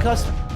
suikast.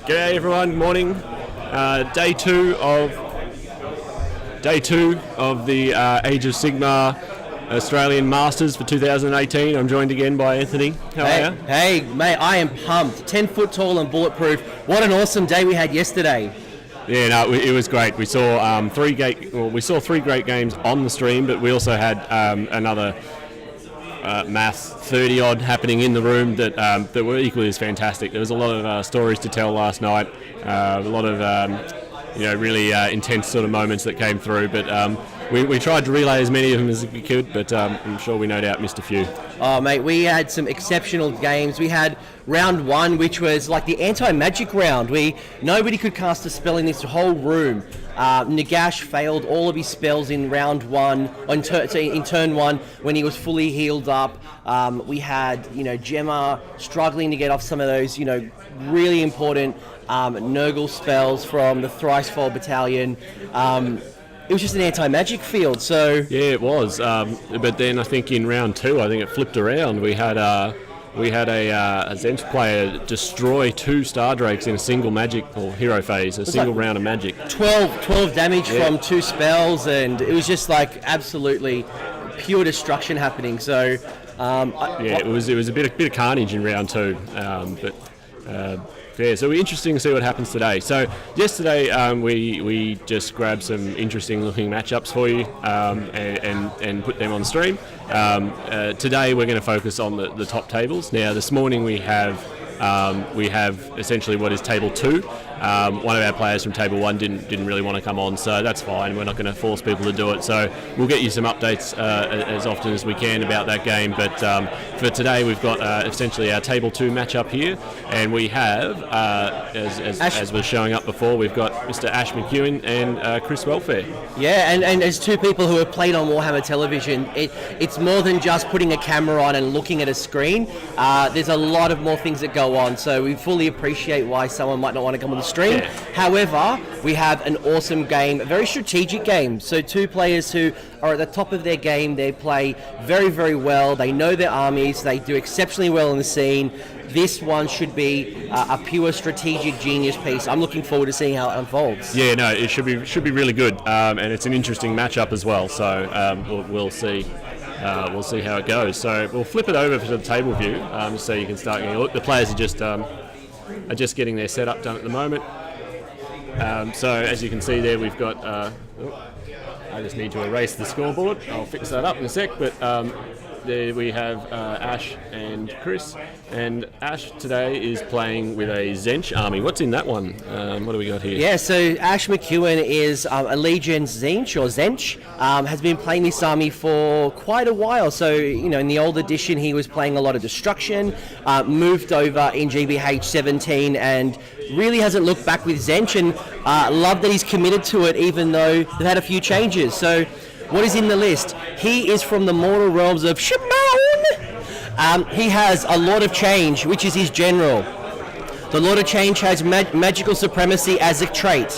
G'day everyone, morning. Day two of the Age of Sigmar Australian Masters for 2018. I'm joined again by Anthony. How are you? Hey, mate, I am pumped. 10 foot tall and bulletproof. What an awesome day we had yesterday. Yeah, no, it was great. We saw three great games on the stream, but we also had another mass 30 odd happening in the room that were equally as fantastic. There was a lot of stories to tell last night, a lot of really intense sort of moments that came through, but we tried to relay as many of them as we could, but I'm sure we no doubt missed a few. Oh, mate, we had some exceptional games. We had round one, which was like the anti-magic round. Nobody could cast a spell in this whole room. Nagash failed all of his spells in round one, in turn one, when he was fully healed up. We had, Gemma struggling to get off some of those, really important Nurgle spells from the Thricefold Battalion. It was just an anti-magic field, so... Yeah, it was. But then I think in round two, I think it flipped around. We had a Zench player destroy 2 Star Drakes in a single magic or hero phase, a single round of magic. 12 damage from 2 spells, and it was just like absolutely pure destruction happening. So it was a bit of carnage in round two, so it'll be interesting to see what happens today. So yesterday we just grabbed some interesting looking matchups for you and put them on stream. Today we're going to focus on the top tables. Now this morning we have essentially what is table 2. One of our players from table 1 didn't really want to come on, so that's fine. We're not going to force people to do it. So we'll get you some updates as often as we can about that game. But for today, we've got essentially our table 2 matchup here, and we have, as was showing up before, we've got Mr. Ash McEwen and Chris Welfare. Yeah, and as two people who have played on Warhammer television, it's more than just putting a camera on and looking at a screen. There's a lot of more things that go on, so we fully appreciate why someone might not want to come on the stream. Yeah. However, we have an awesome game, a very strategic game. So 2 players who are at the top of their game. They play very, very well. They know their armies. They do exceptionally well in the scene. This one should be a pure strategic genius piece. I'm looking forward to seeing how it unfolds. Yeah, no, it should be really good, and it's an interesting matchup as well. So we'll see. We'll see how it goes. So we'll flip it over to the table view, so you can start getting a look. The players are just getting their setup done at the moment. So as you can see there, we've got. I just need to erase the scoreboard. I'll fix that up in a sec. But there we have Ash and Chris. And Ash today is playing with a Zench army. What's in that one? What do we got here? Yeah, so Ash McEwen is a Legion Zench, has been playing this army for quite a while. So, in the old edition, he was playing a lot of destruction, moved over in GBH 17, and really hasn't looked back with Zench, and love that he's committed to it, even though they've had a few changes. So, what is in the list? He is from the mortal realms of Shimon. He has a Lord of Change, which is his general. The Lord of Change has magical supremacy as a trait.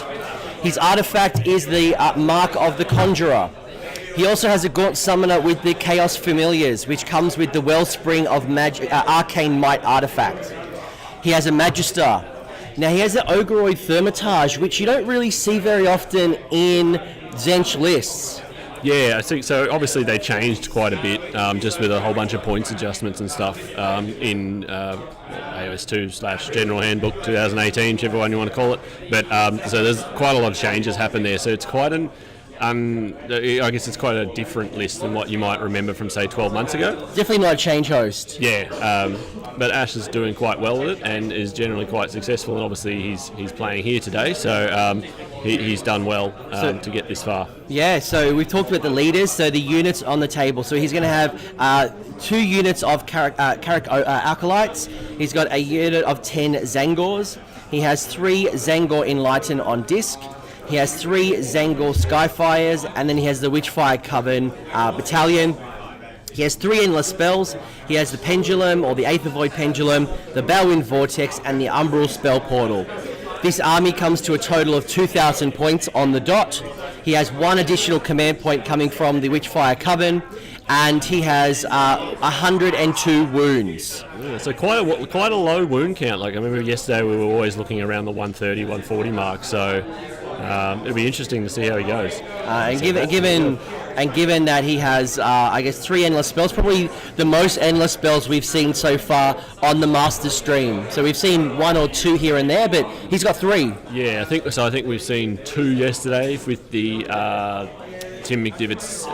His artifact is the Mark of the Conjurer. He also has a Gaunt Summoner with the Chaos Familiars, which comes with the Wellspring of Arcane Might artifact. He has a Magister. Now he has an Ogoroid Thermitage, which you don't really see very often in Zench lists. Yeah, I think so. Obviously, they changed quite a bit, just with a whole bunch of points adjustments and stuff in AOS 2/General Handbook 2018, whichever one you want to call it. But so there's quite a lot of changes happened there. So it's quite I guess it's quite a different list than what you might remember from, say, 12 months ago. Definitely not a change host. Yeah, but Ash is doing quite well with it and is generally quite successful. And obviously, he's playing here today, so he's done well to get this far. Yeah, so we've talked about the leaders, so the units on the table. So he's going to have 2 units of Acolytes. He's got a unit of 10 Zangors. He has 3 Zangor Enlighten on disc. He has 3 Zangor Skyfires, and then he has the Witchfire Coven Battalion. He has 3 Endless Spells. He has the Pendulum, or the Aether Void Pendulum, the Balewind Vortex, and the Umbral Spell Portal. This army comes to a total of 2,000 points on the dot. He has 1 additional command point coming from the Witchfire Coven, and he has 102 wounds. Yeah, so quite a low wound count. Like I remember yesterday, we were always looking around the 130, 140 mark. So it'll be interesting to see how he goes. Given that he has, I guess, 3 endless spells, probably the most endless spells we've seen so far on the Master stream. So we've seen 1 or 2 here and there, but he's got 3. Yeah, I think so. I think we've seen 2 yesterday with the Tim McDivitt's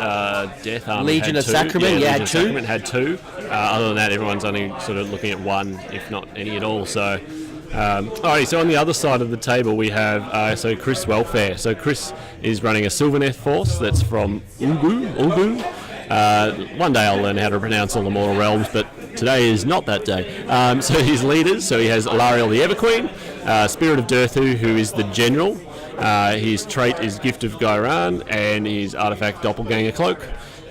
Death Army. Legion of Sacrament, Legion had of 2. Sacrament had 2. Other than that, everyone's only sort of looking at 1, if not any at all. So. Alright, so on the other side of the table we have Chris Welfare. So Chris is running a Sylvaneth force that's from Ulgu. One day I'll learn how to pronounce all the mortal realms, but today is not that day. So his leaders, so he has Alariel the Everqueen, Spirit of Durthu, who is the general. His trait is Gift of Gairan, and his artifact Doppelganger Cloak.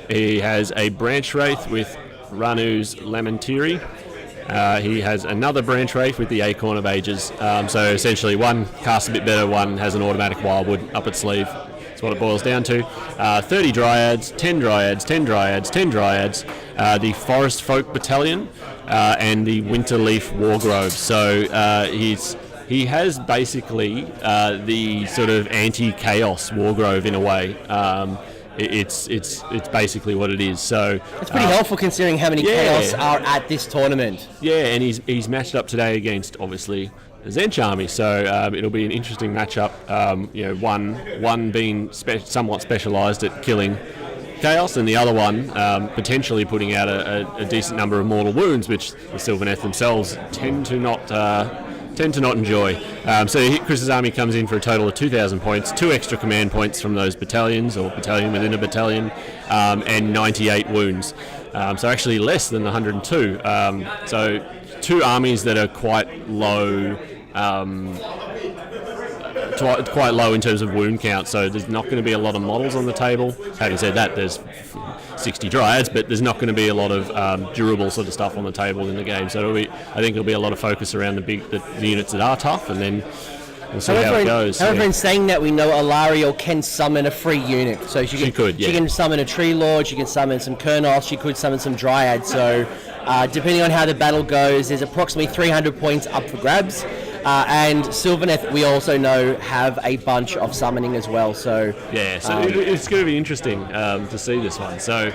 He has a Branch Wraith with Ranu's Lamentiri. He has another Branch Wraith with the Acorn of Ages. So essentially one casts a bit better, one has an automatic Wildwood up its sleeve. That's what it boils down to. 30 Dryads, 10 Dryads, 10 Dryads, 10 Dryads, the Forest Folk Battalion, and the Winterleaf Wargrove. So he has basically the sort of anti-chaos Wargrove in a way. It's basically what it is. So it's pretty helpful considering how many chaos are at this tournament. Yeah, and he's matched up today against obviously the Zench army. So it'll be an interesting matchup. One being somewhat specialised at killing chaos, and the other one potentially putting out a decent number of mortal wounds, which the Sylvaneth themselves tend to not enjoy. So Chris's army comes in for a total of 2,000 points, 2 extra command points from those battalions, or battalion within a battalion, and 98 wounds. So actually less than 102. So 2 armies that are quite low, quite low in terms of wound count. So there's not going to be a lot of models on the table. Having said that, there's 60 Dryads, but there's not going to be a lot of durable sort of stuff on the table in the game. So I think there'll be a lot of focus around the units that are tough, and then we'll see how it goes. However, in saying that, we know Alariel can summon a free unit. So she can summon a Tree Lord, she can summon some Kurnoth, she could summon some Dryads. So depending on how the battle goes, there's approximately 300 points up for grabs. And Sylvaneth, we also know, have a bunch of summoning as well. So yeah, so it's going to be interesting to see this one. So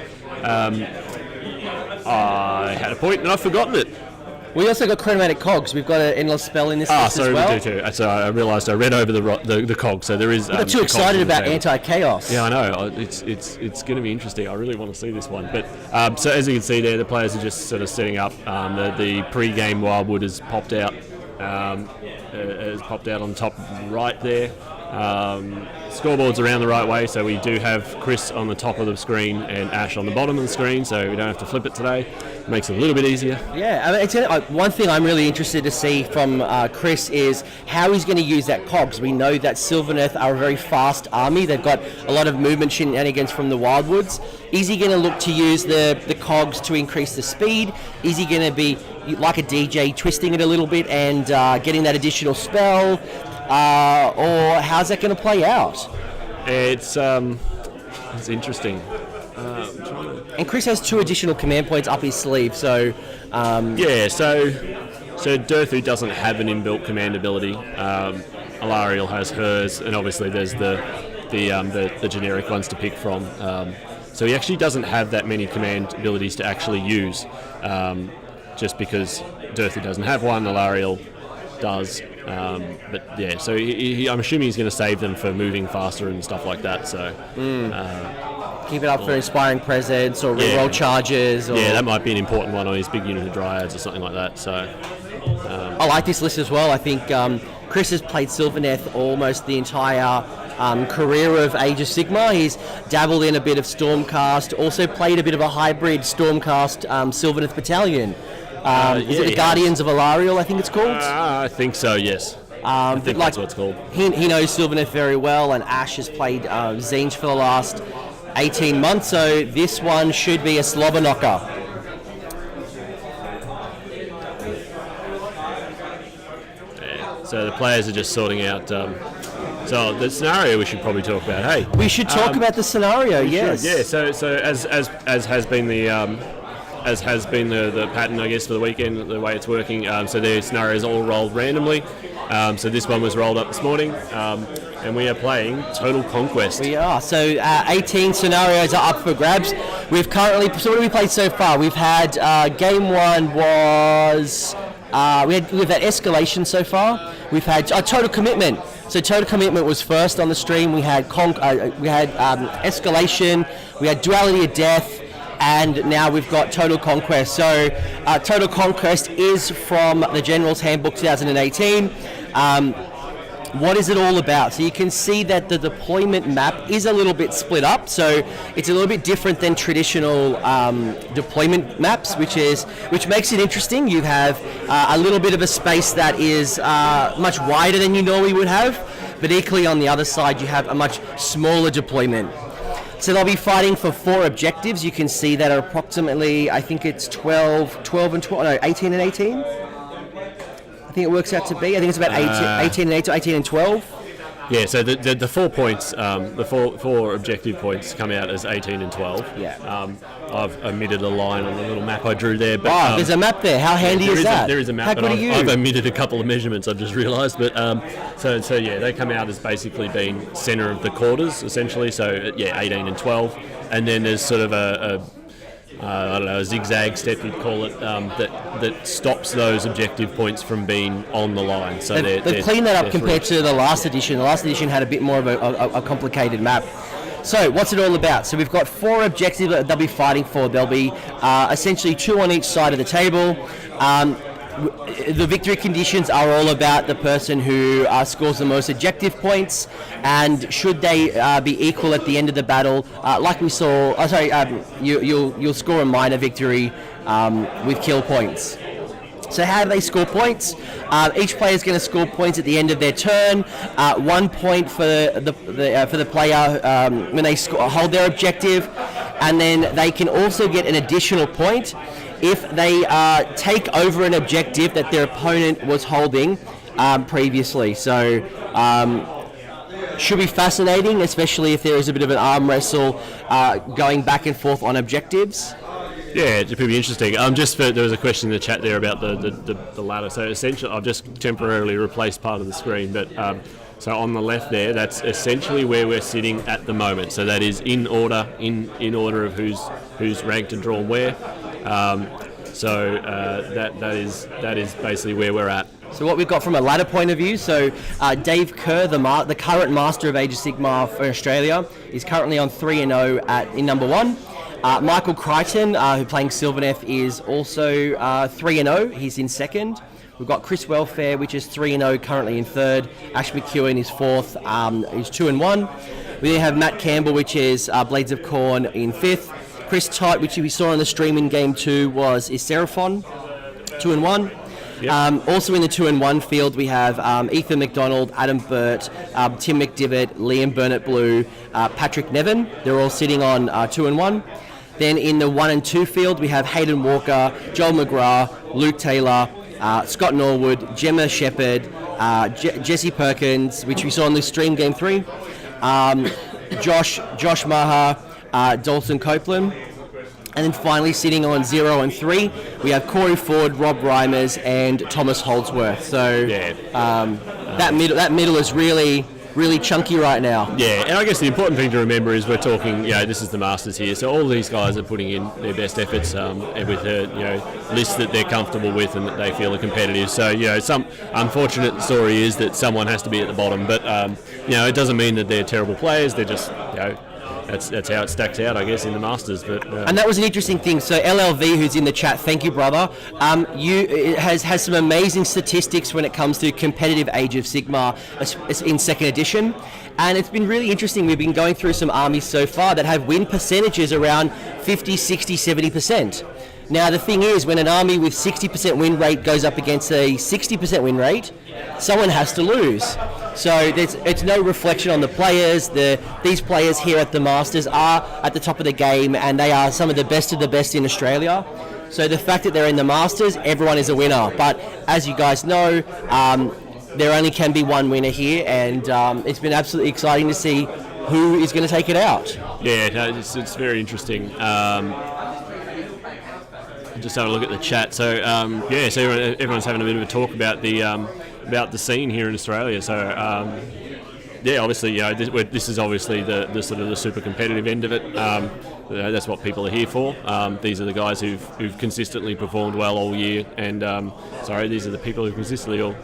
I had a point and I've forgotten it. We also got Chromatic Cogs. We've got an endless spell in this list as well. We do too. So I realised I read over the cogs. So there is. I got too excited about anti-chaos. Yeah, I know. It's going to be interesting. I really want to see this one. But so as you can see there, the players are just sort of setting up. The pre-game Wildwood has popped out. Has popped out on top right there. Scoreboard's around the right way, so we do have Chris on the top of the screen and Ash on the bottom of the screen, so we don't have to flip it today. It makes it a little bit easier. Yeah, I mean, one thing I'm really interested to see from Chris is how he's going to use that cogs. We know that Sylvaneth are a very fast army. They've got a lot of movement shenanigans from the Wildwoods. Is he going to look to use the cogs to increase the speed? Is he going to be like a DJ, twisting it a little bit and getting that additional spell? Or how's that going to play out? It's interesting. And Chris has 2 additional command points up his sleeve, so... So Durthu doesn't have an inbuilt command ability. Alariel has hers, and obviously there's the generic ones to pick from. So he actually doesn't have that many command abilities to actually use, just because Durthu doesn't have one, Alariel does. But yeah, so I'm assuming he's going to save them for moving faster and stuff like that. So keep it up for Inspiring Presence or reroll charges. Or... Yeah, that might be an important one on his big unit of Dryads or something like that. So I like this list as well. I think Chris has played Sylvaneth almost the entire career of Age of Sigmar. He's dabbled in a bit of Stormcast, also played a bit of a hybrid Stormcast Sylvaneth battalion. Is it the Guardians of Alariel, I think it's called? I think so, yes. I think that's what it's called. He knows Sylvaneth very well, and Ash has played Tzeentch for the last 18 months, so this one should be a slobber knocker. Yeah, so the players are just sorting out So the scenario we should probably talk about. Hey, We should talk about the scenario. Yes. yeah. So as has been the the pattern, I guess, for the weekend, the way it's working. So the scenarios all rolled randomly. So this one was rolled up this morning, and we are playing Total Conquest. We are. So 18 scenarios are up for grabs. We've currently, so what have we played so far? We've had game one was, we've had Escalation so far. We've had Total Commitment. So Total Commitment was first on the stream. We had Escalation, we had Duality of Death, and now we've got Total Conquest. So Total Conquest is from the General's Handbook 2018. What is it all about? So you can see that the deployment map is a little bit split up. So it's a little bit different than traditional deployment maps, which makes it interesting. You have a little bit of a space that is much wider than you normally would have, but equally on the other side you have a much smaller deployment. So they'll be fighting for 4 objectives. You can see that are approximately, I think it's 18 and 18. I think it works out to be. I think it's about 18 and 8 to 18 and 12. Yeah, so the 4 points, the four objective points come out as 18 and 12. Yeah. I've omitted a line on the little map I drew there. But, there's a map there. How handy is that? There is a map, How but good are you? I've omitted a couple of measurements, I've just realised. But so yeah, they come out as basically being centre of the quarters, essentially. So, 18 and 12. And then there's sort of a zigzag step, you'd call it, that stops those objective points from being on the line. So they've cleaned that up compared to the last edition. The last edition had a bit more of a complicated map. So what's it all about? So we've got 4 objectives that they'll be fighting for. There'll be essentially 2 on each side of the table. The victory conditions are all about the person who scores the most objective points, and should they be equal at the end of the battle, like we saw, you'll score a minor victory with kill points. So how do they score points? Each player is going to score points at the end of their turn. 1 point for the player when they hold their objective, and then they can also get an additional point if they take over an objective that their opponent was holding previously. So should be fascinating, especially if there is a bit of an arm wrestle going back and forth on objectives. Yeah, it could be interesting. There was a question in the chat there about the ladder. So essentially, I've just temporarily replaced part of the screen, but so on the left there, that's essentially where we're sitting at the moment. So that is in order, in order of who's ranked and drawn where. That is basically where we're at. So what we've got from a ladder point of view, so Dave Kerr, the current Master of Age of Sigmar for Australia, is currently on 3-0 in number 1. Michael Crichton, who's playing Sylvaneth, is also 3-0. He's in second. We've got Chris Welfare, which is 3-0, currently in third. Ash McEwen is fourth, is 2-1. We then have Matt Campbell, which is Blades of Corn, in fifth. Chris Tite, which we saw on the stream in game 2, is Seraphon, 2-1. Yep. Also in the 2-1 field, we have Ethan McDonald, Adam Burt, Tim McDivitt, Liam Burnett-Blue, Patrick Nevin. They're all sitting on 2-1. Then in the 1 and 2 field, we have Hayden Walker, Joel McGrath, Luke Taylor, Scott Norwood, Gemma Shepherd, Jesse Perkins, which we saw on the stream game 3, Josh Maha, Dalton Copeland. And then finally, sitting on 0 and 3, we have Corey Ford, Rob Reimers, and Thomas Holdsworth. So that middle is really chunky right now. Yeah, and I guess the important thing to remember is we're talking, this is the Masters here, so all these guys are putting in their best efforts with a list that they're comfortable with and that they feel are competitive. So, some unfortunate story is that someone has to be at the bottom, but, it doesn't mean that they're terrible players, they're just, That's how it stacks out, I guess, in the Masters. But and that was an interesting thing. So LLV, who's in the chat, thank you, brother. Has some amazing statistics when it comes to competitive Age of Sigmar in second edition, and it's been really interesting. We've been going through some armies so far that have win percentages around 50, 60, 70%. Now the thing is, when an army with 60% win rate goes up against a 60% win rate, someone has to lose. So it's no reflection on the players. These players here at the Masters are at the top of the game, and they are some of the best in Australia. So the fact that they're in the Masters, everyone is a winner. But as you guys know, there only can be one winner here, and it's been absolutely exciting to see who is going to take it out. Yeah, no, it's very interesting. Just have a look at the chat. So so everyone's having a bit of a talk about the scene here in Australia. So obviously, this is obviously the sort of the super competitive end of it. That's what people are here for. These are the guys who've consistently performed well all year, and these are the people who consistently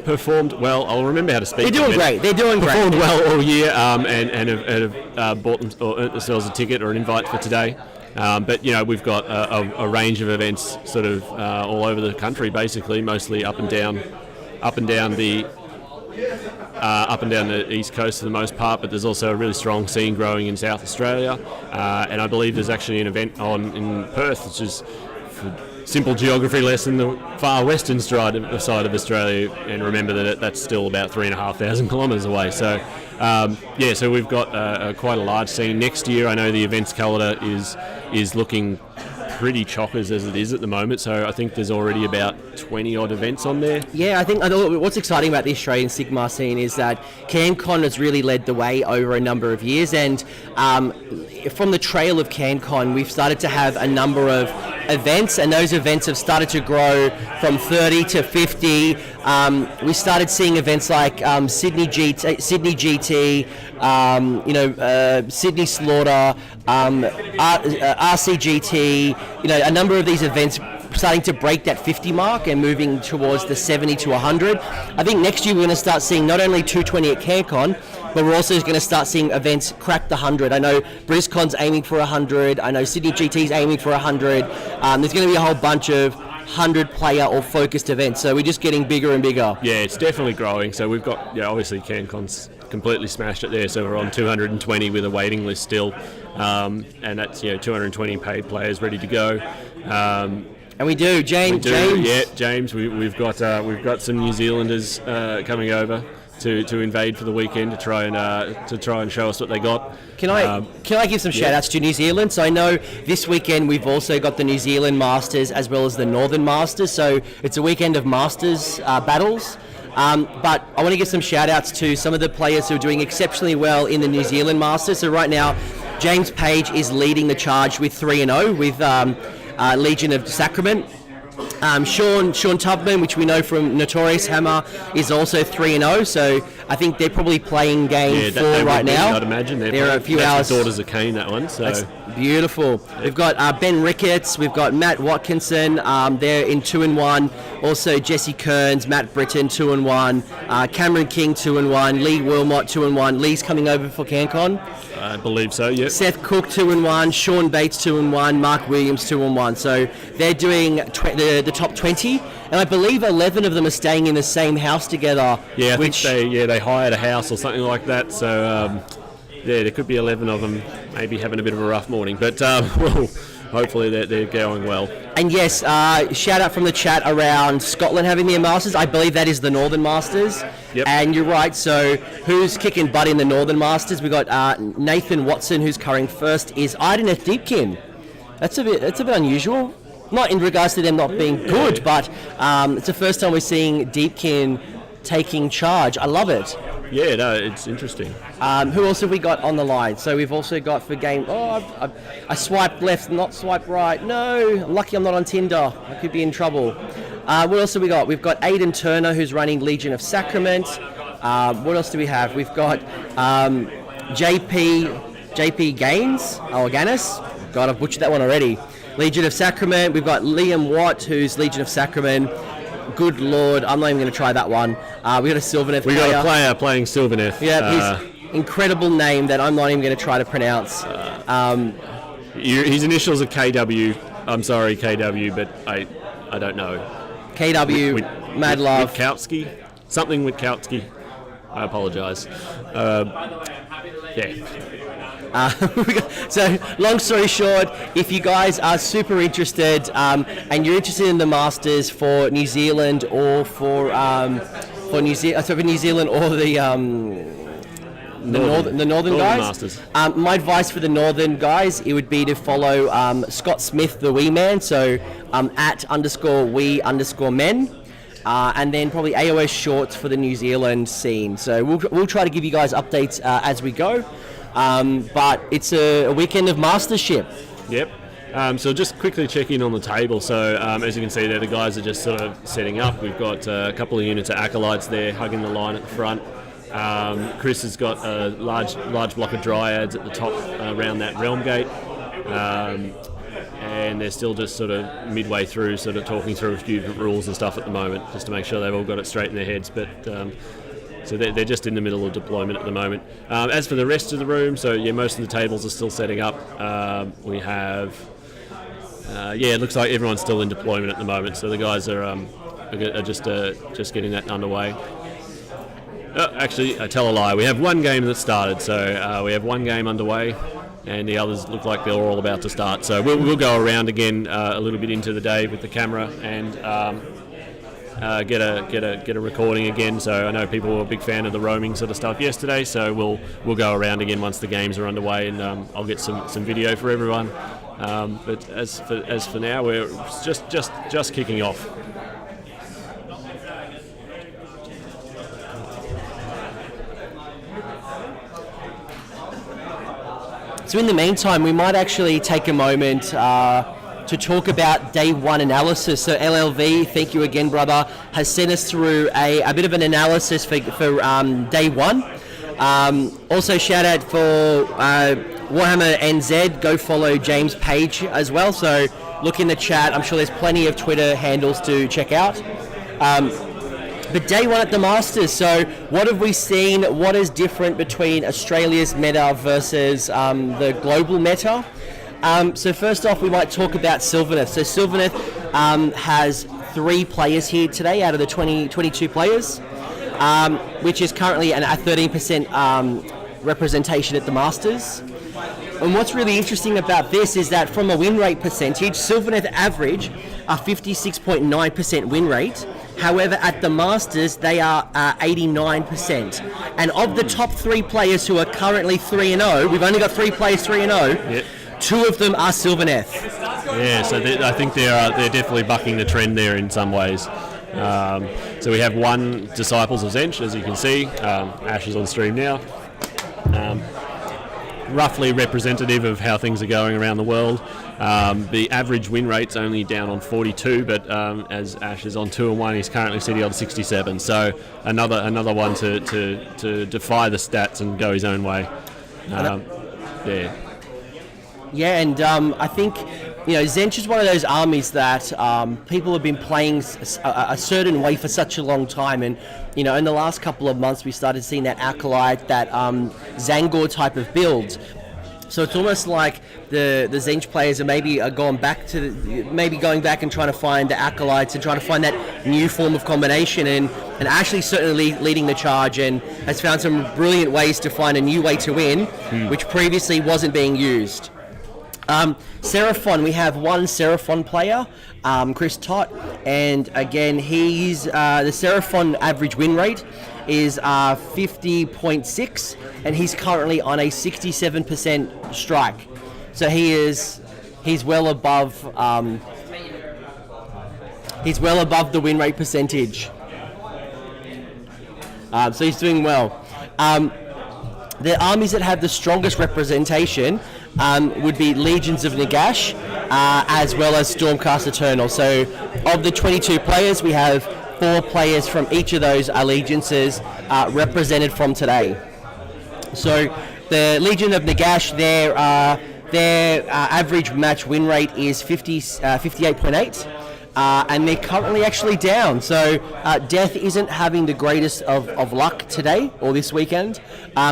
performed well. I'll remember how to speak. They're doing great. Performed well all year, and have bought them or earned themselves a ticket or an invite for today. But we've got a range of events sort of all over the country, basically, mostly up and down the east coast for the most part. But there's also a really strong scene growing in South Australia, and I believe there's actually an event on in Perth, which is for simple geography lesson, the far western side of Australia, and remember that that's still about 3,500 kilometres away. So. So we've got quite a large scene. Next year, I know the events calendar is looking pretty chockers as it is at the moment, so I think there's already about 20 odd events on there. Yeah, I think what's exciting about the Australian Sigmar scene is that CanCon has really led the way over a number of years, and from the trail of CanCon, we've started to have a number of events, and those events have started to grow from 30 to 50. We started seeing events like Sydney GT, Sydney Slaughter, RCGT, a number of these events starting to break that 50 mark and moving towards the 70 to 100. I think next year we're going to start seeing not only 220 at CanCon, but we're also going to start seeing events crack the 100. I know BrisCon's aiming for 100. I know Sydney GT's aiming for 100. There's going to be a whole bunch of 100-player or focused events. So we're just getting bigger and bigger. Yeah, it's definitely growing. So we've got, obviously CanCon's completely smashed it there. So we're on 220 with a waiting list still. And that's, 220 paid players ready to go. And we do, James. Yeah, James. We've got some New Zealanders coming over to invade for the weekend to try and show us what they got. Can I give some shout outs to New Zealand? So I know this weekend we've also got the New Zealand Masters as well as the Northern Masters. So it's a weekend of Masters battles. But I want to give some shout outs to some of the players who are doing exceptionally well in the New Zealand Masters. So right now, James Page is leading the charge with 3-0 with Legion of Sacrament. Sean Tubman, which we know from Notorious Hammer, is also 3-0. So I think they're probably playing game 4 right now. I'd imagine they're a few hours. The Daughters of Cain, that one. So that's beautiful. We've got Ben Ricketts. We've got Matt Watkinson. They're in 2-1. Also Jesse Kearns, Matt Britton 2-1. Cameron King 2-1. Lee Wilmot 2-1. Lee's coming over for CanCon. I believe so, yeah. Seth Cook 2-1, Sean Bates 2-1, Mark Williams 2-1. So they're doing the top 20, and I believe 11 of them are staying in the same house together. Yeah, I think they hired a house or something like that. So there could be 11 of them maybe having a bit of a rough morning, but hopefully they're going well. And yes, shout out from the chat around Scotland having their Masters. I believe that is the Northern Masters. Yep. And you're right, so who's kicking butt in the Northern Masters? We've got Nathan Watson, who's current first, is Ideneth Deepkin. That's a bit unusual. Not in regards to them not being good, but it's the first time we're seeing Deepkin taking charge. I love it. Yeah, no, it's interesting. Who else have we got on the line? So we've also got for game... I swiped left, not swipe right. No, I'm lucky I'm not on Tinder. I could be in trouble. What else have we got? We've got Aidan Turner, who's running Legion of Sacrament. What else do we have? We've got JP Gaines, Ganis. God, I've butchered that one already. Legion of Sacrament. We've got Liam Watt, who's Legion of Sacrament. Good Lord, I'm not even going to try that one. We got a Sylvaneth player. We got a player playing Sylvaneth. Yeah, his incredible name that I'm not even going to try to pronounce. His initials are KW. I'm sorry, KW, but I don't know. KW, Mad Love. Witkowski? Something with Witkowski. I apologise. Yeah. So, long story short, if you guys are super interested and you're interested in the Masters for New Zealand or for New Zealand or the Northern guys, Masters. My advice for the Northern guys, it would be to follow Scott Smith, the Wee Man, so @_we_men. and then probably AOS shorts for the New Zealand scene. So we'll try to give you guys updates as we go. But it's a weekend of mastership. Yep. So just quickly check in on the table. So as you can see there, the guys are just sort of setting up. We've got a couple of units of acolytes there hugging the line at the front. Chris has got a large block of dryads at the top around that realm gate. And they're still just sort of midway through, sort of talking through a few different rules and stuff at the moment, just to make sure they've all got it straight in their heads. But so they're just in the middle of deployment at the moment. As for the rest of the room, so yeah, most of the tables are still setting up. We have, it looks like everyone's still in deployment at the moment. So the guys are just getting that underway. Actually, I tell a lie. We have one game that started, so we have one game underway, and the others look like they're all about to start. So we'll go around again a little bit into the day with the camera and get a recording again. So I know people were a big fan of the roaming sort of stuff yesterday. So we'll go around again once the games are underway, and I'll get some video for everyone. But as for now, we're just kicking off. So in the meantime, we might actually take a moment to talk about day one analysis. So LLV, thank you again, brother, has sent us through a bit of an analysis for day one. Also, shout out for Warhammer NZ. Go follow James Page as well. So look in the chat. I'm sure there's plenty of Twitter handles to check out. But day one at the Masters, so what have we seen? What is different between Australia's meta versus the global meta? So first off, we might talk about Sylvaneth. So Sylvaneth has 3 players here today out of the 22 players, which is currently a 13% representation at the Masters. And what's really interesting about this is that from a win rate percentage, Sylvaneth average a 56.9% win rate. However, at the Masters, they are 89%. And of the top 3 players who are currently 3-0, we've only got 3 players 3-0. Yep. 2 of them are Sylvaneth. Yeah, so I think they're definitely bucking the trend there in some ways. So we have 1 Disciples of Tzeentch, as you can see. Ash is on stream now. Roughly representative of how things are going around the world. The average win rate's only down on 42, but as Ash is on 2-1, he's currently sitting on 67. So another one to defy the stats and go his own way. Yeah, and I think Tzeentch is one of those armies that people have been playing a certain way for such a long time, and in the last couple of months we started seeing that Acolyte, that Zangor type of build. So it's almost like the Tzeentch players are maybe going back and trying to find the Acolytes and trying to find that new form of combination, and Ashley's certainly leading the charge and has found some brilliant ways to find a new way to win, which previously wasn't being used. Seraphon, we have 1 Seraphon player, Chris Tott, and again he's the Seraphon average win rate is 50.6, and he's currently on a 67% strike. So he's well above the win rate percentage. So he's doing well. The armies that have the strongest representation would be Legions of Nagash, as well as Stormcast Eternal. So of the 22 players, we have 4 players from each of those allegiances represented from today. So the Legion of Nagash, their average match win rate is 58.8. And they're currently actually down. So Death isn't having the greatest of luck today or this weekend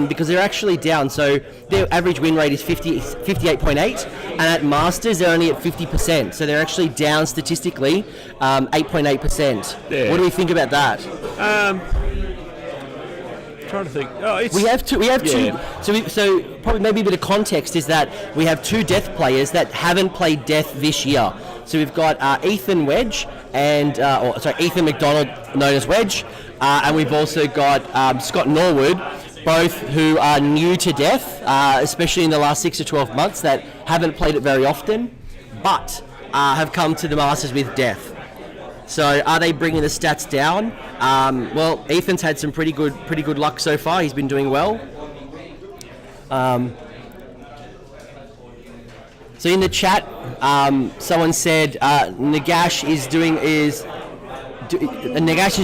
because they're actually down. So their average win rate is 58.8, and at Masters they're only at 50%. So they're actually down statistically 8.8%. Yeah. What do we think about that? Trying to think. We have two. So probably maybe a bit of context is that we have 2 Death players that haven't played Death this year. So we've got Ethan Wedge Ethan McDonald, known as Wedge, and we've also got Scott Norwood, both who are new to Death, especially in the last 6 to 12 months, that haven't played it very often, but have come to the Masters with Death. So are they bringing the stats down? Well, Ethan's had some pretty good luck so far. He's been doing well. So in the chat, someone said Nagash is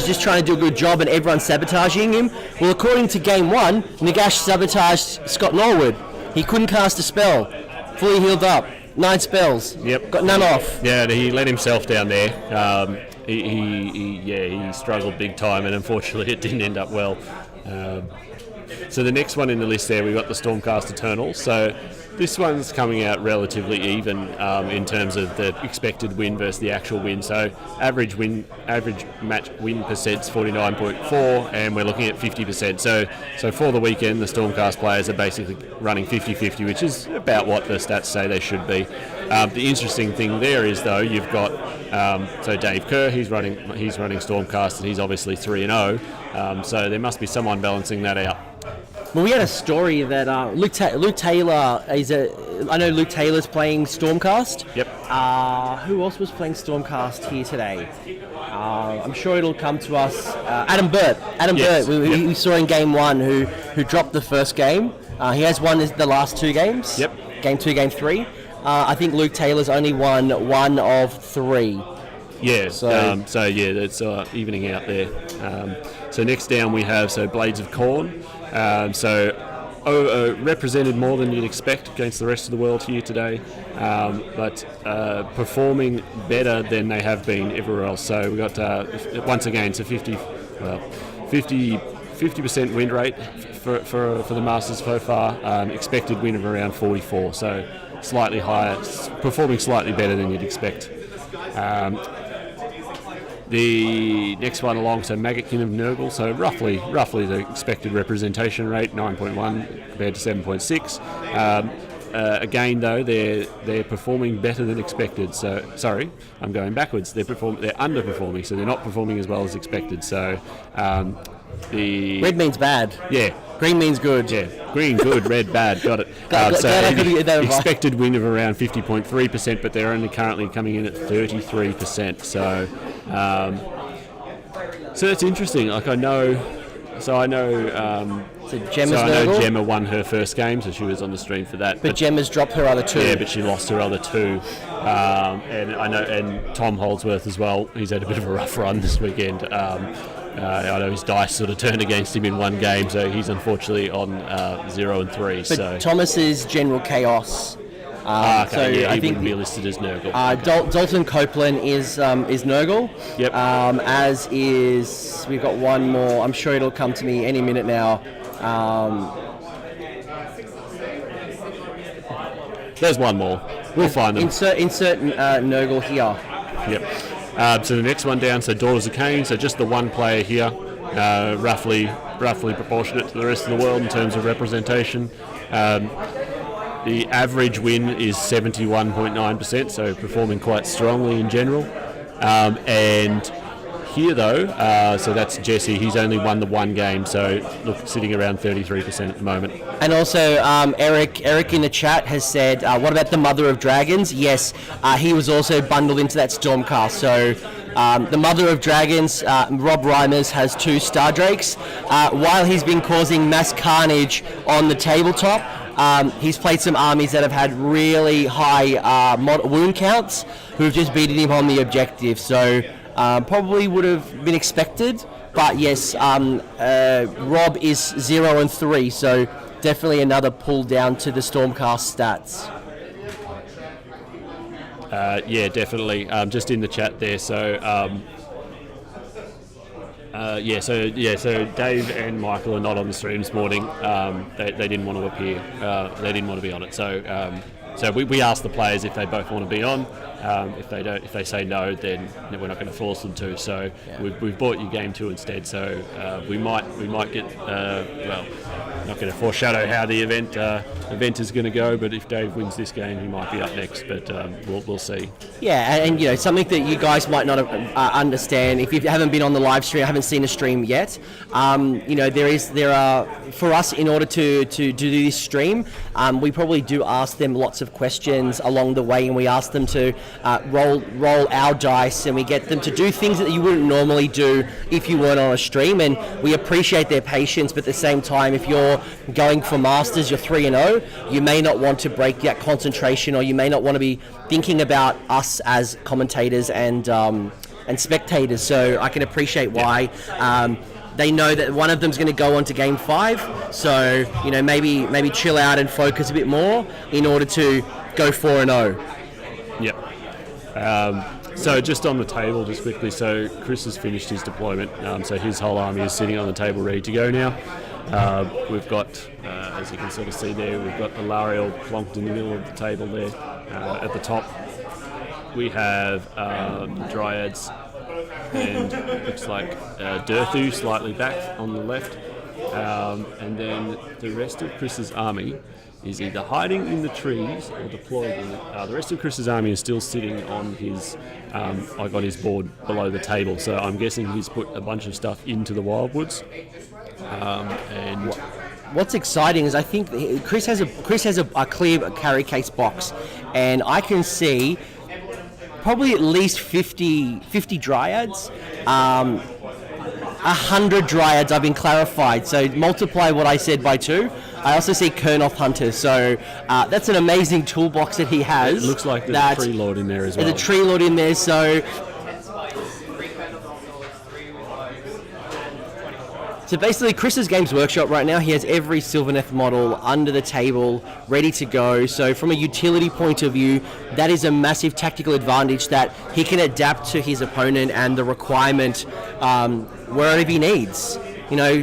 just trying to do a good job and everyone's sabotaging him. Well, according to Game 1, Nagash sabotaged Scott Norwood. He couldn't cast a spell. Fully healed up. 9 spells. Yep. Got none off. Yeah, he let himself down there. He struggled big time, and unfortunately it didn't end up well. So the next one in the list there, we've got the Stormcast Eternal. So this one's coming out relatively even in terms of the expected win versus the actual win. So average match win percent's 49.4, and we're looking at 50%. So for the weekend, the Stormcast players are basically running 50-50, which is about what the stats say they should be. The interesting thing there is, though, you've got so Dave Kerr, he's running Stormcast, and he's obviously 3-0. So there must be someone balancing that out. Well, we had a story that Luke Taylor I know Luke Taylor's playing Stormcast. Yep. Who else was playing Stormcast here today? I'm sure it'll come to us. Adam Burt. Yes. Burt. We saw in Game 1 who dropped the first game. He has won the last 2 games. Yep. Game 2, Game 3. I think Luke Taylor's only won 1 of 3. Yeah, so yeah, that's evening out there. So next down we have Blades of Corn. Represented more than you'd expect against the rest of the world here today, but performing better than they have been everywhere else. So we got once again 50% win rate for the Masters so far. Expected win of around 44, so slightly higher, performing slightly better than you'd expect. The next one along, Maggotkin of Nurgle, so roughly the expected representation rate, 9.1 compared to 7.6. Again, though, they're performing better than expected. So, sorry, I'm going backwards. They're underperforming, so they're not performing as well as expected. So, red means bad. Yeah. Green means good. Yeah, green good, red bad. Got it. Expected win of around 50.3%, but they're only currently coming in at 33%. So that's interesting. Like I know Gemma won her first game, so she was on the stream for that. But Gemma's dropped her other 2. Yeah, but she lost her other 2. And Tom Holdsworth as well. He's had a bit of a rough run this weekend. I know his dice sort of turned against him in one game, so he's unfortunately on 0-3. But Thomas is General Chaos. Okay, so yeah, I he think wouldn't be listed as Nurgle. Dalton Copeland is Nurgle. Yep. As is, we've got one more. I'm sure it'll come to me any minute now. There's one more. We'll find them. Insert Nurgle here. Yep. So the next one down, Daughters of Cain, so just the one player here, roughly proportionate to the rest of the world in terms of representation. The average win is 71.9%, so performing quite strongly in general. And here though, so that's Jesse, he's only won the 1 game, so sitting around 33% at the moment. And also Eric in the chat has said, what about the Mother of Dragons? Yes, he was also bundled into that Stormcast. So the Mother of Dragons, Rob Reimers, has 2 Star Drakes. While he's been causing mass carnage on the tabletop, he's played some armies that have had really high wound counts who have just beaten him on the objective. So probably would have been expected, but yes, Rob is 0-3, so definitely another pull down to the Stormcast stats. Yeah, definitely. Just in the chat there, so Dave and Michael are not on the stream this morning. They didn't want to appear. They didn't want to be on it. So we asked the players if they both want to be on. If they say no, then we're not going to force them to. So we've bought you game 2 instead. So we might get not going to foreshadow how the event is going to go. But if Dave wins this game, he might be up next. But we'll see. Yeah, and something that you guys might not understand if you haven't been on the live stream, haven't seen a stream yet. There are for us in order to do this stream, we probably do ask them lots of questions along the way, and we ask them to roll our dice, and we get them to do things that you wouldn't normally do if you weren't on a stream. And we appreciate their patience, but at the same time, if you're going for Masters, you're 3-0, you may not want to break that concentration, or you may not want to be thinking about us as commentators and spectators. So I can appreciate why. They know that one of them's going to go on to Game 5, so maybe chill out and focus a bit more in order to go 4-0. Yep. So just on the table, just quickly, so Chris has finished his deployment, so his whole army is sitting on the table ready to go now. We've got, as you can sort of see there, we've got the Lariel plonked in the middle of the table there. At the top, we have Dryads, and looks like Durthu slightly back on the left, and then the rest of Chris's army is either hiding in the trees or deployed in it. The rest of Chris's army is still sitting on his his board below the table, so I'm guessing he's put a bunch of stuff into the Wildwoods. And what's exciting is I think Chris has a clear carry case box, and I can see probably at least 50 Dryads, 100 Dryads. I've been clarified, so multiply what I said by 2. I also see Kurnoth Hunters, so that's an amazing toolbox that he has. It looks like there's a Tree Lord in there as well. There's a Tree Lord in there, so basically, Chris's Games Workshop right now, he has every Sylvaneth model under the table, ready to go. So from a utility point of view, that is a massive tactical advantage that he can adapt to his opponent and the requirement wherever he needs.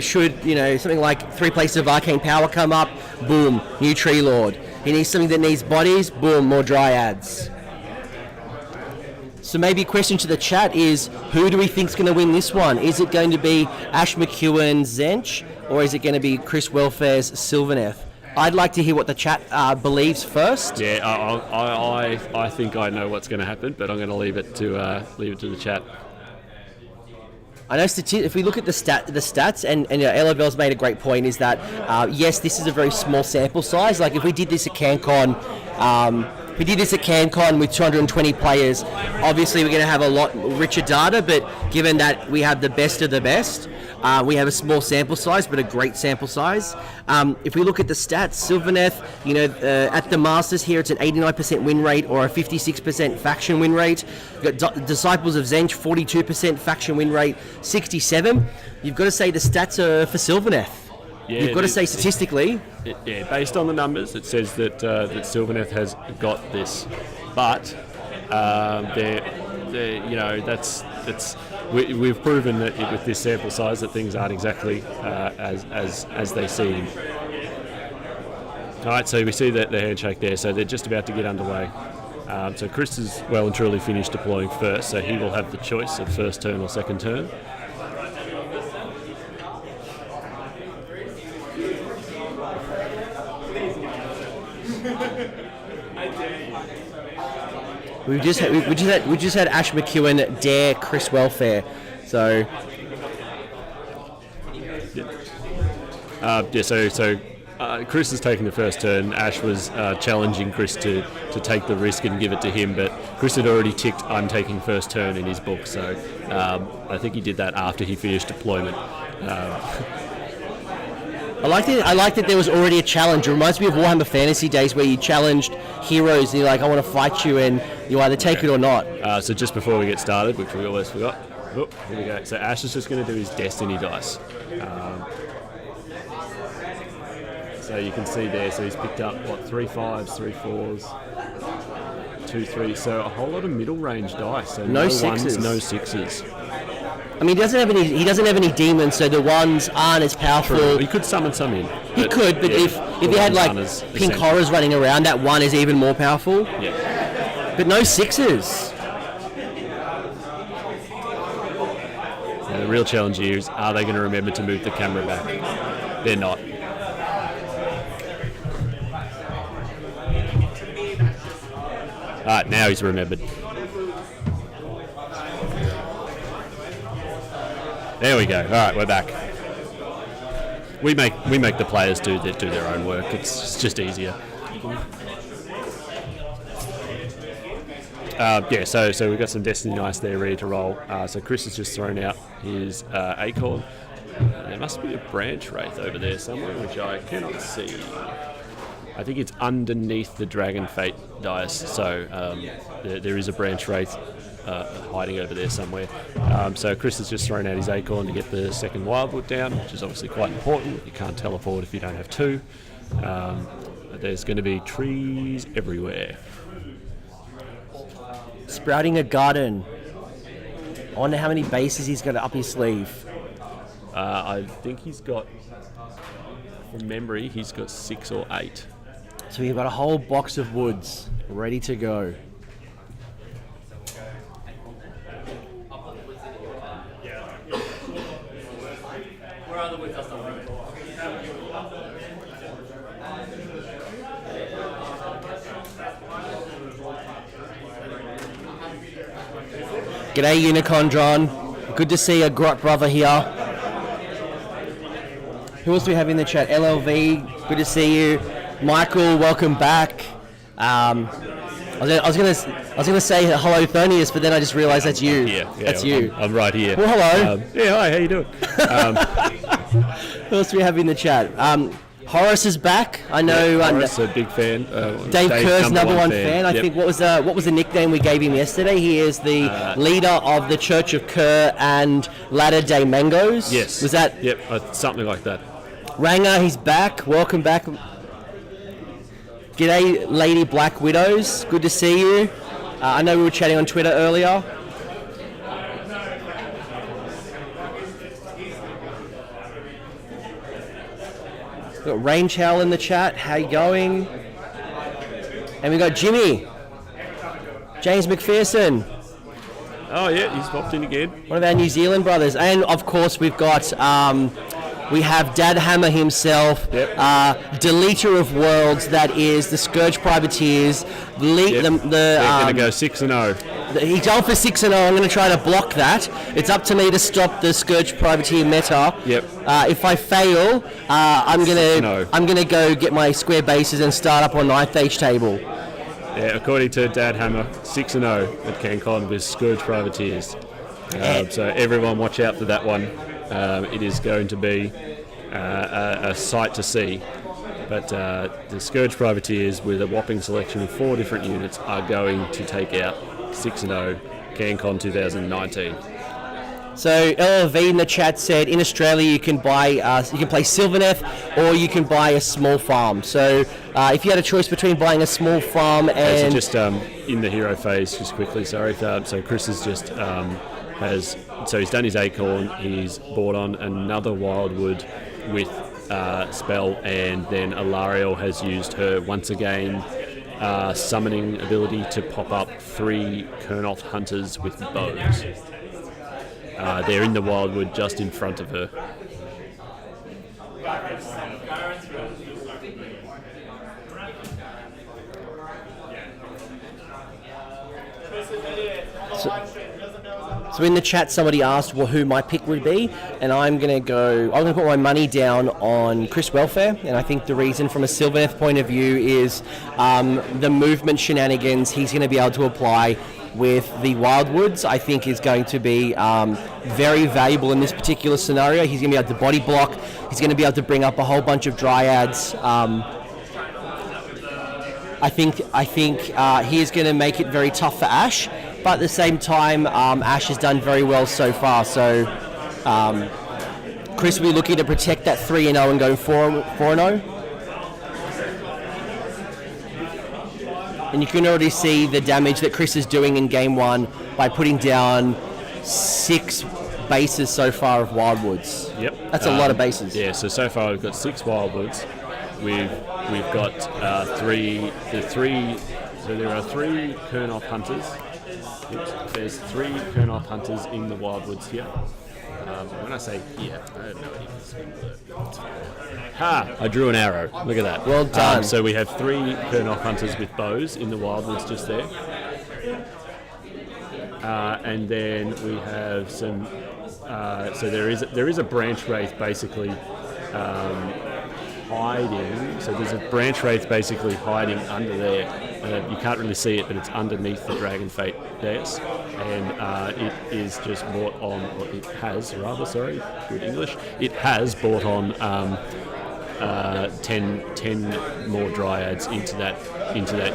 Should something like 3 Places of Arcane Power come up, boom, new Tree Lord. He needs something that needs bodies, boom, more Dryads. So maybe a question to the chat is, who do we think is going to win this one? Is it going to be Ash McEwen Zench, or is it going to be Chris Welfare's Sylvaneth? I'd like to hear what the chat believes first. Yeah, I think I know what's going to happen, but I'm going to leave it to the chat. I know if we look at the stats, and Ella Bell's made a great point, is that yes, this is a very small sample size. Like if we did this at CanCon, with 220 players, obviously we're going to have a lot richer data, but given that we have the best of the best, we have a small sample size, but a great sample size. If we look at the stats, Sylvaneth, at the Masters here, it's an 89% win rate or a 56% faction win rate. You've got Disciples of Zench, 42% faction win rate, 67. You've got to say the stats are for Sylvaneth. Yeah, you've got to say statistically. Based on the numbers, it says that Sylvaneth has got this, but we've proven that with this sample size that things aren't exactly as they seem. All right, so we see the handshake there, so they're just about to get underway. So Chris is well and truly finished deploying first, so he will have the choice of first turn or second turn. We just had Ash McEwen dare Chris Welfare, so Chris has taken the first turn. Ash was challenging Chris to take the risk and give it to him, but Chris had already ticked "I'm taking first turn" in his book, so I think he did that after he finished deployment. I liked that there was already a challenge. It reminds me of Warhammer Fantasy days where you challenged heroes and you're like, I want to fight you, and you either take it or not. So just before we get started, which we almost forgot, here we go. So Ash is just going to do his Destiny dice. So you can see there, so he's picked up, 3 5s, 3 4s, 2 3, so a whole lot of middle range dice. So no sixes. Ones, no sixes. I mean, he doesn't have any demons, so the ones aren't as powerful. True. He could summon some in. He could, but if he had like pink horrors running around, that one is even more powerful. Yeah. But no sixes. Yeah, the real challenge here is, are they going to remember to move the camera back? They're not. Alright, now he's remembered. There we go. All right, we're back. We make the players do their own work. It's just easier. So we've got some Destiny Knights there ready to roll. So Chris has just thrown out his Acorn. There must be a branch wraith over there somewhere, which I cannot see. I think it's underneath the Dragon Fate dice, so there is a branch wraith hiding over there somewhere. So Chris has just thrown out his Acorn to get the second Wildwood down, which is obviously quite important. You can't teleport if you don't have two. There's going to be trees everywhere. Sprouting a garden. I wonder how many bases he's got up his sleeve. I think he's got, from memory, he's got 6 or 8. So we've got a whole box of woods ready to go. G'day Unicondron. Good to see a Grot brother here. Who else do we have in the chat? LLV, good to see you. Michael, welcome back. I was gonna say hello Thonius, but then I just realised that's you. That's you. I'm right here. Well, hello. Hi. How you doing? Who else do we have in the chat? Horace is back. I know. Horace, a big fan. Dave Kerr's number one fan. I think what was the nickname we gave him yesterday? He is the leader of the Church of Kerr and Latter Day Mangoes. Yes. Was that? Yep. Something like that. Ranger, he's back. Welcome back. G'day, Lady Black Widows. Good to see you. I know we were chatting on Twitter earlier. We've got Rain Chow in the chat. How you going? And we got Jimmy. James McPherson. Oh, yeah, he's popped in again. One of our New Zealand brothers. And, of course, we've got... we have Dad Hammer himself, deleter of worlds, that is the Scourge Privateers. They're going to go 6-0. He's going for 6-0. I'm going to try to block that. It's up to me to stop the Scourge Privateer meta. Yep. If I fail, I'm going to go get my square bases and start up on 9th Age table. Yeah, according to Dad Hammer, 6-0 at CanCon with Scourge Privateers. So everyone watch out for that one. It is going to be a sight to see. But the Scourge Privateers, with a whopping selection of 4 different units, are going to take out 6-0 CanCon 2019. So LLV in the chat said in Australia you can play Sylvaneth or you can buy a small farm. So if you had a choice between buying a small farm and... So just in the hero phase, just quickly, sorry. So Chris has just... he's done his Acorn, he's bought on another Wildwood with spell, and then Alariel has used her once again summoning ability to pop up 3 Kurnoth Hunters with bows. They're in the Wildwood just in front of her. So in the chat, somebody asked who my pick would be, and I'm going to put my money down on Chris Welfare, and I think the reason from a Sylvaneth point of view is the movement shenanigans he's going to be able to apply with the Wildwoods, I think is going to be very valuable in this particular scenario. He's going to be able to body block, he's going to be able to bring up a whole bunch of Dryads. I think he is going to make it very tough for Ash, but at the same time, Ash has done very well so far. So Chris will be looking to protect that 3-0 and go 4-0. And you can already see the damage that Chris is doing in Game 1 by putting down 6 bases so far of Wildwoods. Yep. That's a lot of bases. Yeah, so far we've got 6 Wildwoods. We've got 3. So there are 3 Kurnoth Hunters. There's 3 Kurnoth Hunters in the Wildwoods here. When I say here, I don't know anything. I drew an arrow. Look at that. Well done. So we have 3 Kurnoth Hunters with bows in the Wildwoods just there. And then we have some... so there is a branch wraith basically hiding. So there's a branch wraith basically hiding under there. You can't really see it, but it's underneath the Dragon Fate dais, and it is just brought on. Or it has, rather. Sorry, good English. It has brought on 10 more dryads into that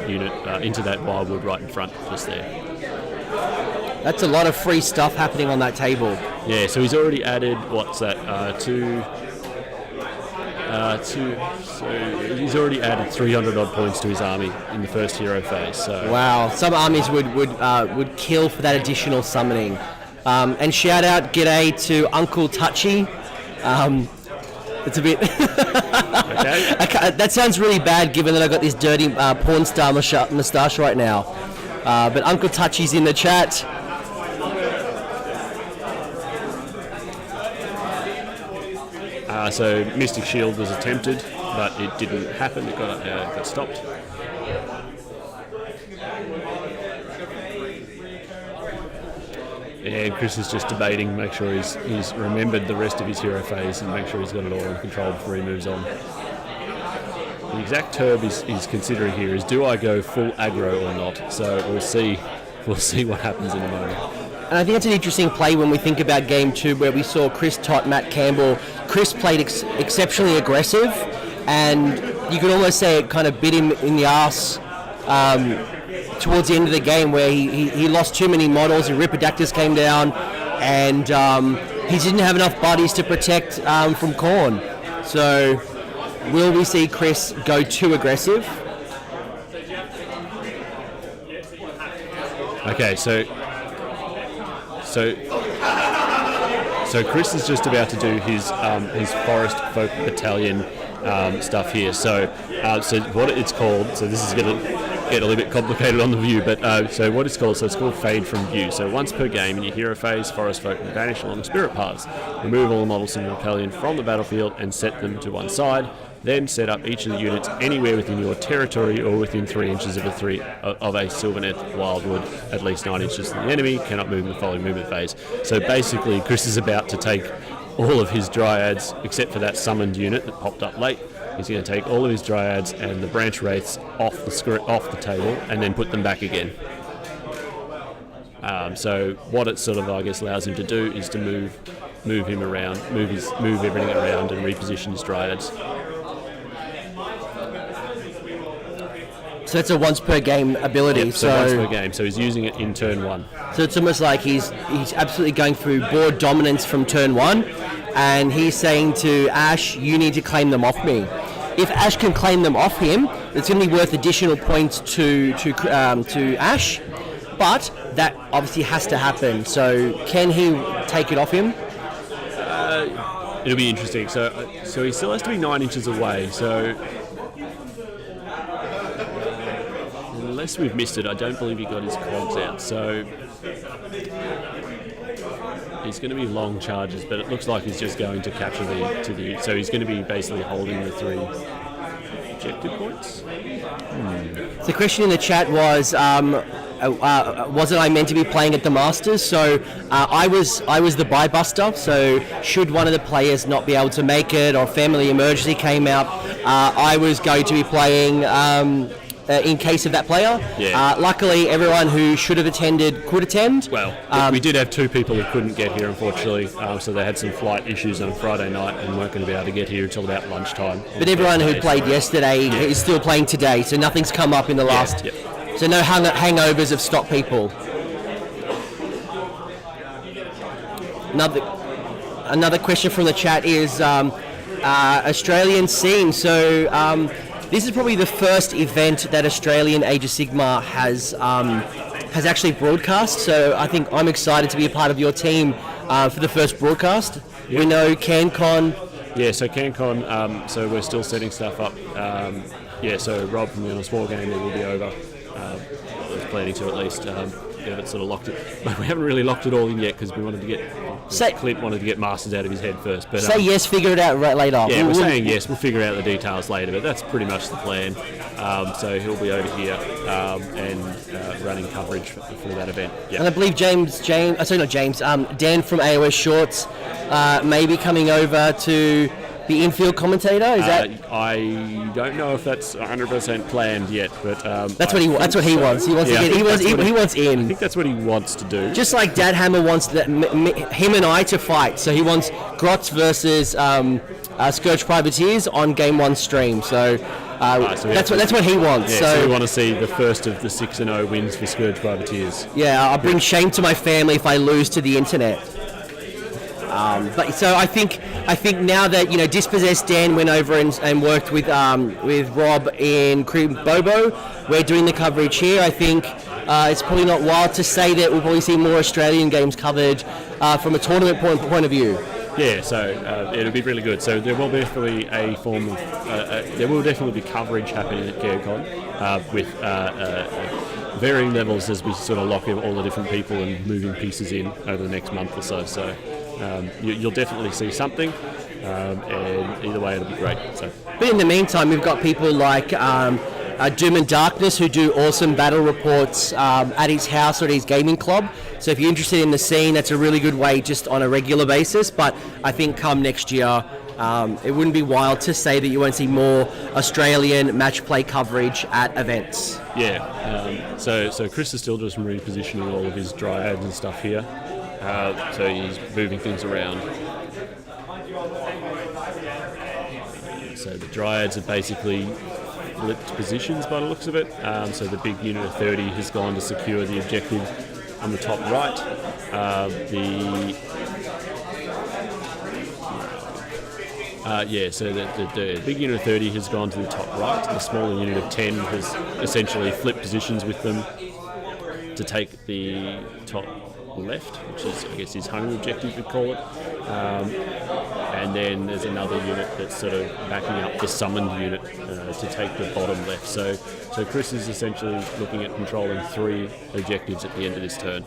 unit, into that wildwood right in front, just there. That's a lot of free stuff happening on that table. Yeah, so he's already added, what's that, so he's already added 300 odd points to his army in the first hero phase. So wow, some armies would kill for that additional summoning. And shout out, g'day to Uncle Touchy. It's a bit. Okay. That sounds really bad, given that I've got this dirty porn star moustache right now. But Uncle Touchy's in the chat. So Mystic Shield was attempted, but it didn't happen. It got stopped. And Chris is just debating, make sure he's remembered the rest of his hero phase and make sure he's got it all under control before he moves on. The exact term he's considering here is, do I go full aggro or not? So we'll see what happens in a moment. And I think it's an interesting play when we think about Game 2, where we saw Chris Tott, Matt Campbell. Chris played exceptionally aggressive, and you could almost say it kind of bit him in the arse towards the end of the game, where he lost too many models, and Ripidactus came down, and he didn't have enough bodies to protect from Khorne. So will we see Chris go too aggressive? Okay, so Chris is just about to do his Forest Folk Battalion stuff here. So what it's called, so this is going to get a little bit complicated on the view, but so what it's called, so it's called Fade from View. So once per game in your hero phase, Forest Folk will vanish along the spirit paths. Remove all the models in your battalion from the battlefield and set them to one side. Then set up each of the units anywhere within your territory or within 3 inches of a Sylvaneth Wildwood, at least 9 inches from the enemy, cannot move in the following movement phase. So basically, Chris is about to take all of his dryads, except for that summoned unit that popped up late. He's going to take all of his dryads and the branch wraiths off the table and then put them back again. So what it sort of, I guess, allows him to do is to move him around, move everything around and reposition his dryads. So that's a once per game ability. Yep, so once per game. So he's using it in turn 1. So it's almost like he's absolutely going through board dominance from turn 1, and he's saying to Ash, you need to claim them off me. If Ash can claim them off him, it's going to be worth additional points to Ash, but that obviously has to happen. So can he take it off him? It'll be interesting. So he still has to be 9 inches away. So unless we've missed it, I don't believe he got his cogs out. So it's going to be long charges, but it looks like he's just going to capture the. So he's going to be basically holding the 3 objective points. The question in the chat was, wasn't I meant to be playing at the Masters? So I was the buy buster. So should one of the players not be able to make it, or family emergency came out, I was going to be playing. In case of that player. Yeah. Luckily, everyone who should have attended could attend. Well, we did have 2 people who couldn't get here, unfortunately, so they had some flight issues on Friday night and weren't going to be able to get here until about lunchtime. But everyone who played yesterday is still playing today, so nothing's come up in the last... Yeah. So no hangovers have stopped people. Another question from the chat is Australian scene. So... this is probably the first event that Australian Age of Sigmar has actually broadcast. So I think I'm excited to be a part of your team for the first broadcast. Yep. We know CanCon. Yeah, so CanCon. So we're still setting stuff up. So Rob from the On a Small Game will be over. I was planning to at least. It's sort of locked it, but we haven't really locked it all in yet because we wanted to get. Clint wanted to get Masters out of his head first. But say yes, figure it out later. Yeah, we're saying yes. We'll figure out the details later, but that's pretty much the plan. So he'll be over here and running coverage for that event. Yep. And I believe Dan from AOS Shorts may be coming over to the infield commentator? Is that? I don't know if that's 100% planned yet, but That's what he wants. He wants to get. He wants I in. think that's what he wants to do. Just like Dad Hammer wants him and I to fight, so he wants Grotz versus Scourge Privateers on Game 1 stream. So. That's what he wants. Yeah, so we want to see the first of the 6-0 wins for Scourge Privateers. Yeah, I'll bring shame to my family if I lose to the internet. But so I think now that Dispossessed Dan went over and worked with Rob in Cream Bobo, we're doing the coverage here. I think it's probably not wild to say that we'll probably see more Australian games covered from a tournament point of view. Yeah, so it'll be really good. So there will definitely there will definitely be coverage happening at GearCon with varying levels as we sort of lock in all the different people and moving pieces in over the next month or so. So you'll definitely see something, and either way it'll be great. So. But in the meantime, we've got people like Doom and Darkness who do awesome battle reports at his house or at his gaming club. So if you're interested in the scene, that's a really good way just on a regular basis. But I think come next year, it wouldn't be wild to say that you won't see more Australian match play coverage at events. Yeah, so Chris is still just repositioning all of his dryads and stuff here. So he's moving things around. So the dryads are basically flipped positions by the looks of it. So the big unit of 30 has gone to secure the objective on the top right. So the big unit of 30 has gone to the top right. The smaller unit of 10 has essentially flipped positions with them to take the top left, which is, I guess, his home objective, we'd call it. And then there's another unit that's sort of backing up the summoned unit to take the bottom left. So Chris is essentially looking at controlling 3 objectives at the end of this turn.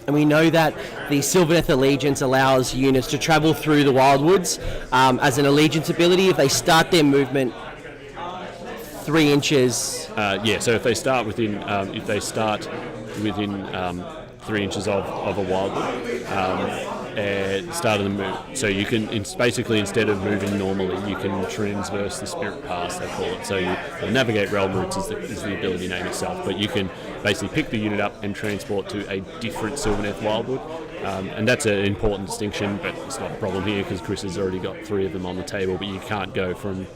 And we know that the Sylvaneth Allegiance allows units to travel through the Wildwoods as an Allegiance ability if they start their movement 3 inches. So if they start within 3 inches of a wildwood, start of the move. So you can, basically, instead of moving normally, you can transverse the Spirit Pass, they call it. So you navigate realm routes is the ability name itself, but you can basically pick the unit up and transport to a different Sylvaneth wildwood. And that's an important distinction, but it's not a problem here because Chris has already got 3 of them on the table, but you can't go from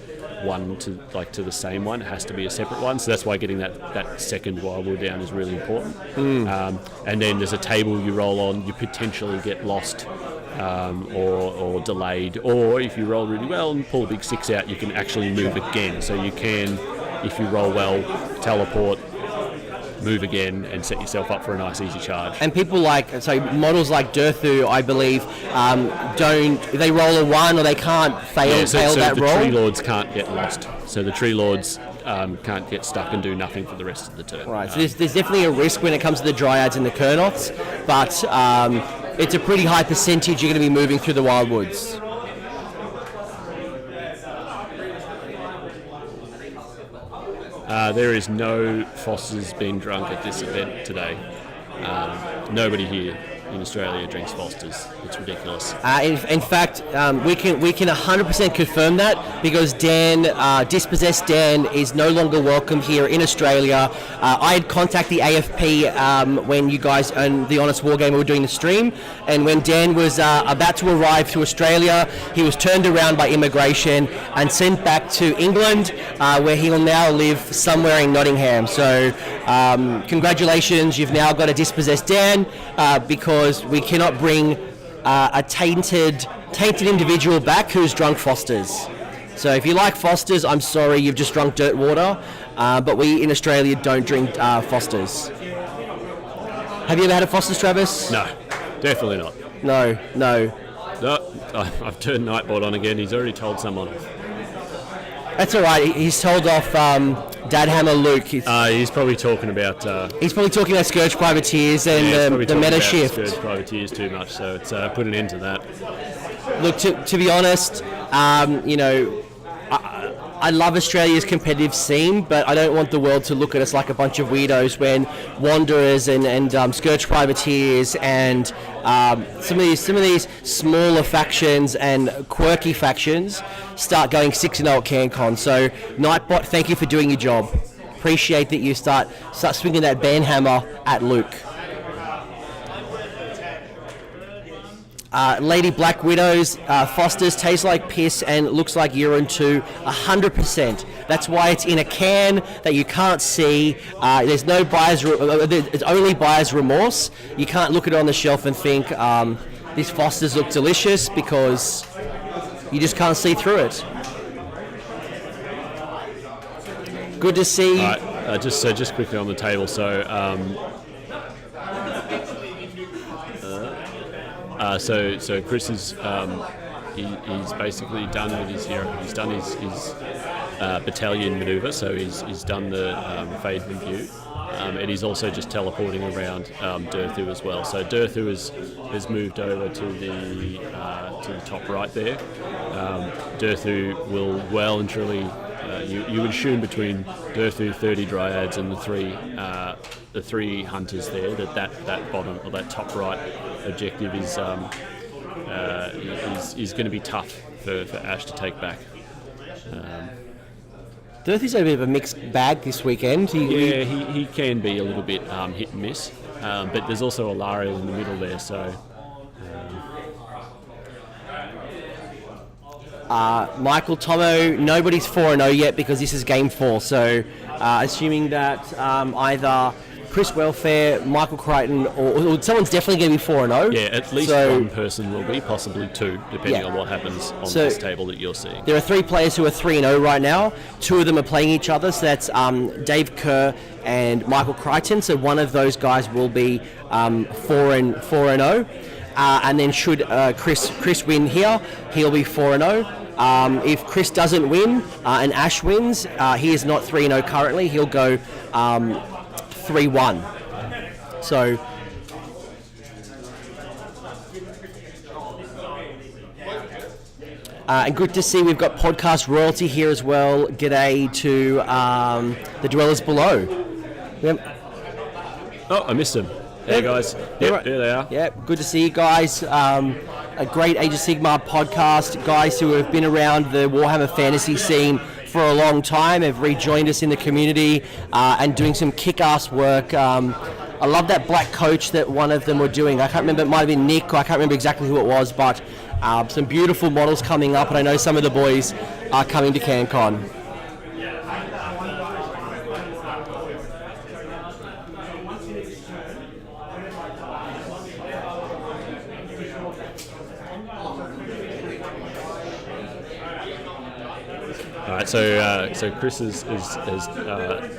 one to the same one. It has to be a separate one, so that's why getting that second wildwood down is really important. And then there's a table you roll on, you potentially get lost or delayed, or if you roll really well and pull a big 6 out, you can actually move again. So you can, if you roll well, teleport, move again and set yourself up for a nice easy charge. And people models like Durthu, I believe, they roll a 1 or they can't fail that roll. The Tree Lords can't get lost. So the Tree Lords can't get stuck and do nothing for the rest of the turn. Right, so there's definitely a risk when it comes to the Dryads and the Kurnoths, but it's a pretty high percentage you're going to be moving through the Wildwoods. There is no Fosters being drunk at this event today. Nobody here in Australia drinks Fosters. It's ridiculous. In fact, we can 100% confirm that because Dispossessed Dan is no longer welcome here in Australia. I had contacted the AFP when you guys and the Honest Wargamer were doing the stream, and when Dan was about to arrive to Australia, he was turned around by immigration and sent back to England, where he will now live somewhere in Nottingham. So congratulations, you've now got a Dispossessed Dan, because we cannot bring a tainted individual back who's drunk Fosters. So if you like Fosters, I'm sorry, you've just drunk dirt water, but we in Australia don't drink Fosters. Have you ever had a Fosters, Travis? No, definitely not. No. No, I've turned Nightboard on again. He's already told someone off. That's all right. He's told off Dadhammer Luke. He's probably talking about... he's probably talking about Scourge Privateers and the meta shift. Scourge Privateers too much, so it's put an end to that. Look, to be honest, I love Australia's competitive scene, but I don't want the world to look at us like a bunch of weirdos when Wanderers and Scourge Privateers and some of these smaller factions and quirky factions start going 6-0 at CanCon. So Nightbot, thank you for doing your job. Appreciate that you start swinging that banhammer at Luke. Lady Black Widows, Foster's tastes like piss and looks like urine too, 100%. That's why it's in a can that you can't see. There's no buyer's, it's only buyer's remorse. You can't look at it on the shelf and think these Fosters look delicious because you just can't see through it. Good to see. Just quickly on the table. So Chris is he's basically done with his hero. He's done his battalion manoeuvre. So he's done the fade review, and he's also just teleporting around Durthu as well. So Durthu has moved over to the top right there. Durthu will well and truly. You would assume between Durthu, 30 Dryads, and the three hunters there that bottom or that top right objective is going to be tough for Ash to take back. Durthu's a bit of a mixed bag this weekend. He can be a little bit hit and miss, but there's also a Lariel in the middle there, so. Michael Tomo, nobody's 4-0 yet because this is game 4. So, assuming that either Chris Welfare, Michael Crichton, or someone's definitely going to be 4-0. Yeah, at least one person will be, possibly two, depending on what happens on this table that you're seeing. There are 3 players who are 3-0 right now. 2 of them are playing each other, so that's Dave Kerr and Michael Crichton. So one of those guys will be 4-0. And then should Chris win here, he'll be 4-0. If Chris doesn't win and Ash wins, he is not 3-0 currently. He'll go 3-1. So and good to see we've got podcast royalty here as well. G'day to the dwellers below. Oh, I missed him. Hey guys, yep, there they are. Yeah, good to see you guys. A great Age of Sigmar podcast. Guys who have been around the Warhammer fantasy scene for a long time have rejoined us in the community and doing some kick-ass work. I love that black coach that one of them were doing. I can't remember, it might have been Nick, or I can't remember exactly who it was, but some beautiful models coming up, and I know some of the boys are coming to CanCon. All right, so Chris has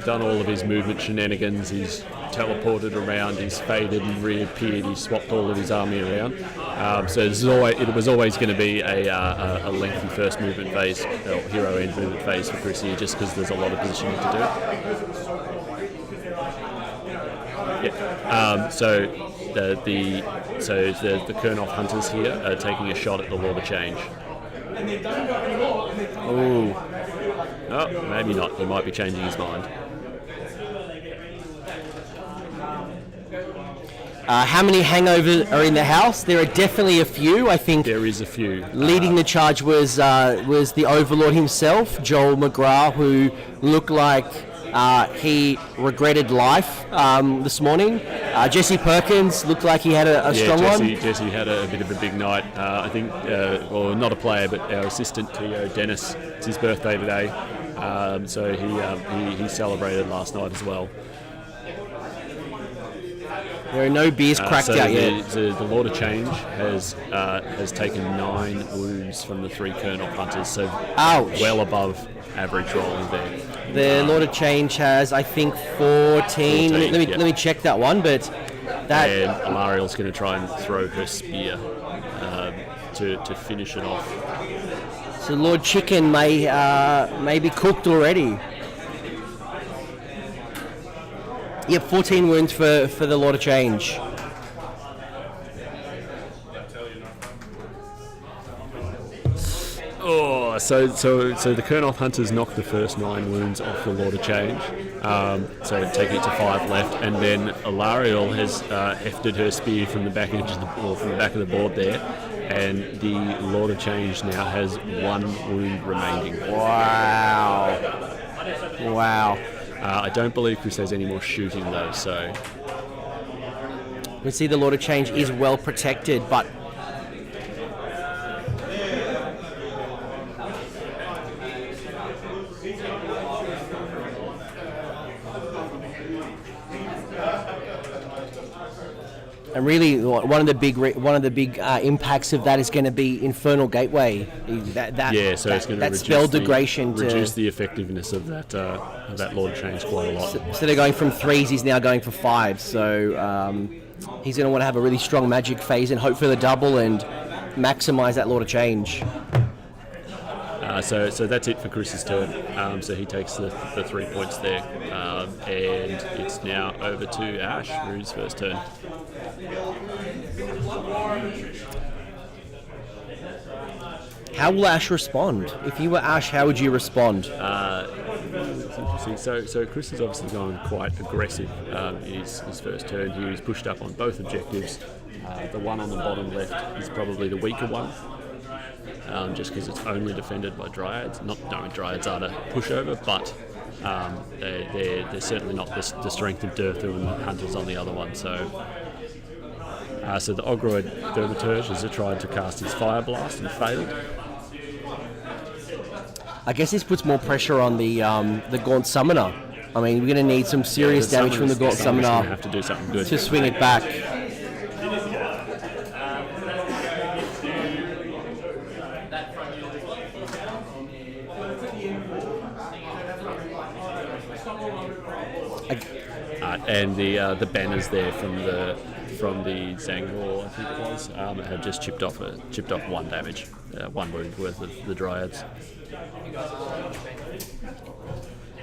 done all of his movement shenanigans. He's teleported around, he's faded and reappeared, he's swapped all of his army around. So it was always going to be a lengthy first movement phase, or hero end movement phase for Chris here, just because there's a lot of positioning to do. Yeah. So the Kurnoff hunters here are taking a shot at the Lord of Change. Ooh. Oh, maybe not. He might be changing his mind. How many hangovers are in the house? There are definitely a few. I think there is a few. Leading the charge was the Overlord himself, Joel McGrath, who looked like he regretted life this morning. Jesse Perkins looked like he had a strong one. Jesse had a bit of a big night. I think, well, not a player, but our assistant Theo Dennis. It's his birthday today, so he celebrated last night as well. There are no beers cracked out yet. The Lord of Change has taken 9 wounds from the 3 Kurnoff hunters, so ouch. Well above average rolling there. The Lord of Change has, I think, 14. Let me check that one, but that. And Alariel's going to try and throw her spear to finish it off. So Lord Chicken may be cooked already. Yep, 14 wounds for the Lord of Change. So the Kurnoth Hunters knocked the first 9 wounds off the Lord of Change, so taking it to 5 left, and then Alariel has hefted her spear from the back edge of the board, from the back of the board there, and the Lord of Change now has 1 wound remaining. Wow. I don't believe Chris has any more shooting though, so We see the Lord of Change is well protected, but and really, one of the big impacts of that is going to be Infernal Gateway. So it's going to spell degradation reduce the effectiveness of that Lord of Change quite a lot. So they're going from 3s, he's now going for 5s. So he's going to want to have a really strong magic phase and hope for the double and maximise that Lord of Change. So that's it for Chris's turn. So he takes the 3 points there, and it's now over to Ash for his first turn. How will Ash respond? If you were Ash, how would you respond? It's interesting. So Chris has obviously gone quite aggressive in his first turn here. He's pushed up on both objectives. The one on the bottom left is probably the weaker one, just because it's only defended by Dryads. Not knowing Dryads are to pushover, but they're certainly not the strength of Durthu and the Hunters on the other one. So the Ogroid Thaumaturge has tried to cast his Fire Blast and failed. I guess this puts more pressure on the Gaunt Summoner. I mean, we're going to need some serious damage from the Gaunt Summoner have to do something good to swing it back. And the banners there from the Zangor, I think it was, have just chipped off 1 damage, 1 wound worth of the Dryads.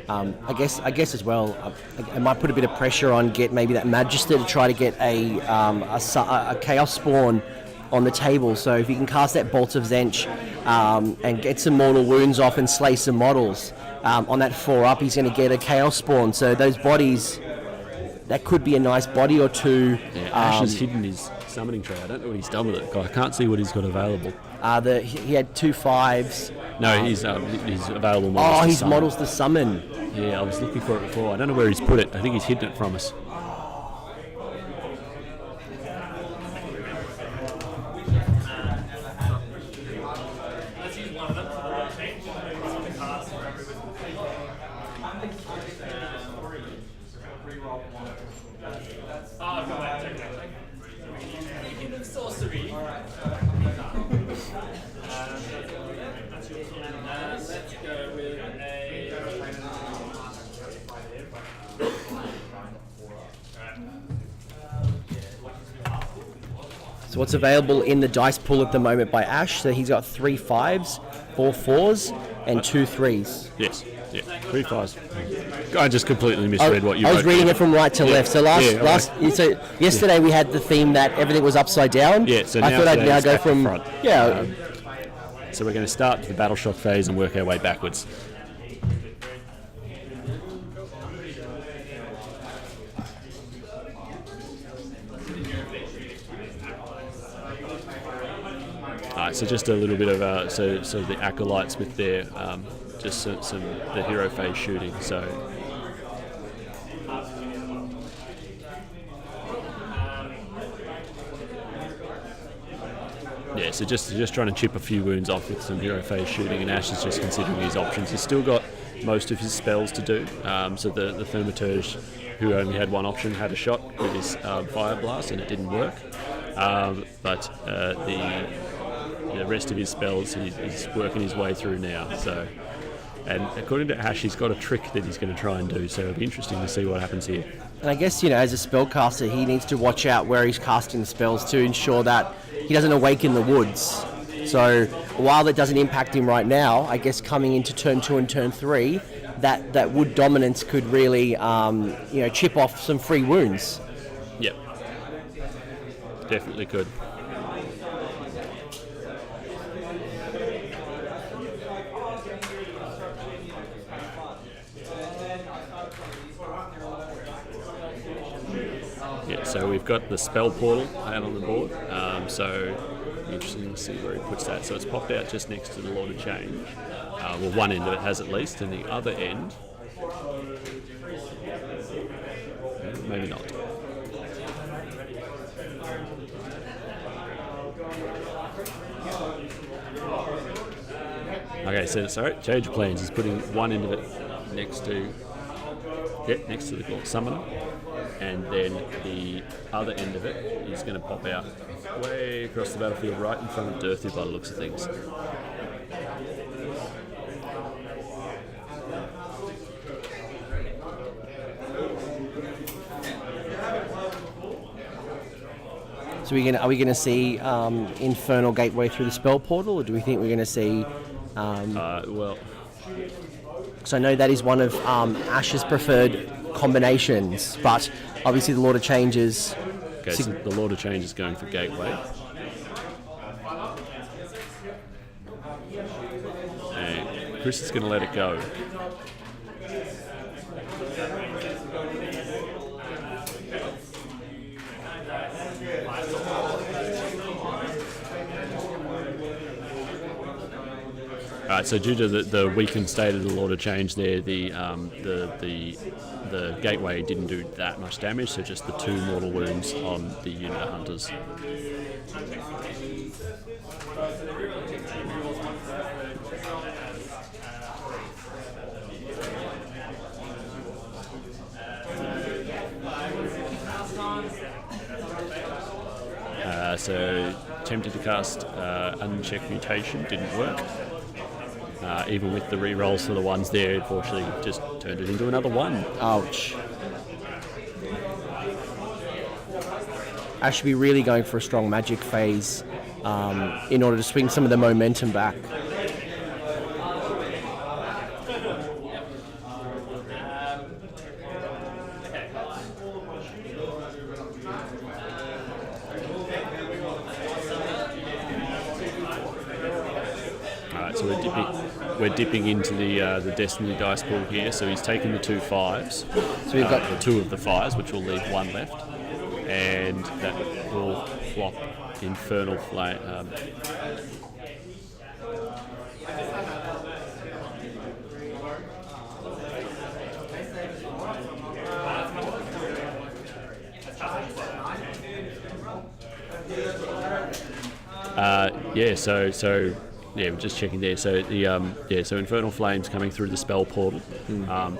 I guess as well, it might put a bit of pressure on maybe that Magister to try to get a Chaos Spawn on the table. So if you can cast that Bolt of Zench and get some mortal wounds off and slay some models, on that 4-up he's going to get a Chaos Spawn. So those bodies, that could be a nice body or 2. Yeah, Ash has hidden his summoning tray. I don't know what he's done with it. I can't see what he's got available. He had 2 5s. No, he's available models. His models to summon. Yeah, I was looking for it before. I don't know where he's put it. I think he's hidden it from us. So what's available in the dice pool at the moment by Ash? So he's got 3 5s, 4 4s, and 2 3s. Yes, yeah, 3 5s. I just completely misread what you wrote. I was reading it from right to left. So yesterday we had the theme that everything was upside down. Yeah, so I thought I'd now go from front. Yeah. So we're going to start the Battle Shock phase and work our way backwards. So just a little bit of so the acolytes with their just some the hero phase shooting. So yeah, so just trying to chip a few wounds off with some hero phase shooting, and Ash is just considering his options. He's still got most of his spells to do. So the Thaumaturge, who only had 1 option, had a shot with his Fire Blast, and it didn't work. But the rest of his spells he's working his way through now. So, and according to Ash, he's got a trick that he's going to try and do. So it'll be interesting to see what happens here. And I guess, as a spellcaster, he needs to watch out where he's casting the spells to ensure that he doesn't awaken the woods. So while that doesn't impact him right now, I guess coming into turn 2 and turn 3, that wood dominance could really chip off some free wounds. Yep, definitely could. So we've got the spell portal out on the board. So interesting to see where he puts that. So it's popped out just next to the Lord of Change. Well, one end of it has at least, and the other end, maybe not. Okay, so sorry, change of plans. He's putting one end of it next to the summoner, and then the other end of it is going to pop out way across the battlefield, right in front of Dirthy by the looks of things. So are we going to see Infernal Gateway through the spell portal, or do we think we're going to see? Well, because I know that is one of Ash's preferred combinations, but obviously the Lord of Change is. okay, so the Lord of Change is going for Gateway. And Chris is going to let it go. Alright, so due to the weakened state of the Lord of Change there, the Gateway didn't do that much damage, so just the 2 mortal wounds on the unit of Hunters. So attempted to cast Unchecked Mutation, didn't work. Even with the re-rolls for the ones there, unfortunately just turned it into another 1. Ouch. Ash should be really going for a strong magic phase in order to swing some of the momentum back. So we're dipping into the Destiny dice pool here. So he's taken the 2 5s. So we've got the 2 of the 5s, which will leave 1 left, and that will flop Infernal Flame. Yeah, we're just checking there. So so Infernal Flames coming through the spell portal.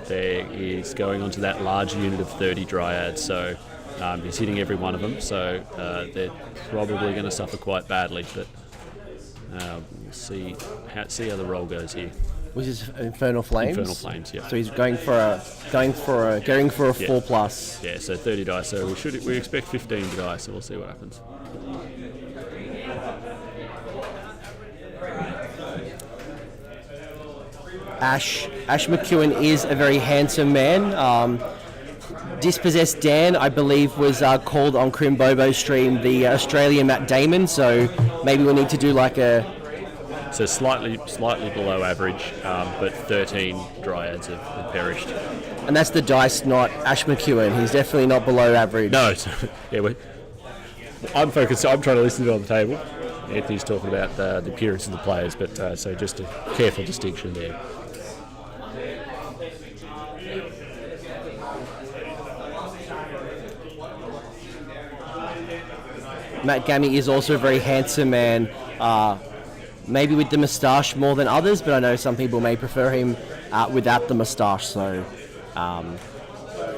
There is going onto that large unit of 30 Dryads. So he's hitting every one of them. So they're probably going to suffer quite badly. But we'll see how the roll goes here. Was this Infernal Flames? Infernal Flames, yeah. So he's going for a 4+. Yeah, so 30 dice. So we expect 15 dice. So we'll see what happens. Ash McEwen is a very handsome man. Dispossessed Dan, I believe, was called on Crim Bobo's stream the Australian Matt Damon, so maybe we need to do like a... So slightly below average, but 13 Dryads have perished. And that's the dice, not Ash McEwen. He's definitely not below average. No, I'm focused. I'm trying to listen to it on the table. Anthony's talking about the appearance of the players, but so just a careful distinction there. Matt Gammy is also a very handsome man, maybe with the moustache more than others, but I know some people may prefer him without the moustache, so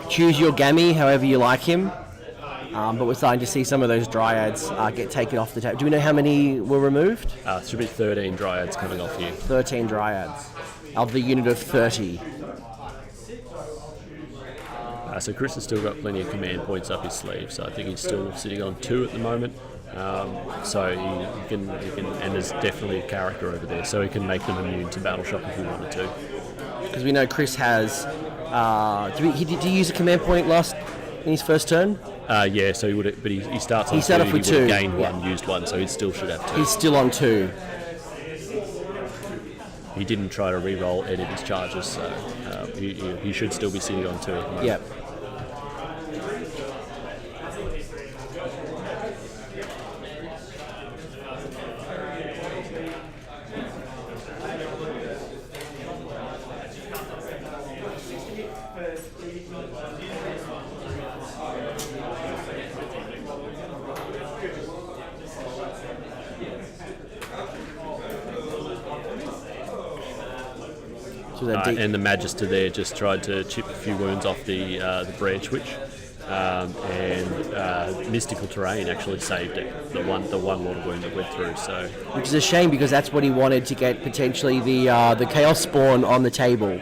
choose your Gammy however you like him. But we're starting to see some of those Dryads get taken off the table. Do we know how many were removed? It should be 13 Dryads coming off here. 13 Dryads of the unit of 30. So Chris has still got plenty of command points up his sleeve, so I think he's still sitting on 2 at the moment. So he can, and there's definitely a character over there, so he can make them immune to Battle Shock if he wanted to. Because we know Chris has... did he use a command point in his first turn? Yeah, so he would, but he starts on 2. He started off with 2. Gained 1, used 1, so he still should have 2. He's still on 2. He didn't try to re-roll any of his charges, so he should still be sitting on 2 at the moment. Yep. And the Magister there just tried to chip a few wounds off the branch witch. And Mystical Terrain actually saved it, the one mortal wound that went through. So, which is a shame because that's what he wanted to get potentially the Chaos Spawn on the table.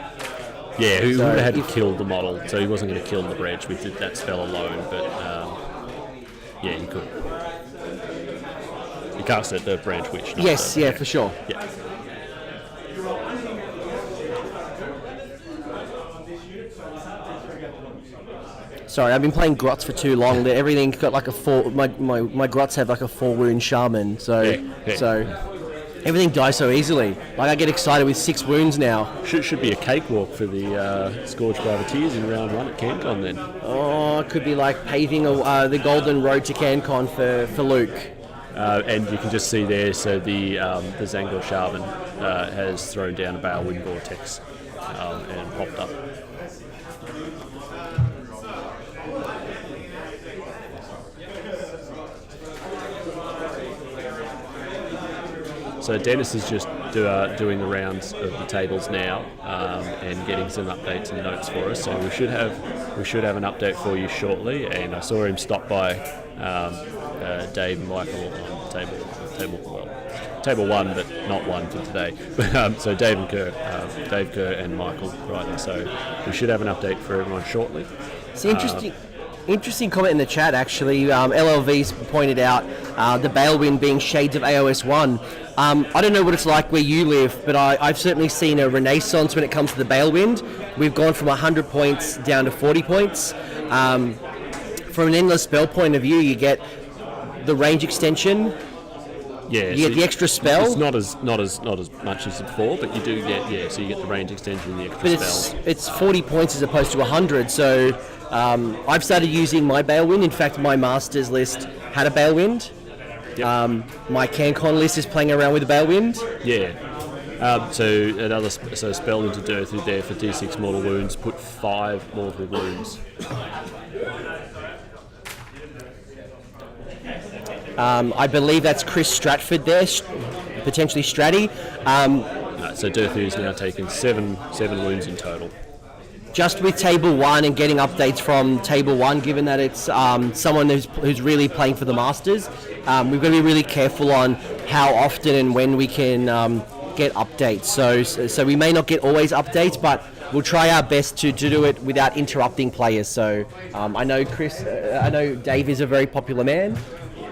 Yeah, he would have had to kill the model, so he wasn't going to kill the branch with that spell alone. But yeah, he could. He cast it, the branch witch. Yes, for sure. Yeah. Sorry, I've been playing Grots for too long. That everything's got like a 4. My Grots have like a 4 wound shaman, so everything dies so easily. Like I get excited with 6 wounds now. Should be a cakewalk for the Scourge Privateers in round 1 at CanCon then. Oh, it could be like paving the golden road to CanCon for Luke. And you can just see there, so the Zangor Shaman has thrown down a Balewind Vortex and popped up. So Dennis is just doing the rounds of the tables now and getting some updates and notes for us. So we should have an update for you shortly. And I saw him stop by Dave and Michael on table 1, but not 1 for today. So Dave Kerr and Michael Crichton. So we should have an update for everyone shortly. It's interesting comment in the chat, actually. LLV's pointed out the Balewind being shades of AOS 1. I don't know what it's like where you live, but I've certainly seen a renaissance when it comes to the Balewind. We've gone from 100 points down to 40 points. From an endless spell point of view, you get the range extension. Yeah, you get the extra spell. It's not as much as before, but you do get so you get the range extension and the extra spell. It's 40 points as opposed to 100. So I've started using my Balewind. In fact, my Masters list had a Balewind. Yep. My CanCon list is playing around with a Balewind. Yeah. So spell into Dirthu there for D6 mortal wounds. Put 5 mortal wounds. I believe that's Chris Stratford there, potentially Stratty. So Dirthu is now taken 7 wounds in total. Just with Table 1 and getting updates from Table 1, given that it's someone who's really playing for the Masters, we've got to be really careful on how often and when we can get updates. So we may not get always updates, but we'll try our best to do it without interrupting players. So I know Dave is a very popular man,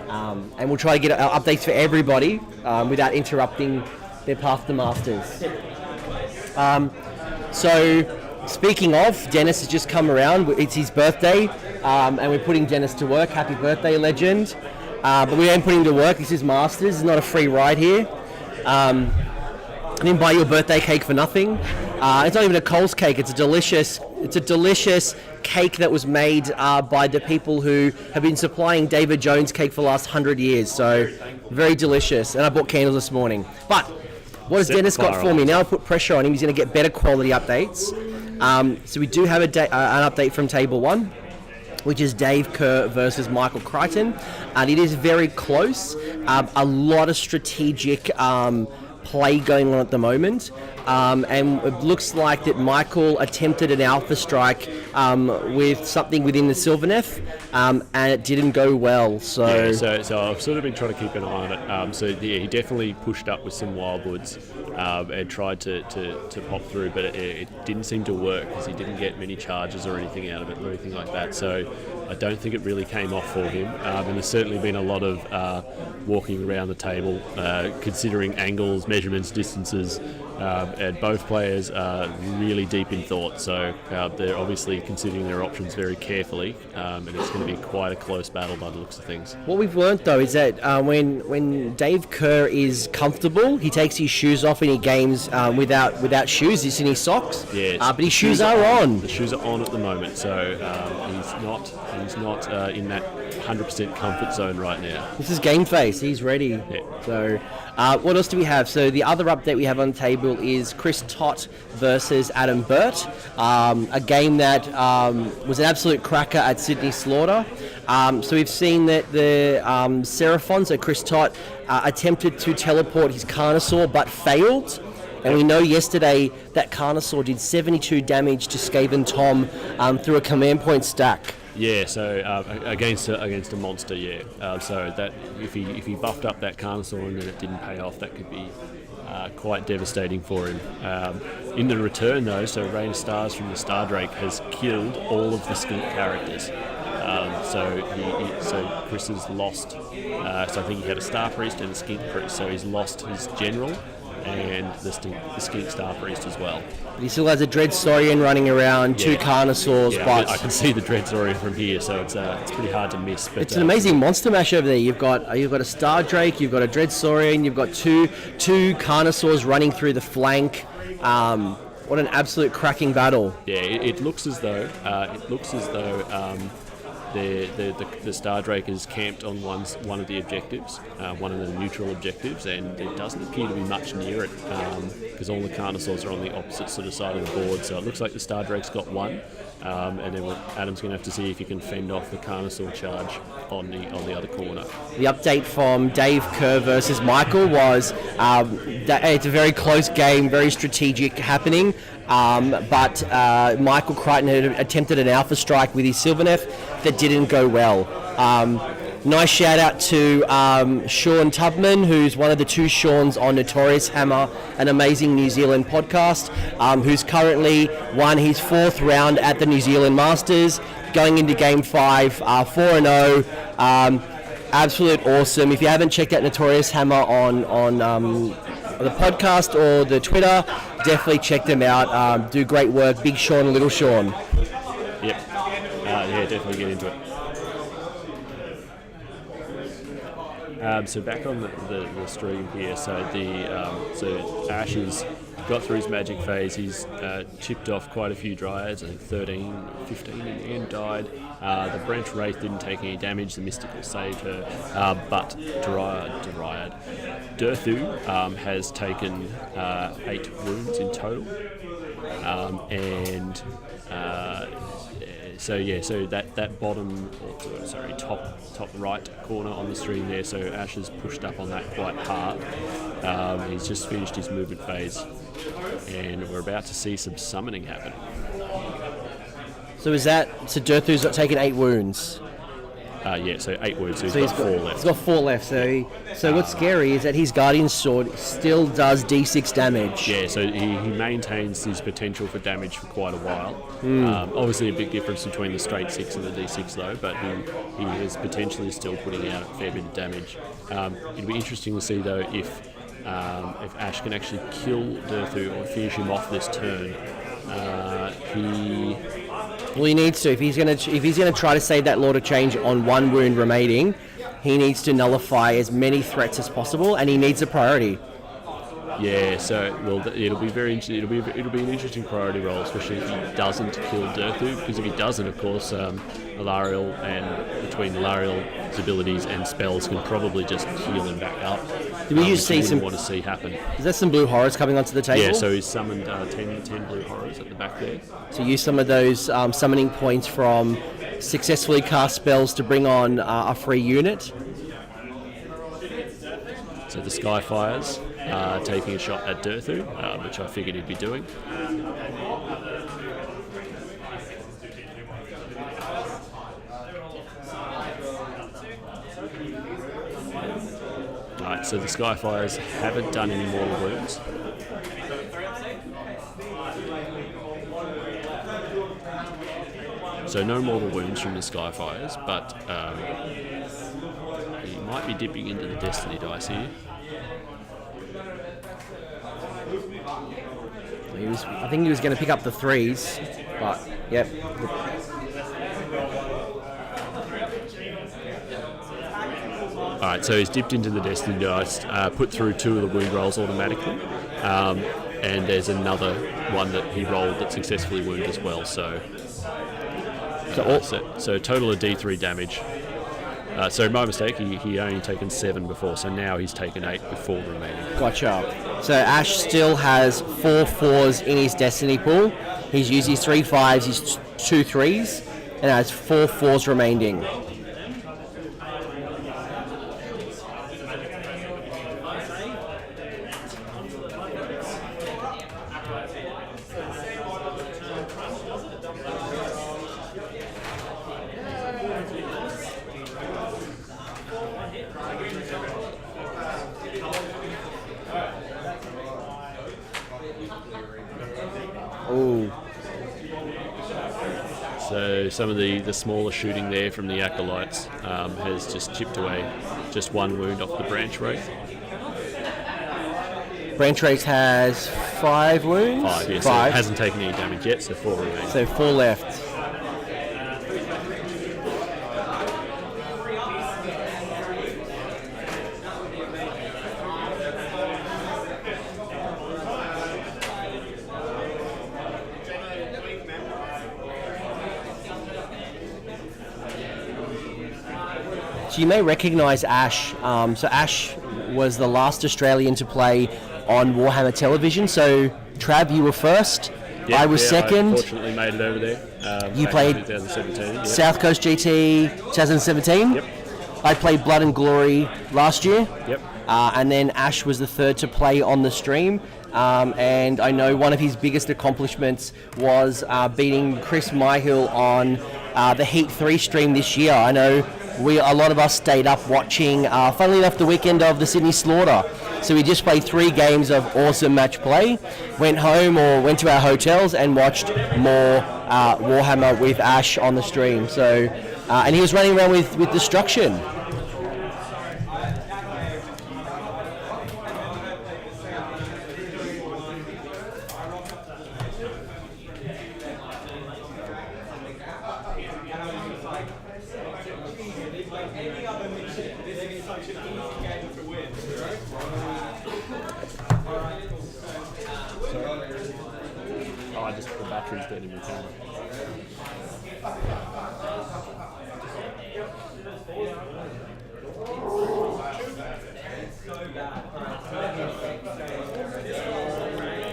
and we'll try to get updates for everybody without interrupting their path to Masters. Speaking of, Dennis has just come around. It's his birthday, and we're putting Dennis to work. Happy birthday, legend. But we ain't putting him to work. This is Masters. It's not a free ride here. I didn't buy you a birthday cake for nothing. It's not even a Coles cake. It's a delicious cake that was made by the people who have been supplying David Jones cake for the last 100 years. So very delicious. And I bought candles this morning. But what has Dennis got for me? Now I put pressure on him. He's going to get better quality updates. So we do have an update from Table 1, which is Dave Kerr versus Michael Crichton, and it is very close. A lot of strategic play going on at the moment, and it looks like that Michael attempted an alpha strike with something within the Sylvaneth, and it didn't go well. So I've sort of been trying to keep an eye on it. He definitely pushed up with some Wildwoods and tried to pop through, but it didn't seem to work because he didn't get many charges or anything out of it or anything like that. So I don't think it really came off for him. And there's certainly been a lot of walking around the table, considering angles, measurements, distances, and both players are really deep in thought. So they're obviously considering their options very carefully, and it's going to be quite a close battle by the looks of things. What we've learnt though is that when Dave Kerr is comfortable, he takes his shoes off and he games without shoes. He's in his socks. Yes, but his shoes are on. The shoes are on at the moment, so he's not in that 100% comfort zone right now. This is game face. He's ready. Yeah. So what else do we have? So the other update we have on the table is Chris Tott versus Adam Burt, a game that was an absolute cracker at Sydney Slaughter. So we've seen that the Seraphon, so Chris Tott, attempted to teleport his Carnosaur but failed. And we know yesterday that Carnosaur did 72 damage to Skaven Tom through a command point stack. Yeah, so against a monster, yeah. So that if he buffed up that Carnosaur and then it didn't pay off, that could be quite devastating for him. In the return, though, so Rain of Stars from the Star Drake has killed all of the skink characters. So Chris has lost. So I think he had a Star Priest and a Skink Priest. So he's lost his general and the Skink Star Priest as well. But he still has a Dread Saurian running around, two Carnosaurs. Yeah, but I can see the Dread Saurian from here, so it's pretty hard to miss. But it's an amazing monster mash over there. You've got a Star Drake, you've got a Dread Saurian, you've got two Carnosaurs running through the flank. What an absolute cracking battle! Yeah, it looks as though the Star Drake is camped on one of the objectives, one of the neutral objectives, and there doesn't appear to be much near it because all the Carnosaurs are on the opposite sort of side of the board. So it looks like the Star Drake's got one, and then Adam's going to have to see if he can fend off the Carnosaur charge on the other corner. The update from Dave Kerr versus Michael was that it's a very close game, very strategic happening. But Michael Crichton had attempted an alpha strike with his Sylvaneth that didn't go well. Nice shout out to Sean Tubman, who's one of the two Seans on Notorious Hammer, an amazing New Zealand podcast, who's currently won his 4th round at the New Zealand Masters, going into Game 5, 4-0. Absolute awesome. If you haven't checked out Notorious Hammer on the podcast or the Twitter, definitely check them out. Do great work. Big Sean and Little Sean. Yep. Yeah, definitely get into it. So back on the stream here, so Ash has got through his magic phase. He's chipped off quite a few Dryads, I think 13, 15 in the end died. The Branch Wraith didn't take any damage, the Mystical saved her, but Dryad Durthu has taken 8 wounds in total, so that bottom, top right corner on the stream there, so Ash has pushed up on that quite hard. He's just finished his movement phase, and we're about to see some summoning happen. So Durthu's got taken 8 wounds? So 8 wounds, so he's got 4 left. He's got 4 left, so what's scary is that his Guardian Sword still does D6 damage. Yeah, so he maintains his potential for damage for quite a while. Obviously a big difference between the straight 6 and the D6 though, but he is potentially still putting out a fair bit of damage. It'll be interesting to see though if Ash can actually kill Durthu or finish him off this turn. Well, he needs to. If he's gonna try to save that Lord of Change on 1 wound remaining, he needs to nullify as many threats as possible, and he needs a priority. Yeah, so it'll be very interesting. It'll be an interesting priority roll, especially if he doesn't kill Durthu, because if he doesn't, of course, Alariel and between Alariel's abilities and spells can probably just heal him back up. Do we just see some? Want to see happen? Is there some blue horrors coming onto the table? Yeah, so he's summoned 10 blue horrors at the back there. So use some of those summoning points from successfully cast spells to bring on a free unit. So the Skyfires taking a shot at Durthu, which I figured he'd be doing. Alright, so the Skyfires haven't done any mortal wounds. So no mortal wounds from the Skyfires, but he might be dipping into the Destiny dice here. I think he was going to pick up the 3s, but yep. Alright, so he's dipped into the Destiny dice, put through 2 of the wound rolls automatically, and there's another one that he rolled that successfully wounded as well, so total of D3 damage. So my mistake, he only taken 7 before, so now he's taken 8 with 4 remaining. Gotcha. So Ash still has 4 4s in his Destiny pool. He's used his 3 5s, his 2 3s, and has 4 4s remaining. So some of the smaller shooting there from the acolytes has just chipped away just one wound off the branch wraith. Branch Wraith has 5 wounds? 5, yeah. So it hasn't taken any damage yet, so 4 remain. So 4 left. So you may recognise Ash. So Ash was the last Australian to play on Warhammer television. So Trav, you were first. I was second. I fortunately made it over there. You played 2017. Yep. South Coast GT 2017. Yep. I played Blood and Glory last year. Yep. And then Ash was the third to play on the stream. And I know one of his biggest accomplishments was beating Chris Myhill on the Heat 3 stream this year. I know a lot of us stayed up watching, funnily enough, the weekend of the Sydney Slaughter. So we just played 3 games of awesome match play, went home or went to our hotels and watched more Warhammer with Ash on the stream. So, and he was running around with Destruction. The battery's dead in my camera.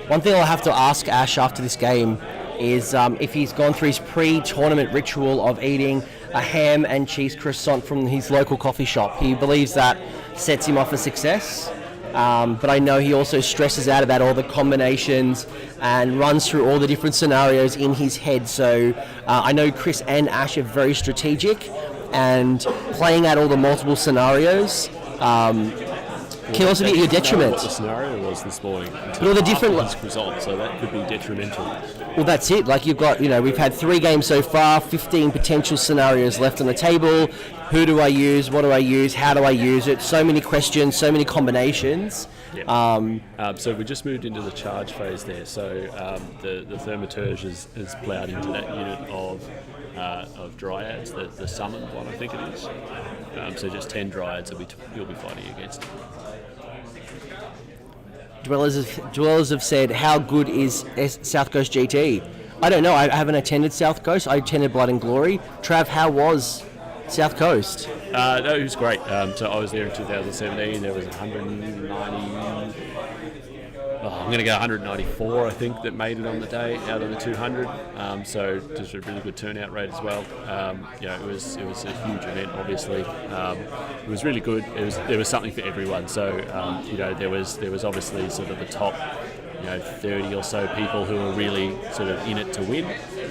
One thing I'll have to ask Ash after this game is if he's gone through his pre-tournament ritual of eating a ham and cheese croissant from his local coffee shop. He believes that sets him off for success. But I know he also stresses out about all the combinations and runs through all the different scenarios in his head. So I know Chris and Ash are very strategic, and playing out all the multiple scenarios can also be at your detriment. What the scenario was this morning. Well, the different results, so that could be detrimental. Well, that's it. Like you've got, we've had 3 games so far, 15 potential scenarios left on the table. Who do I use? What do I use? How do I use it? So many questions, so many combinations. Yep. So we just moved into the charge phase there. So the Thaumaturge has ploughed into that unit of Dryads, the summoned one, I think it is. So just 10 Dryads that you'll be fighting against. Dwellers have said, how good is South Coast GT? I don't know. I haven't attended South Coast. I attended Blood and Glory. Trav, how was South Coast? No, it was great. So I was there in 2017. There was 190. I'm going to go 194, I think, that made it on the day out of the 200. So just a really good turnout rate as well. It was a huge event. Obviously, it was really good. There was something for everyone. So there was obviously sort of the top 30 or so people who were really sort of in it to win.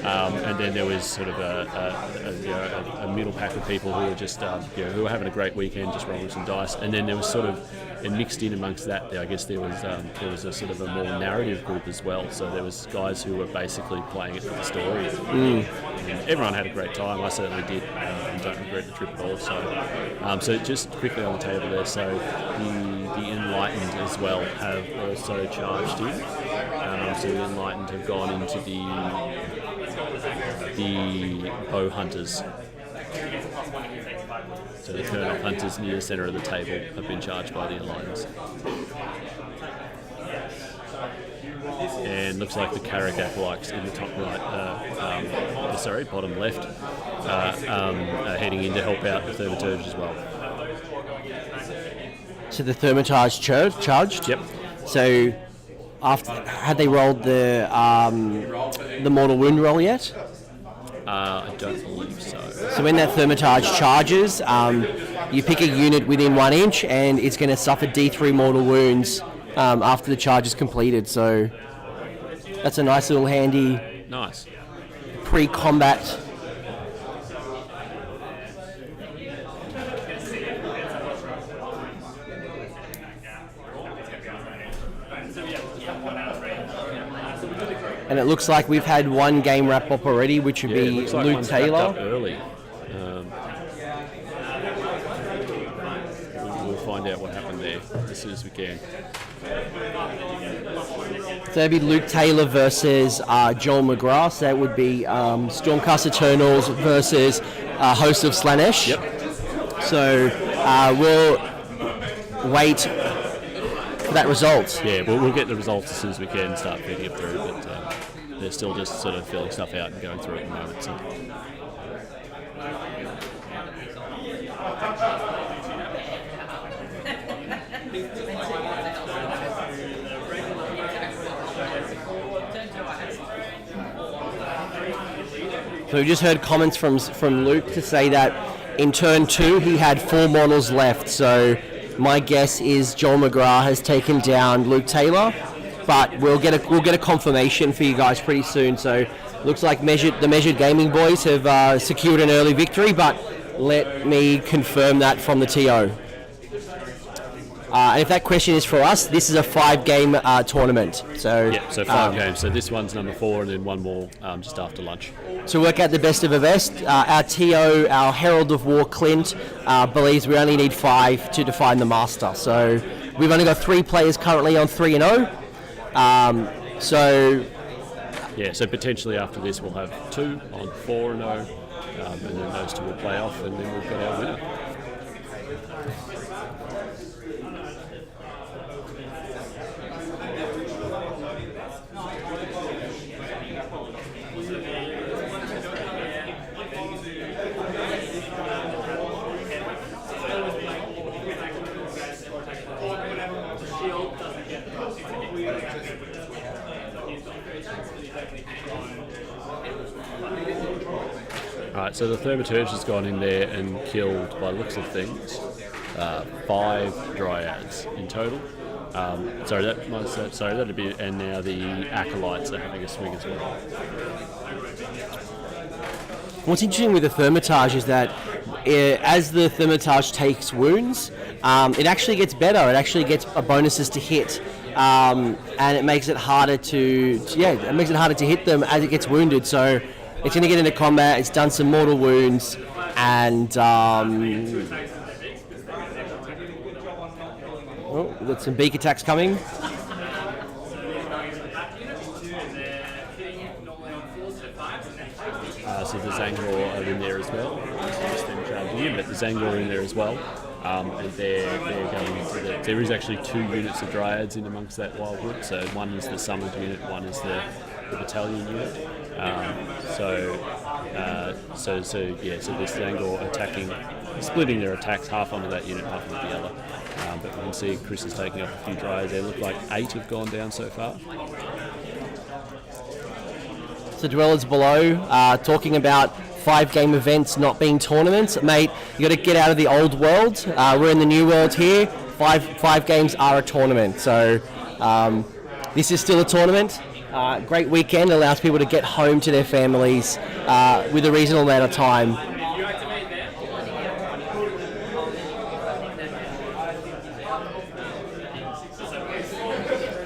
And then there was sort of a middle pack of people who were just who were having a great weekend, just rolling some dice. And then there was sort of, and mixed in amongst that, I guess there was a sort of a more narrative group as well. So there was guys who were basically playing it for the story. And everyone had a great time. I certainly did, and don't regret the trip at all. So just quickly on the table there. So the Enlightened as well have also charged in. So the Enlightened have gone into the Bow Hunters. So the Kurnoth Hunters near the centre of the table have been charged by the Alliance. And looks like the Karagak likes in the top right, bottom left, are heading in to help out the Thaumaturge as well. So the Thaumaturge charged? Yep. So had they rolled the mortal wound roll yet? I don't believe so. So when that Thaumaturge charges, you pick a unit within 1 inch and it's going to suffer D3 mortal wounds after the charge is completed. So that's a nice little handy pre-combat. And it looks like we've had one game wrap up already, which would be looks like Luke one's wrapped Taylor. up early. We'll find out what happened there as soon as we can. So that'd be Luke Taylor versus Joel McGrath. So that would be Stormcast Eternals versus host of Slanesh. Yep. So we'll wait for that result. Yeah, we'll get the results as soon as we can and start feeding it through, but they're still just sort of filling stuff out and going through it at the moment. So. So we just heard comments from Luke to say that in turn 2 he had 4 models left. So my guess is Joel McGrath has taken down Luke Taylor, but we'll get a confirmation for you guys pretty soon. So looks like the Measured Gaming boys have secured an early victory, but let me confirm that from the TO. And if that question is for us, this is a 5-game tournament. So yeah, so 5 games. So this one's number 4, and then one more just after lunch. To work out the best of the best, our TO, our Herald of War, Clint, believes we only need 5 to define the master. So we've only got 3 players currently on 3-0. So potentially after this we'll have 2 on 4-0, and then those 2 will play off, and then we've got our winner. Alright, so the Thaumaturge has gone in there and killed, by the looks of things, 5 Dryads in total. That'd be, and now the Acolytes are having a swing as well. What's interesting with the Thaumaturge is that as the Thaumaturge takes wounds, it actually gets better. It actually gets bonuses to hit, and it makes it harder to hit them as it gets wounded. So it's going to get into combat. It's done some mortal wounds, and we've got some beak attacks coming. So the Zangor are in there as well. But the Zangor are in there as well. And they're going into there is actually 2 units of Dryads in amongst that Wildwood. So one is the summoned unit, one is the battalion unit. So this Zangor attacking, splitting their attacks, half onto that unit, half onto the other. But we can see Chris is taking off a few Dryads. They look like 8 have gone down so far. So Dwellers Below, talking about 5-game events not being tournaments. Mate, you got to get out of the old world. We're in the new world here. Five games are a tournament. So this is still a tournament. Great weekend, allows people to get home to their families with a reasonable amount of time.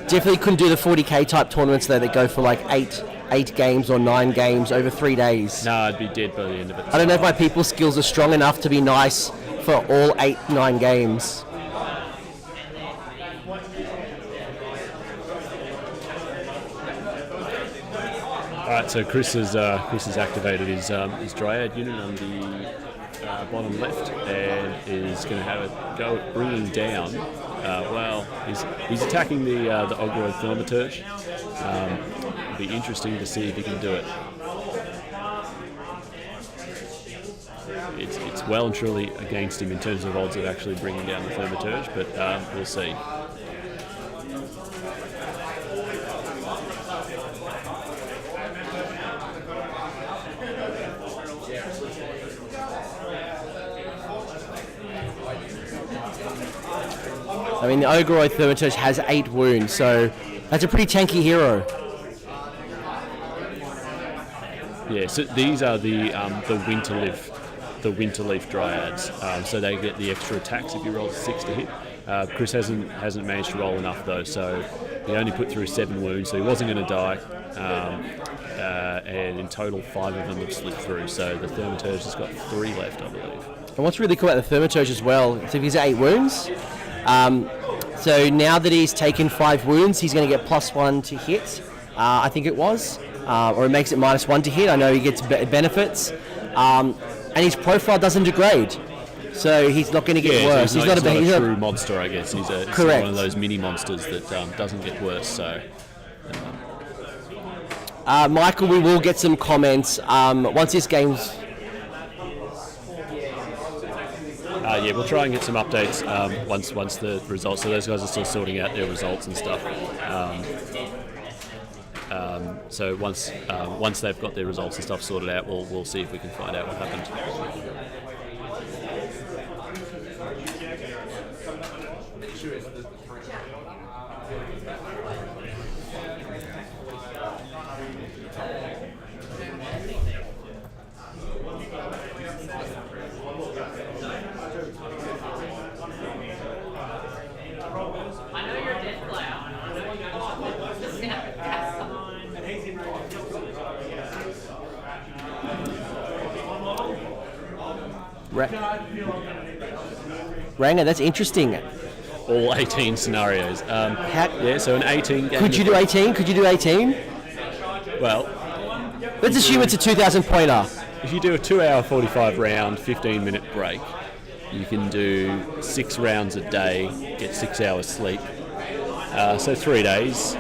Definitely couldn't do the 40k type tournaments though that go for like 8 games or 9 games over 3 days. No, I'd be dead by the end of it. I don't know if my people skills are strong enough to be nice for all 8-9 games. Alright, so Chris has activated his Dryad unit on the bottom left and is going to have a go at bringing down. He's attacking the Ogroid Thaumaturge. It'll be interesting to see if he can do it. It's well and truly against him in terms of odds of actually bringing down the Thaumaturge, but we'll see. I mean, the Ogroid Thaumaturge has 8 wounds, so that's a pretty tanky hero. Yeah, so these are the Winterleaf Dryads, so they get the extra attacks if he rolls a 6 to hit. Chris hasn't managed to roll enough though, so he only put through 7 wounds, so he wasn't going to die. and in total 5 of them have slipped through. So the Thaumaturge has got 3 left, I believe. And what's really cool about the Thaumaturge as well, so he's 8 wounds. So now that he's taken 5 wounds, he's going to get +1 to hit, I think it was. Or it makes it -1 to hit. I know he gets benefits. And his profile doesn't degrade. So he's not going to get worse. He's not a true monster, I guess. He's correct. One of those mini monsters that doesn't get worse. So, Michael, we will get some comments once this game's. Yeah, we'll try and get some updates once the results. So those guys are still sorting out their results and stuff. So once they've got their results and stuff sorted out, we'll see if we can find out what happened. Ranger, that's interesting. All 18 scenarios. Yeah, so an 18 game. Could you do 18? Could you do 18? Well, let's assume it's a 2,000 pointer. If you do a 2 hour 45 round, 15-minute break, you can do 6 rounds a day, get 6 hours sleep. So 3 days.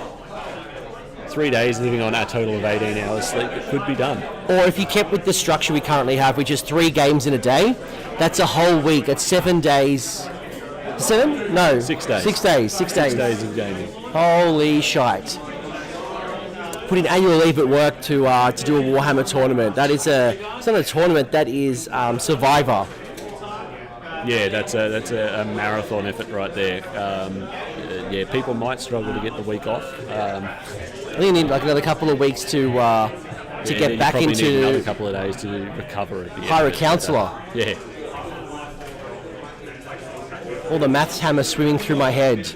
3 days living on a total of 18 hours sleep, it could be done. Or if you kept with the structure we currently have, which is 3 games in a day, that's a whole week. That's 7 days. 7? No. 6 days. 6 days. 6 days of gaming. Holy shite. Putting annual leave at work to do a Warhammer tournament. That is it's not a tournament, that is Survivor. Yeah, that's a marathon effort right there. Yeah, people might struggle to get the week off. I think you need like another couple of weeks to get back into. Need another couple of days to recover at the end. Hire a counsellor. Yeah. All the maths hammer swimming through my head.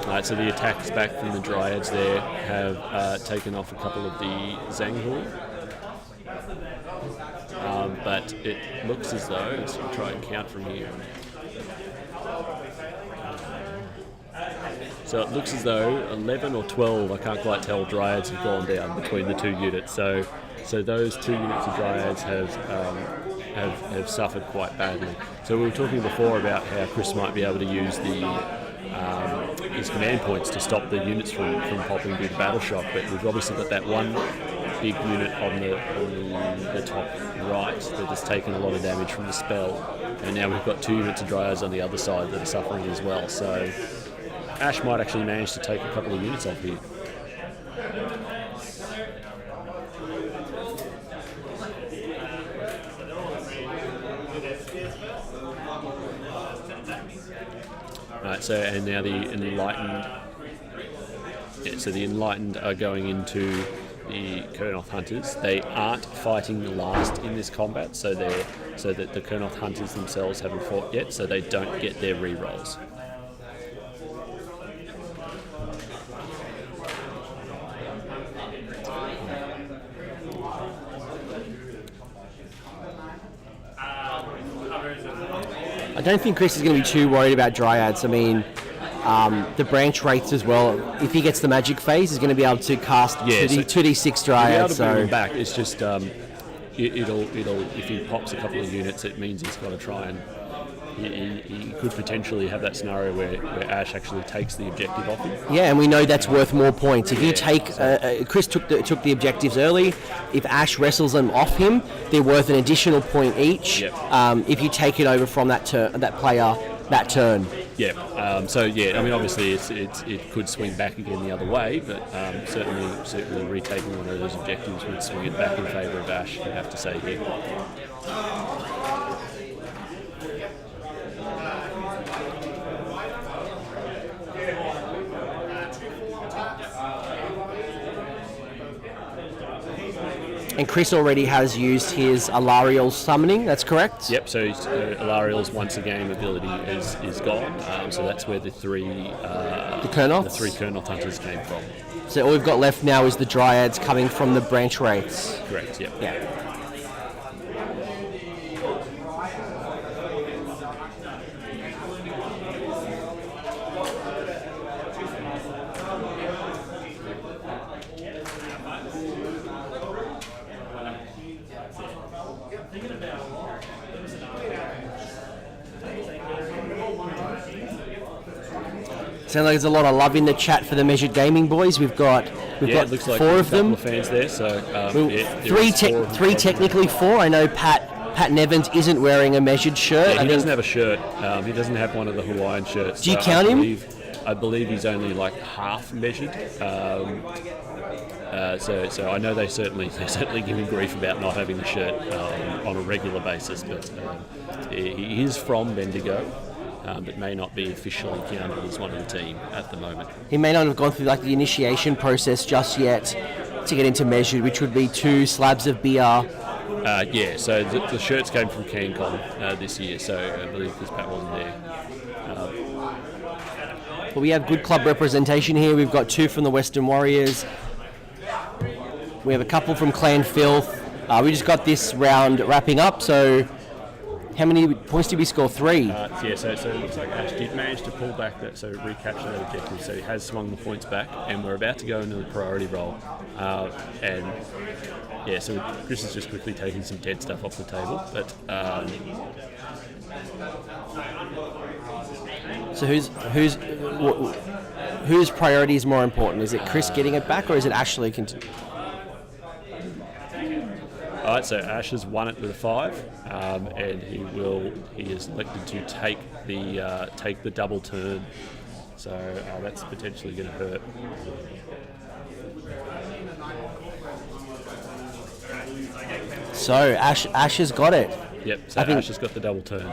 Right, so the attacks back from the Dryads there have taken off a couple of the Zanghul. But it looks as though, let's try and count from here. So it looks as though 11 or 12, I can't quite tell, Dryads have gone down between the 2 units. So those 2 units of Dryads have suffered quite badly. So we were talking before about how Chris might be able to use his command points to stop the units from popping due to battle shock, but we've obviously got that one big unit on the top right that has taken a lot of damage from the spell, and now we've got 2 units of Dryads on the other side that are suffering as well. So Ash might actually manage to take a couple of units off here. Right, so and now the Enlightened. Yeah, so the Enlightened are going into the Kurnoth Hunters. They aren't fighting last in this combat, so that the Kurnoth Hunters themselves haven't fought yet, so they don't get their re-rolls. I don't think Chris is going to be too worried about Dryads. I mean, the branch rates as well. If he gets the magic phase, he's going to be able to cast 2d6 Dryads. So bring him back. It's just it'll if he pops a couple of units, it means he's got to try and he could potentially have that scenario where Ash actually takes the objective off him. Yeah, and we know that's worth more points. If you take Chris took the objectives early. If Ash wrestles them off him, they're worth an additional point each. Yep. If you take it over from that player that turn. Yeah. So yeah, I mean, obviously it could swing back again the other way, but certainly retaking one of those objectives would swing it back in favour of Ash. You have to say here. And Chris already has used his Alariel summoning, that's correct? Yep, so Alariel's once a game ability is gone, so that's where the three Kurnoth Hunters came from. So all we've got left now is the Dryads coming from the Branch Wraiths. Correct, yep. Yeah. Sounds like there's a lot of love in the chat for the Measured Gaming boys. We've got looks like 4 of them. A couple of fans there, so three technically 4. I know Pat Nevins isn't wearing a Measured shirt. Yeah, he doesn't have a shirt. He doesn't have one of the Hawaiian shirts. Do you count him? I believe he's only like half measured. So I know they certainly give him grief about not having the shirt on a regular basis, but he is from Bendigo. But may not be officially counted as one of the team at the moment. He may not have gone through like the initiation process just yet to get into Measured, which would be 2 slabs of beer. So the shirts came from CanCon this year, so I believe because Pat wasn't there. But we have good club representation here. We've got 2 from the Western Warriors. We have a couple from Clan Filth. We just got this round wrapping up, so how many points did we score? 3? So it looks like Ash did manage to pull back that, so recapture that objective. So he has swung the points back, and we're about to go into the priority roll. So Chris is just quickly taking some dead stuff off the table. But so whose priority is more important? Is it Chris getting it back, or is it Ashley continuing? All right, so Ash has won it with a 5, and he is elected to take the double turn. So that's potentially going to hurt. So Ash has got it. Yep, so Ash has got the double turn.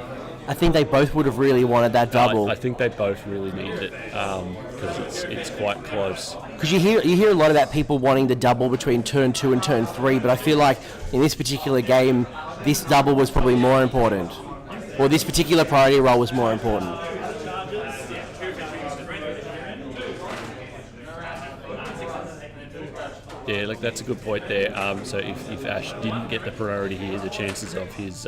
I think they both would have really wanted that double. I think they both really need it because it's quite close. Because you hear a lot about people wanting the double between turn 2 and turn 3, but I feel like in this particular game, this double was probably more important. Or this particular priority roll was more important. Yeah, like that's a good point there. So if Ash didn't get the priority here, the chances of his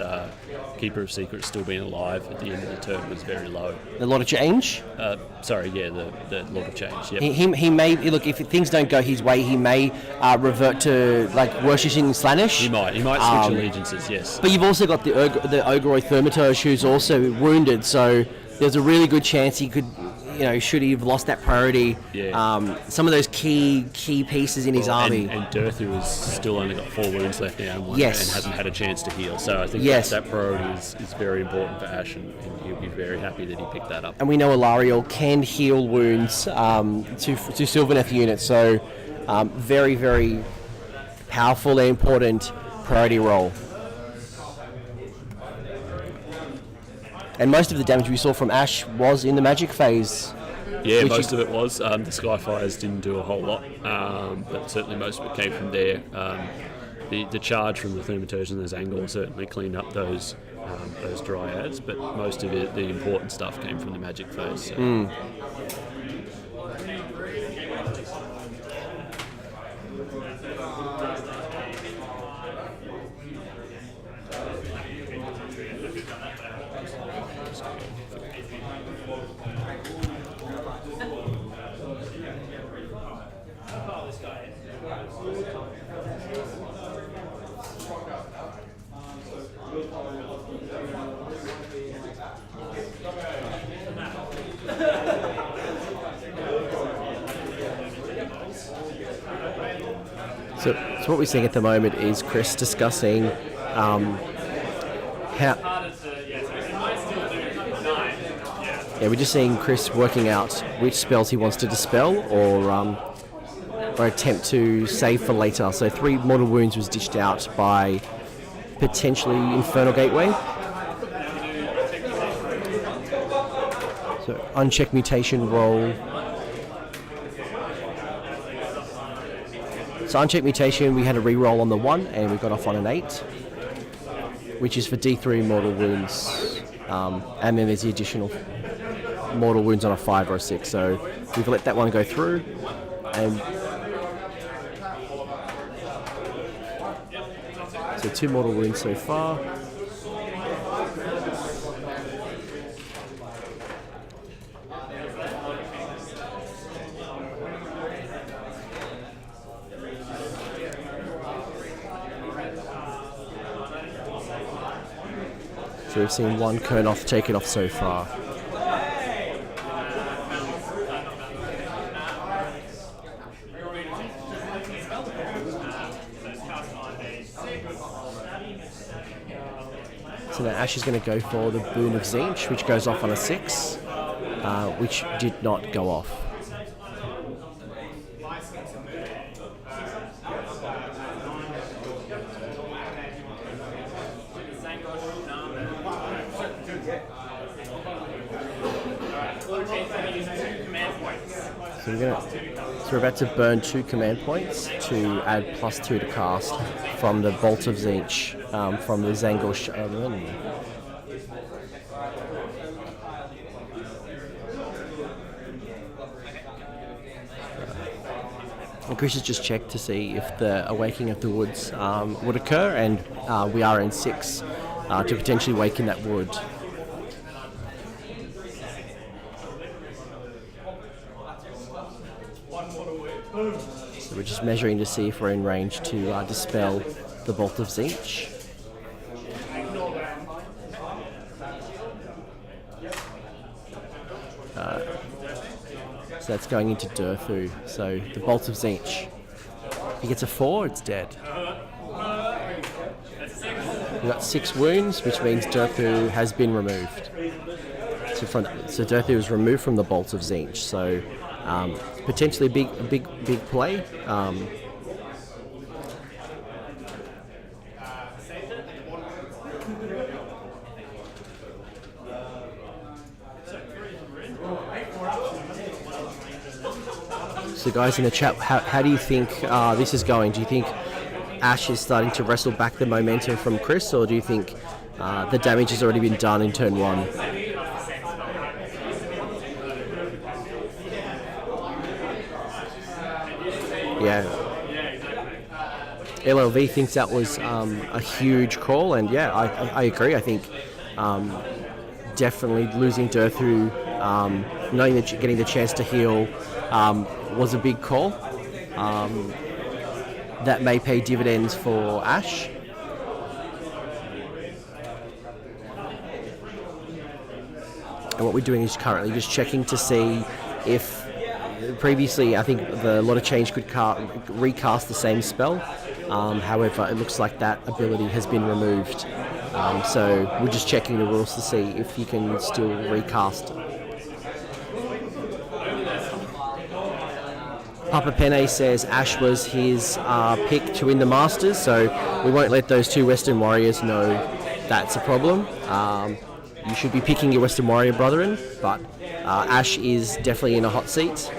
Keeper of Secrets still being alive at the end of the turn was very low. A lot of change? The lot of change, yeah. He may, look, if things don't go his way, he may revert to, like, worshipping Slaanesh. He might switch allegiances, yes. But you've also got the Ogoroi Thermaturge, who's also wounded, so there's a really good chance he could, should he have lost that priority, some of those key pieces in his army. And Durthu has still only got 4 wounds left now and hasn't had a chance to heal. So I think that priority is very important for Ash, and he'll be very happy that he picked that up. And we know Alariel can heal wounds to Sylvaneth units, so very, very powerful and important priority role. And most of the damage we saw from Ash was in the magic phase. Yeah, most of it was. The Skyfires didn't do a whole lot, but certainly most of it came from there. The charge from the Thaumaturge and the Zangor certainly cleaned up those Dryads, but most of it, the important stuff, came from the magic phase. So. So what we're seeing at the moment is Chris discussing how... Yeah, we're just seeing Chris working out which spells he wants to dispel or attempt to save for later. So 3 mortal wounds was dished out by potentially Infernal Gateway. So unchecked mutation roll. So unchecked mutation, we had a re-roll on the 1 and we got off on an 8, which is for D3 mortal wounds, and then there's the additional mortal wounds on a 5 or a 6. So we've let that one go through, and so 2 mortal wounds so far. So we've seen 1 Kernoth taken off so far. So now Ash is going to go for the Boon of Tzeentch, which goes off on a 6, which did not go off. So we're about to burn 2 command points to add +2 to cast from the Bolt of Tzeentch, from the Zangor Shaman. And Chris has just checked to see if the Awakening of the Woods would occur, and we are in 6 to potentially waken that wood. So we're just measuring to see if we're in range to dispel the Bolt of Tzeentch. So that's going into Durthu. So the Bolt of Tzeentch. If he gets a 4, it's dead. We've got 6 wounds, which means Durthu has been removed. So Durthu is removed from the Bolt of Tzeentch. So potentially a big play. So guys in the chat, how do you think this is going? Do you think Ash is starting to wrestle back the momentum from Chris, or do you think the damage has already been done in turn 1? Yeah. LLV thinks that was a huge call, and yeah, I agree. I think definitely losing Durthu, knowing that you're getting the chance to heal, was a big call. That may pay dividends for Ash. And what we're doing is currently just checking to see if previously I think the Lot of Change could recast the same spell. However, it looks like that ability has been removed. So we're just checking the rules to see if you can still recast. Papa Penne says Ash was his pick to win the Masters, so we won't let those 2 Western Warriors know that's a problem. You should be picking your Western Warrior brethren, but Ash is definitely in a hot seat.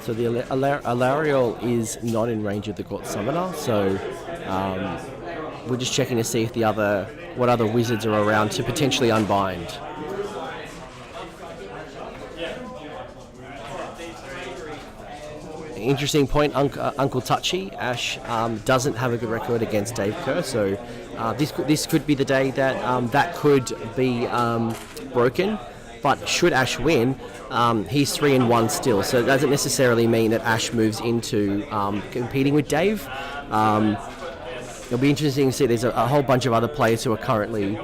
So the Alariel is not in range of the Gort Summoner, so we're just checking to see if what other wizards are around to potentially unbind. Interesting point, Uncle Touchy. Ash doesn't have a good record against Dave Kerr, so this could be the day that that could be broken. But should Ash win, he's 3-1 still, so it doesn't necessarily mean that Ash moves into competing with Dave. It'll be interesting to see. There's a whole bunch of other players who are currently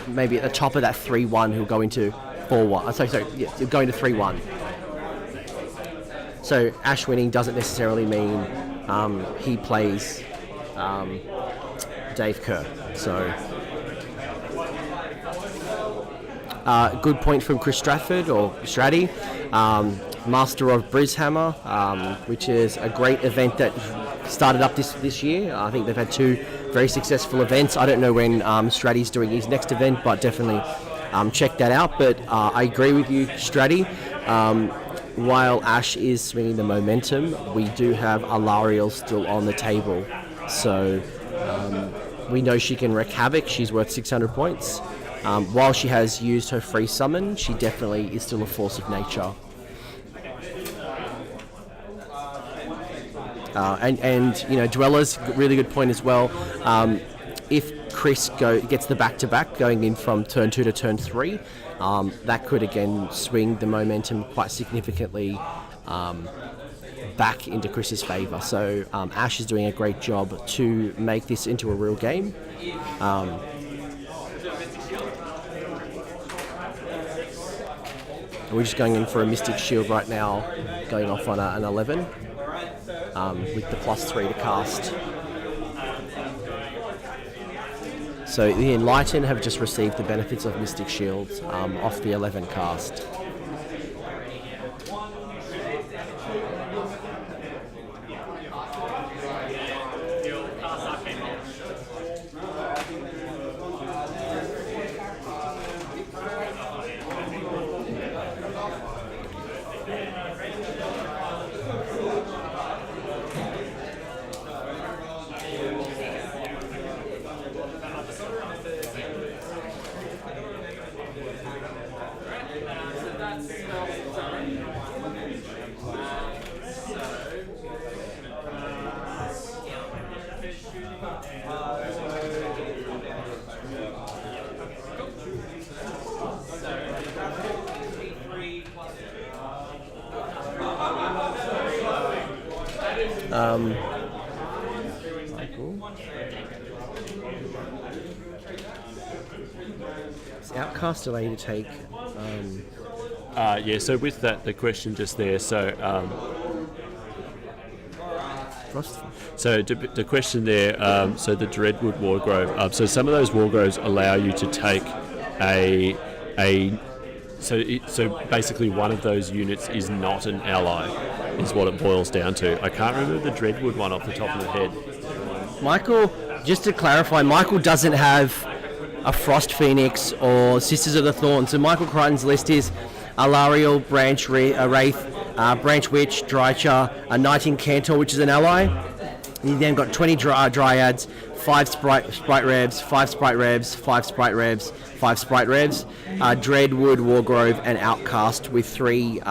maybe at the top of that 3-1 who'll go into 4-1. Sorry, yeah, going to 3-1. So Ash winning doesn't necessarily mean he plays Dave Kerr. So. Good point from Chris Stratford or Stratty. Master of Brishammer, which is a great event that started up this year. I think they've had 2 very successful events. I don't know when Stratty's doing his next event, but definitely check that out. But I agree with you, Stratty. While Ash is swinging the momentum, we do have Alariel still on the table. So we know she can wreak havoc. She's worth 600 points. While she has used her free summon, she definitely is still a force of nature. And you know, Dweller's really good point as well. If Chris gets the back-to-back going in from turn 2 to turn 3, that could again swing the momentum quite significantly back into Chris's favour. So Ash is doing a great job to make this into a real game. We're just going in for a Mystic Shield right now, going off on an 11 with the +3 to cast. So the Enlightened have just received the benefits of Mystic Shields off the 11 cast. Is Outcast allow you to take? Yeah. So with that, the question just there. So. Frost? So the question there, so the Dreadwood Wargrove, so some of those Wargroves allow you to take so basically one of those units is not an ally, is what it boils down to. I can't remember the Dreadwood one off the top of the head. Michael, just to clarify, Michael doesn't have a Frost Phoenix or Sisters of the Thorn. So Michael Crichton's list is Alariel, Branch Wraith, Branch Witch, Drycha, a Knight Incantor, which is an ally. You then got 20 Dryads, 5 Sprite Revs, 5 Sprite Revs, 5 Sprite Revs, 5 Sprite Revs, Dreadwood, Wargrove, and Outcast with 3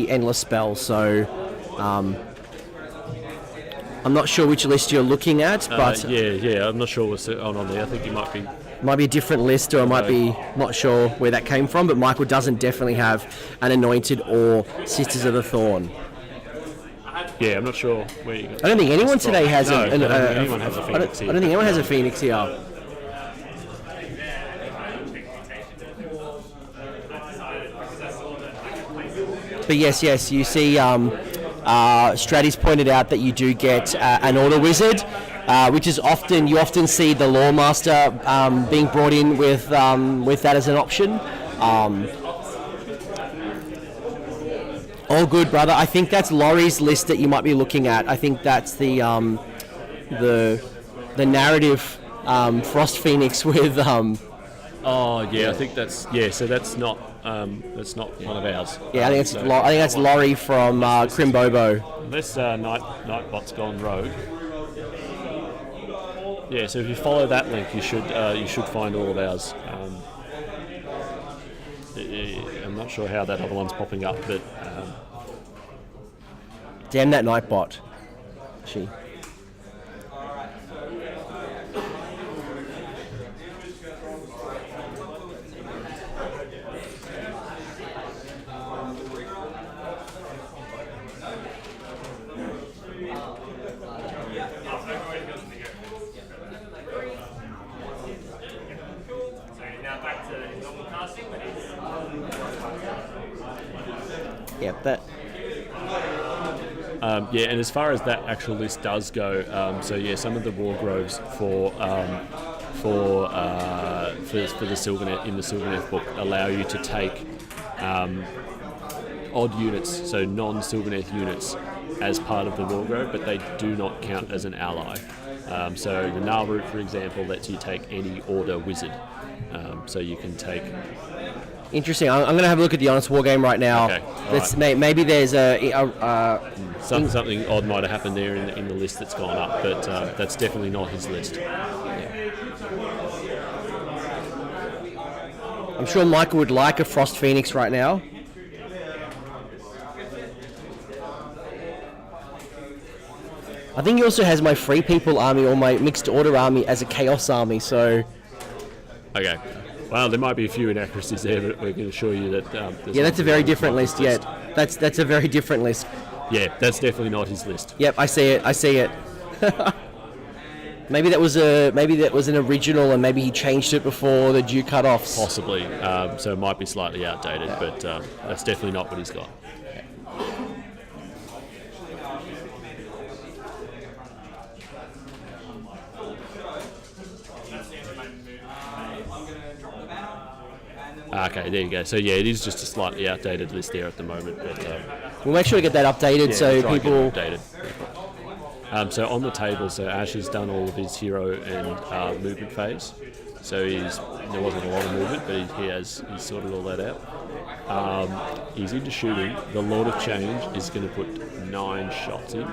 endless spells. So I'm not sure which list you're looking at, but yeah, I'm not sure what's on there. I think it might be a different list, or I might be not sure where that came from. But Michael doesn't definitely have an Anointed or Sisters of the Thorn. Yeah, I'm not sure where you got. I don't think anyone today has I don't think anyone has a Phoenix here. I don't think anyone has a Phoenix here. But yes, you see Stratty's pointed out that you do get an Order Wizard, which is you often see the Lawmaster being brought in with that as an option. All good, brother. I think that's Laurie's list that you might be looking at. I think that's the narrative Frost Phoenix with. Oh yeah, I think that's So that's not one of ours. Yeah, I think that's Laurie from Crimbobo. Unless Nightbot's gone rogue. Yeah, so if you follow that link, you should find all of ours. I'm not sure how that other one's popping up, but damn that Nightbot. She. Yep, that. And as far as that actual list does go, some of the Wargroves for the Sylvaneth in the Sylvaneth book allow you to take odd units, so non-Sylvaneth units, as part of the wardrobe, but they do not count as an ally. So the Nalroot, for example, lets you take any order wizard. So you can take... Interesting. I'm going to have a look at the Honest War game right now. Okay. Maybe there's something odd might have happened there in the list that's gone up, but that's definitely not his list. I'm sure Michael would like a Frost Phoenix right now. I think he also has my Free People army or my Mixed Order army as a Chaos army, so... Okay. Well, there might be a few inaccuracies there, but we can assure you that... that's a very different list, That's a very different list. Yeah, that's definitely not his list. Yep, I see it. Maybe that was an original, and maybe he changed it before the due cut-offs. Possibly. So it might be slightly outdated, but that's definitely not what he's got. Okay, there you go. So yeah, it is just a slightly outdated list there at the moment. But we'll make sure to get that updated so people. So on the table, so Ash has done all of his hero and movement phase. So there wasn't a lot of movement, but he's sorted all that out. He's into shooting. The Lord of Change is going to put 9 shots in.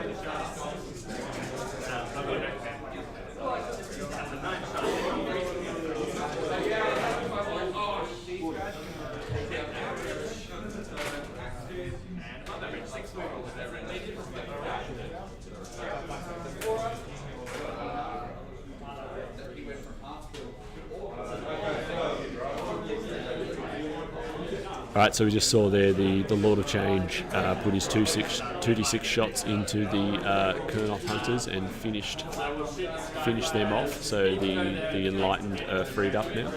Alright, so we just saw there the Lord of Change put his 2d6 shots into the Kurnoth Hunters and finished them off, so the Enlightened are freed up now.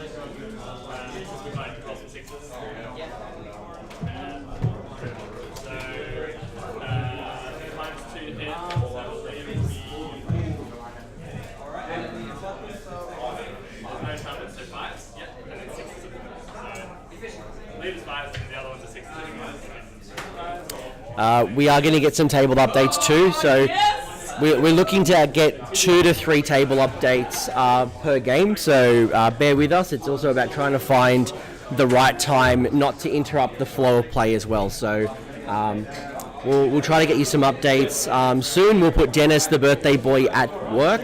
We are going to get some table updates too, so we're looking to get 2 to 3 table updates per game, so bear with us. It's also about trying to find the right time not to interrupt the flow of play as well, so we'll try to get you some updates soon. We'll put Dennis, the birthday boy, at work.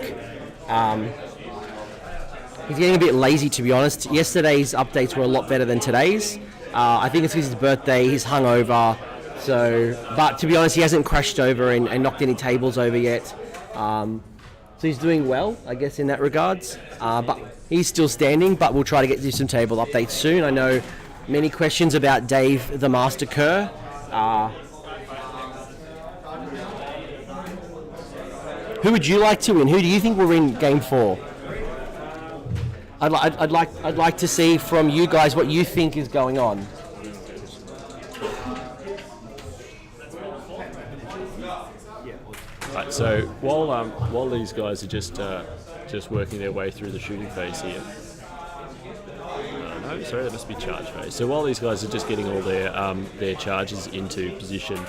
He's getting a bit lazy, to be honest. Yesterday's updates were a lot better than today's. I think it's because his birthday, he's hungover. So, but to be honest, he hasn't crashed over and knocked any tables over yet. So he's doing well, I guess, in that regards. But he's still standing, but we'll try to get you some table updates soon. I know many questions about Dave the Master Kerr. Who would you like to win? Who do you think will win Game 4? I'd like to see from you guys what you think is going on. Right, so while these guys are just working their way through the shooting phase here. No, sorry, that must be charge phase. So while these guys are just getting all their charges into position,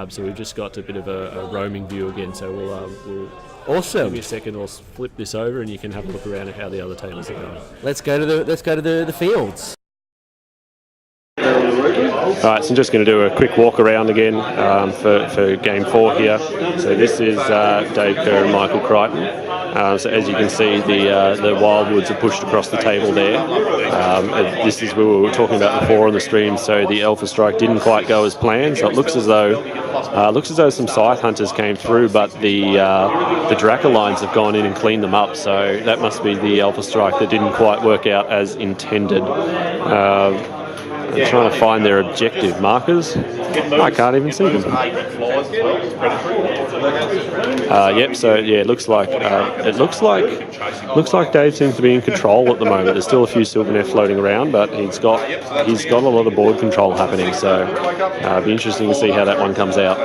so we've just got a bit of a roaming view again. So we'll awesome. Give me a second. We'll flip this over, and you can have a look around at how the other tables are going. Let's go to the fields. Alright, so I'm just going to do a quick walk around again for Game 4 here. So this is Dave Kerr and Michael Crichton. So as you can see, the Wildwoods are pushed across the table there. This is what we were talking about before on the stream. So the Alpha Strike didn't quite go as planned. So it looks as though some Scythe Hunters came through, but the Dracolines have gone in and cleaned them up. So that must be the Alpha Strike that didn't quite work out as intended. I'm trying to find their objective markers. I can't even see them. Yep. So yeah, it looks like Dave seems to be in control at the moment. There's still a few Sylvaneth floating around, but he's got a lot of board control happening. So it'll be interesting to see how that one comes out.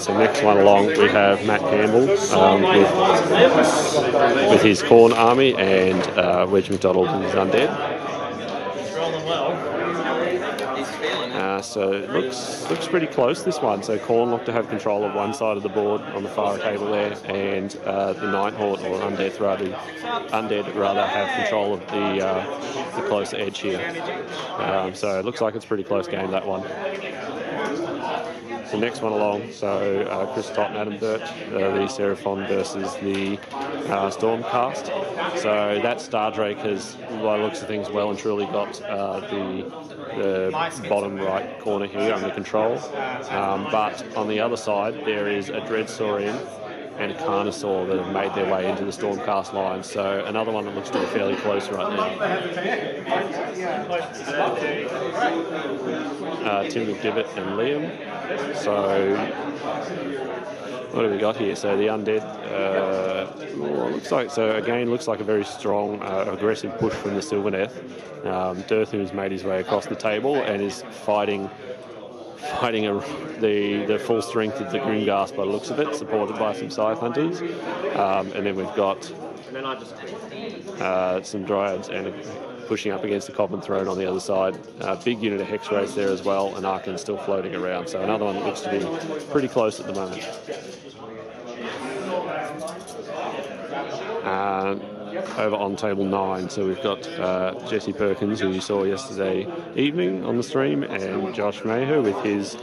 So next one along we have Matt Campbell with his Khorne army and Wedge McDonald and his undead. So it looks pretty close, this one. So Khorne look to have control of one side of the board on the far table there, and the Nighthawk, or Undead rather, have control of the closer edge here. So it looks like it's a pretty close game, that one. The next one along, so Chris Tott and Adam Burt, the Seraphon versus the Stormcast. So that Stardrake has, by the looks of things, well and truly got the bottom right corner here under control. But on the other side, there is a Dreadsaurian and a Carnosaur that have made their way into the Stormcast line. So another one that looks to be fairly close right now. Tim McDivitt and Liam. So what have we got here? So the Undead looks like a very strong, aggressive push from the Sylvaneth. Dirthu's made his way across the table and is fighting the full strength of the Grimghast by the looks of it, supported by some Scythe Hunters. And then we've got some Dryads and pushing up against the Common Throne on the other side. Big unit of Hex Race there as well, and Arkan still floating around. So another one that looks to be pretty close at the moment. Over on table 9, so we've got Jesse Perkins, who you saw yesterday evening on the stream, and Josh Maher with his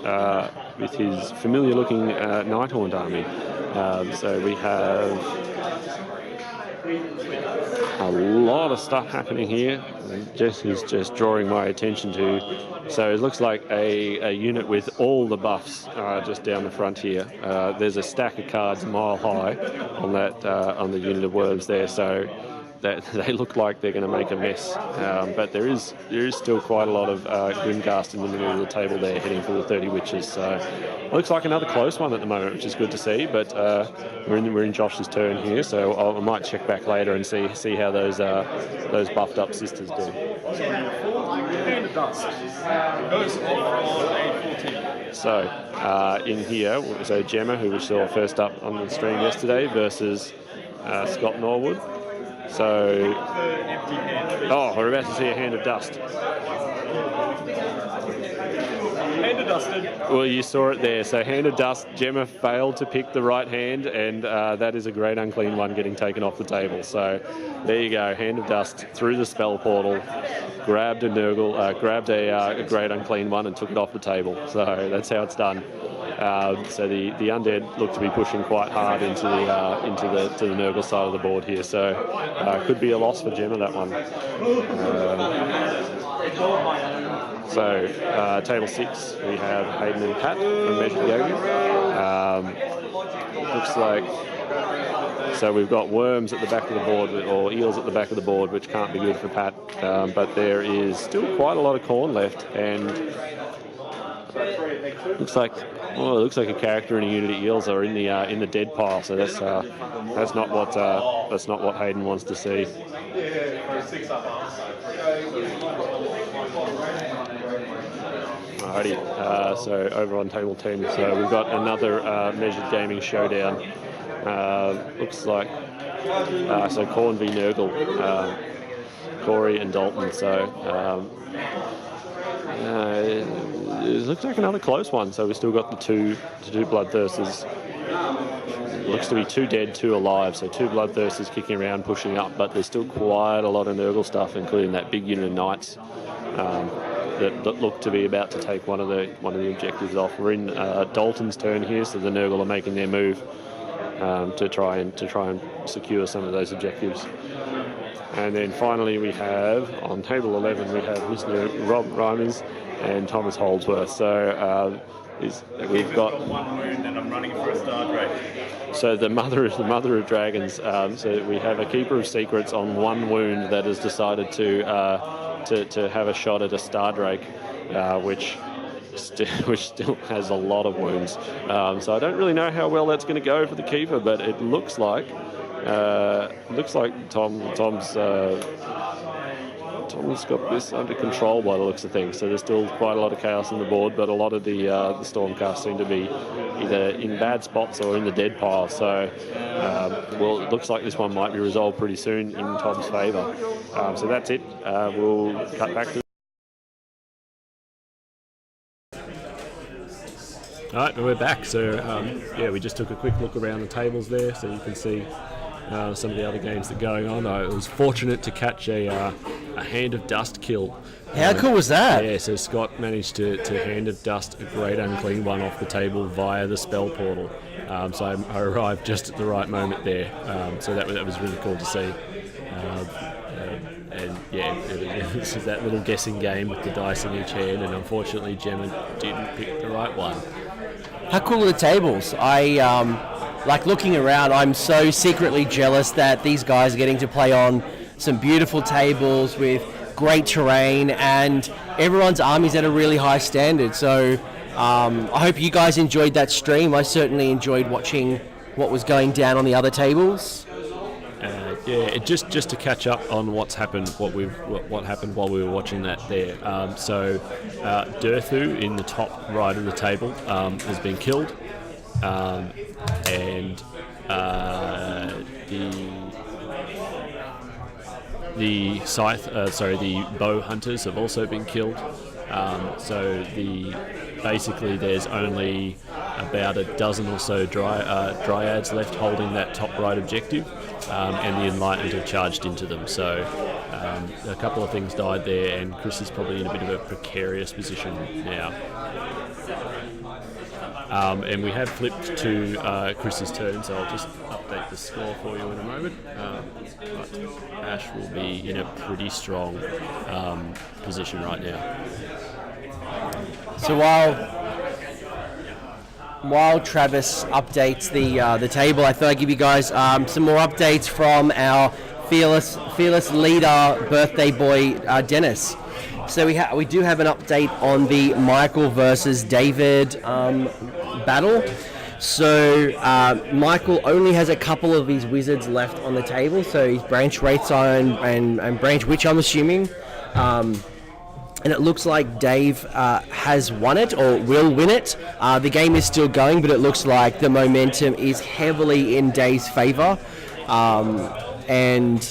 familiar-looking Nighthaunt army. So we have a lot of stuff happening here. Jesse's just drawing my attention to. So it looks like a unit with all the buffs just down the front here. There's a stack of cards a mile high on that on the unit of worms there. So that they look like they're going to make a mess. But there is still quite a lot of Grimghast in the middle of the table there, heading for the 30 Witches. So it looks like another close one at the moment, which is good to see. But we're in Josh's turn here, so I might check back later and see how those buffed up sisters do. So in here, so Gemma, who we saw first up on the stream yesterday, versus Scott Norwood. So, we're about to see a Hand of Dust. Hand of Dusted. Well, you saw it there. So, Hand of Dust, Gemma failed to pick the right hand, and that is a great unclean one getting taken off the table. So, there you go. Hand of Dust through the spell portal, grabbed a Nurgle, grabbed a great unclean one, and took it off the table. So, that's how it's done. So the Undead look to be pushing quite hard into the Nurgle side of the board here. So could be a loss for Gemma, that one. So table 6, we have Hayden and Pat from Measured Yoga. Looks like, so we've got worms at the back of the board, or eels at the back of the board, which can't be good for Pat. But there is still quite a lot of Khorne left, and looks like a character and a unit of eels are in the dead pile. So that's not what Hayden wants to see. Alrighty, so over on table 10, so we've got another Measured Gaming Showdown. Looks like so Khorne v Nurgle, Corey and Dalton. So it looks like another close one. So we've still got the two Bloodthirsters. Looks to be 2 dead, 2 alive. So 2 Bloodthirsters kicking around, pushing up, but there's still quite a lot of Nurgle stuff, including that big unit of Knights that look to be about to take one of the objectives off. We're in Dalton's turn here, so the Nurgle are making their move to try and secure some of those objectives. And then finally we have, on table 11, we have listener Rob Reimers and Thomas Holdsworth. So we've got one wound and I'm running for a Stardrake. So the mother of dragons. So we have a Keeper of Secrets on 1 wound that has decided to have a shot at a Stardrake, which still has a lot of wounds. So I don't really know how well that's going to go for the Keeper, but it looks like Tom's got this under control by the looks of things. So there's still quite a lot of chaos on the board, but a lot of the Stormcast seem to be either in bad spots or in the dead pile. So it looks like this one might be resolved pretty soon in Tom's favour. So that's it. We'll cut back to All right, we're back. So, we just took a quick look around the tables there, so you can see some of the other games that are going on. I was fortunate to catch a Hand of Dust kill. How cool was that? Yeah, so Scott managed to Hand of Dust a great unclean one off the table via the spell portal. So I arrived just at the right moment there. So that was really cool to see. It was that little guessing game with the dice in each hand, and unfortunately Gemma didn't pick the right one. How cool are the tables? Like looking around, I'm so secretly jealous that these guys are getting to play on some beautiful tables with great terrain, and everyone's army's at a really high standard. So I hope you guys enjoyed that stream. I certainly enjoyed watching what was going down on the other tables. Just to catch up on what happened while we were watching that there. Durthu in the top right of the table has been killed, and the bow hunters have also been killed. Basically there's only about a dozen or so dryads left holding that top right objective, and the Enlightened have charged into them. So a couple of things died there, and Chris is probably in a bit of a precarious position now. And we have flipped to Chris's turn, so I'll just update the score for you in a moment. But Ash will be in a pretty strong position right now. So while Travis updates the table, I thought I'd give you guys some more updates from our fearless leader, birthday boy Dennis. So we do have an update on the Michael versus David battle. So Michael only has a couple of his wizards left on the table. So he's Branch Wraithsire and Branch Witch, I'm assuming. And it looks like Dave has won it, or will win it. The game is still going, but it looks like the momentum is heavily in Dave's favour. And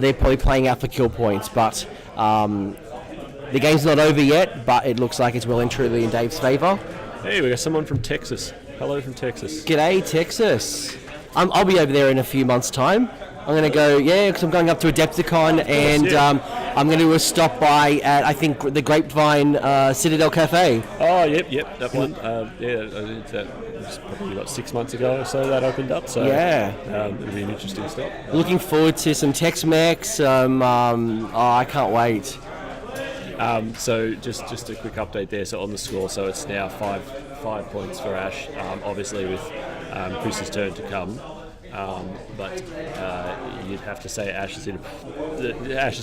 they're probably playing out for kill points. But the game's not over yet, but it looks like it's well and truly in Dave's favour. Hey, we got someone from Texas. Hello from Texas. G'day, Texas. I'll be over there in a few months' time. I'm going to go, because I'm going up to Adepticon, and I'm going to stop by at, I think, the Grapevine Citadel Cafe. Oh, yep, that one. That was probably 6 months ago or so that opened up. So it'll be an interesting stop. Looking forward to some Tex-Mex. I can't wait. So just a quick update there. So on the score, so it's now five points for Ash. Obviously with Chris's turn to come. But you'd have to say Ash has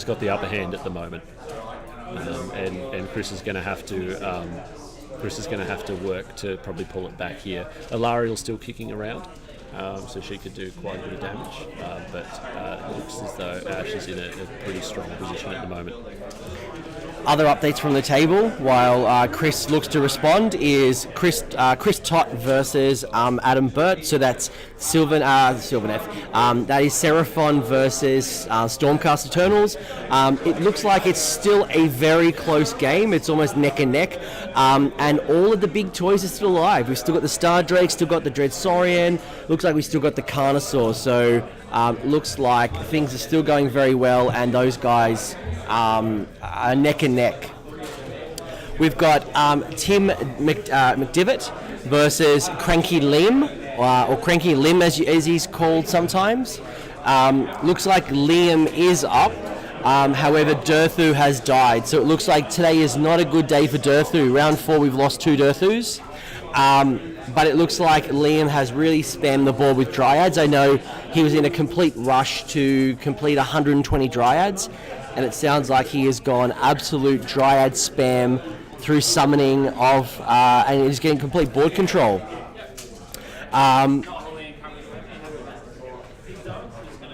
got the upper hand at the moment, and Chris is going to have to work to probably pull it back here. Ilariel's still kicking around, so she could do quite a bit of damage, but it looks as though Ash is in a pretty strong position at the moment. Other updates from the table while Chris looks to respond is Chris Tott versus Adam Burt. So that's Sylvan F. That is Seraphon versus Stormcast Eternals. It looks like it's still a very close game. It's almost neck and neck. And all of the big toys are still alive. We've still got the Star Drake, still got the Dread Saurian. Looks like we still got the Carnosaur. So looks like things are still going very well, and those guys are neck and neck. We've got Tim McDivitt versus Cranky Lim, or Cranky Lim as he's called sometimes. Looks like Liam is up. However, Durthu has died, so it looks like today is not a good day for Durthu. Round 4, we've lost 2 Durthus. But it looks like Liam has really spammed the board with Dryads. I know he was in a complete rush to complete 120 Dryads, and it sounds like he has gone absolute Dryad spam through summoning of, and he's getting complete board control.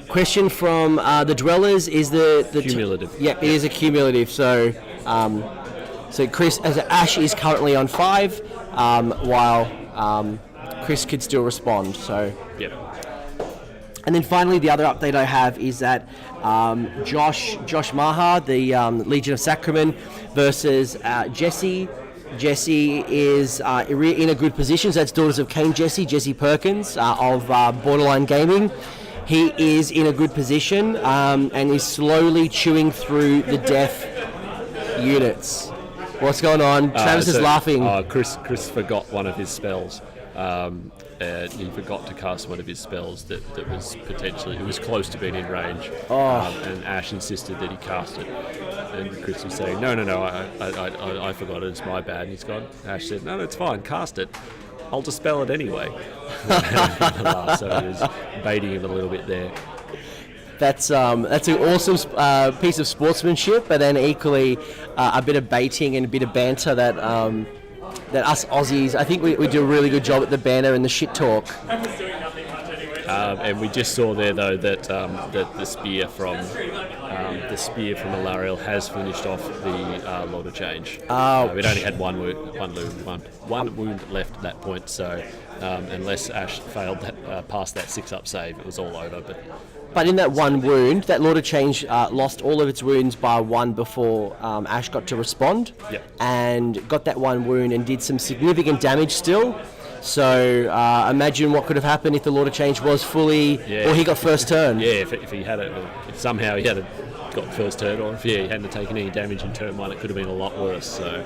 Question from the Dwellers is the cumulative. It is a cumulative. So Chris, as Ash is currently on 5, while Chris could still respond. So. Yep. And then finally, the other update I have is that Josh Maha, the Legion of Sacrament, versus Jesse Jesse is in a good position. So that's Daughters of Cain Jesse Perkins of Borderline Gaming. He is in a good position and is slowly chewing through the deaf units. What's going on? Travis is laughing. Chris forgot one of his spells. He forgot to cast one of his spells that was potentially, it was close to being in range. And Ash insisted that he cast it. And Chris was saying, no, I forgot it, it's my bad. And he's gone. Ash said, no, it's fine, cast it. I'll dispel it anyway. So he was baiting him a little bit there. That's an awesome piece of sportsmanship, but then equally a bit of baiting and a bit of banter that us Aussies, I think we do a really good job at the banter and the shit talk. And we just saw there though that the spear from Alariel has finished off the Lord of Change. We'd only had one wound left at that point, so unless Ash failed past that 6-up save, it was all over. But in that one wound, that Lord of Change lost all of its wounds by 1 before Ash got to respond. Yep. And got that one wound and did some significant damage still. So imagine what could have happened if the Lord of Change was fully, or he got first turn. Yeah, if he had it, if somehow he had got first turn, or if he hadn't taken any damage in turn 1, it could have been a lot worse. So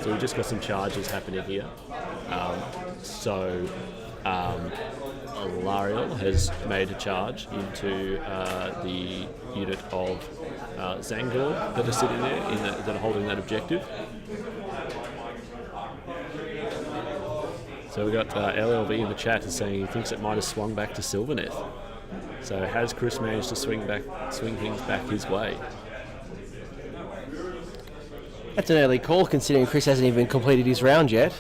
we've just got some charges happening here. Alariel has made a charge into the unit of Zangor that are sitting there, that are holding that objective. So we got LLV in the chat is saying he thinks it might have swung back to Sylvaneth. So has Chris managed to swing things back his way? That's an early call, considering Chris hasn't even completed his round yet.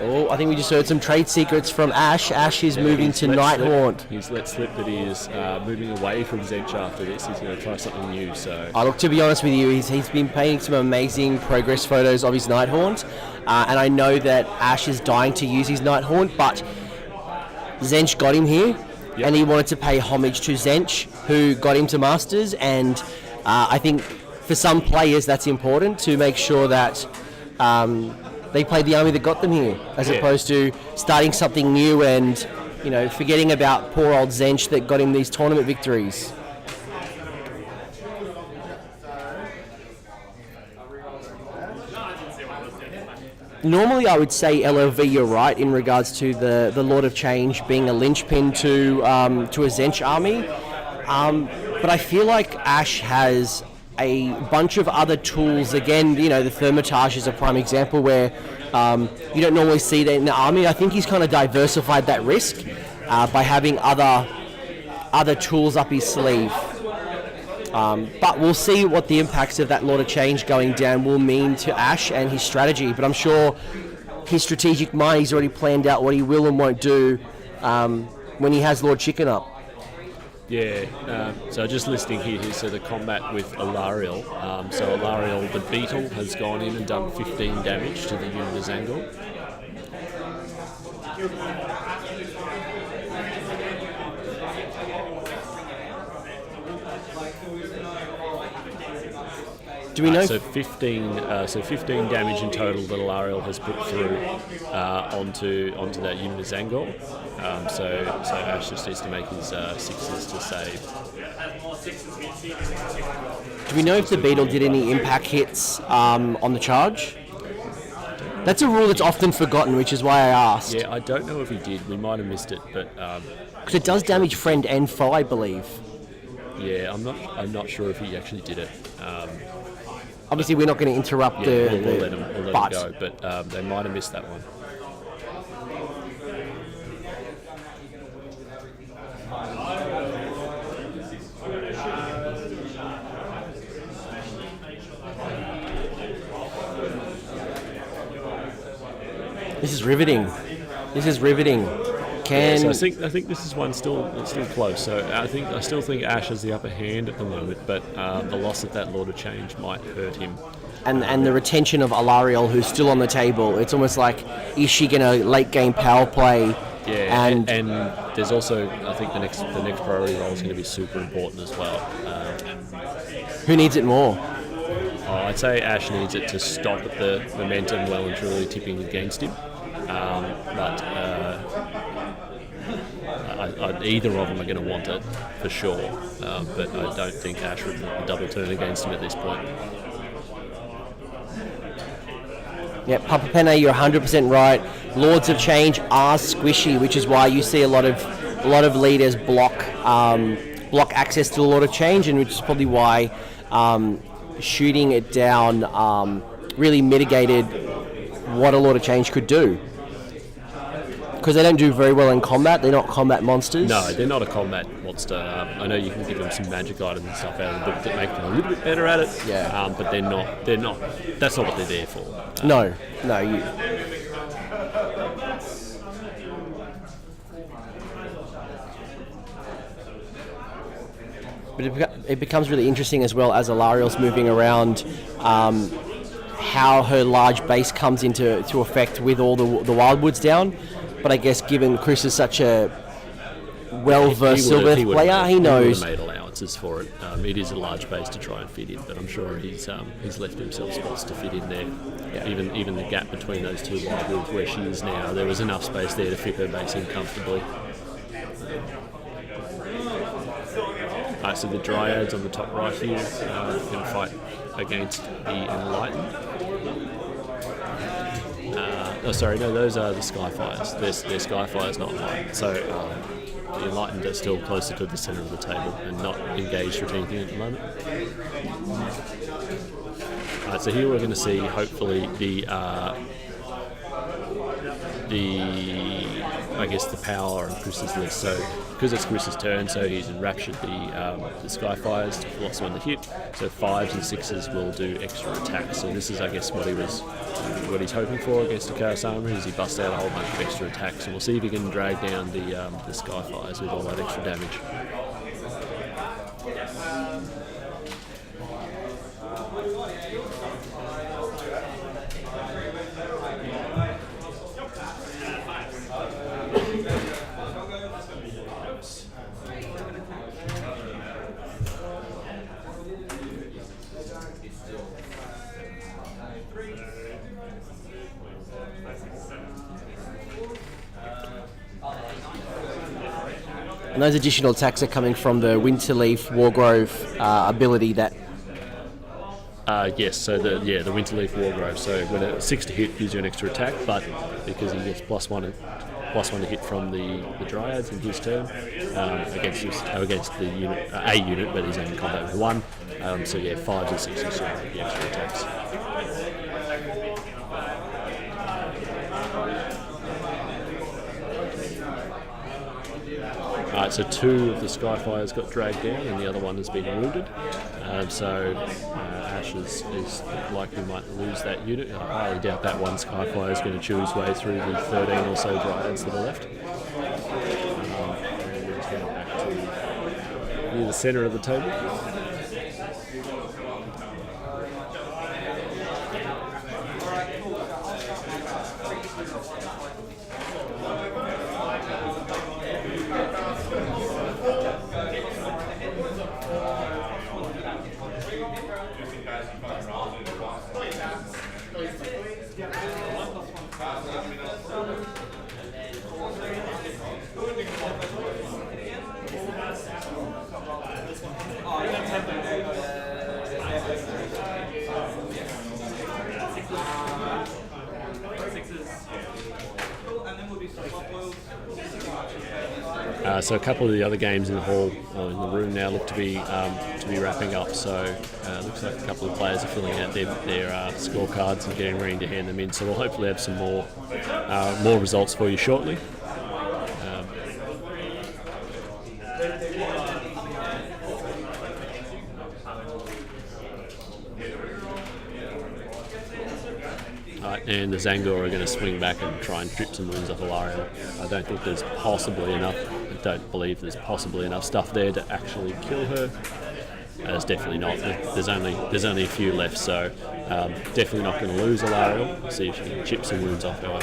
Oh, I think we just heard some trade secrets from Ash. Ash is moving to Nighthaunt. He's let slip that he is moving away from Zench after this. He's going to try something new. So, look, to be honest with you, he's been painting some amazing progress photos of his Nighthaunt, and I know that Ash is dying to use his Nighthaunt, but Zench got him here, and he wanted to pay homage to Zench, who got him to Masters, and I think for some players that's important to make sure that they played the army that got them here, as opposed to starting something new and, forgetting about poor old Zench that got him these tournament victories. Normally I would say LOV, you're right, in regards to the Lord of Change being a linchpin to a Zench army. But I feel like Ash has a bunch of other tools. Again, the Thermitage is a prime example where you don't normally see that in the army. I think he's kind of diversified that risk by having other tools up his sleeve. But we'll see what the impacts of that Lord of Change going down will mean to Ash and his strategy. But I'm sure his strategic mind, he's already planned out what he will and won't do when he has Lord Chicken up. Yeah, so just listing here, so the combat with Alariel. So Alariel, the Beetle, has gone in and done 15 damage to the unit of Zangor. Do we know? So 15 damage in total that Alariel has put through onto that unit of Zangor. So Ash just needs to make his 6s to save. Do we know if the Beetle did any impact hits on the charge? That's a rule that's often forgotten, which is why I asked. Yeah, I don't know if he did. We might have missed it, but because it does damage friend and foe, I believe. Yeah, I'm not sure if he actually did it. Obviously, we're not going to interrupt we'll let him go, but they might have missed that one. This is riveting. Can So I think this is one still close. So I still think Ash has the upper hand at the moment, but the loss of that Lord of Change might hurt him. and the retention of Alariel, who's still on the table. It's almost like, is she going to late game power play? Yeah, and there's also, I think the next priority role is going to be super important as well. Who needs it more? I'd say Ash needs it to stop the momentum well and truly tipping against him. But either of them are going to want it for sure. But I don't think Ash would double turn against him at this point. Yeah, Papa Penne, you're 100% right. Lords of Change are squishy, which is why you see a lot of leaders block access to the Lord of Change, and which is probably why shooting it down really mitigated what a Lord of Change could do. Because they don't do very well in combat. They're not combat monsters. No, they're not a combat monster. I know you can give them some magic items and stuff out of the book that make them a little bit better at it. Yeah. But they're not. That's not what they're there for. No. But it becomes really interesting as well as Alariel's moving around, how her large base comes into effect with all the Wildwoods down. But I guess given Chris is such a well-versed Sylvaneth player, he knows. He would have made allowances for it. It is a large base to try and fit in, but I'm sure he's left himself spots to fit in there. Yeah. Even the gap between those two Wildwoods where she is now, there was enough space there to fit her base in comfortably. So the Dryads on the top right here are going to fight against the Enlightened. Those are the Skyfires. They're Skyfires, not Enlightened. So the Enlightened are still closer to the centre of the table and not engaged with anything at the moment. So here we're going to see hopefully the power on Chris's list. So because it's Chris's turn, so he's enraptured the Skyfires to force one to hit. So 5s and 6s will do extra attacks. So this is, I guess, what he's hoping for against a Chaos Armor, is he busts out a whole bunch of extra attacks, and we'll see if he can drag down the Skyfires with all that extra damage. And those additional attacks are coming from the Winterleaf Wargrove ability that... Yes, so the Winterleaf Wargrove. So when a 6 to hit gives you an extra attack, but because he gets +1 to hit from the Dryads in his turn against the unit, a unit, but he's only in combat with 1. So yeah, 5s and 6s are the extra attacks. So 2 of the Skyfires got dragged down and the other one has been wounded. Ash is likely might lose that unit. I highly doubt that one Skyfire is going to chew his way through the 13 or so Dryads that are left. And we're just going back to near the centre of the table. So a couple of the other games in the hall, in the room now, look to be wrapping up. So looks like a couple of players are filling out their scorecards and getting ready to hand them in. So we'll hopefully have some more results for you shortly. right? And the Zangor are going to swing back and try and strip some wounds off Alariel. I don't think there's possibly enough. I don't believe there's possibly enough stuff there to actually kill her. There's definitely not. There's only a few left, so definitely not going to lose Alariel. See if she can chip some wounds off her.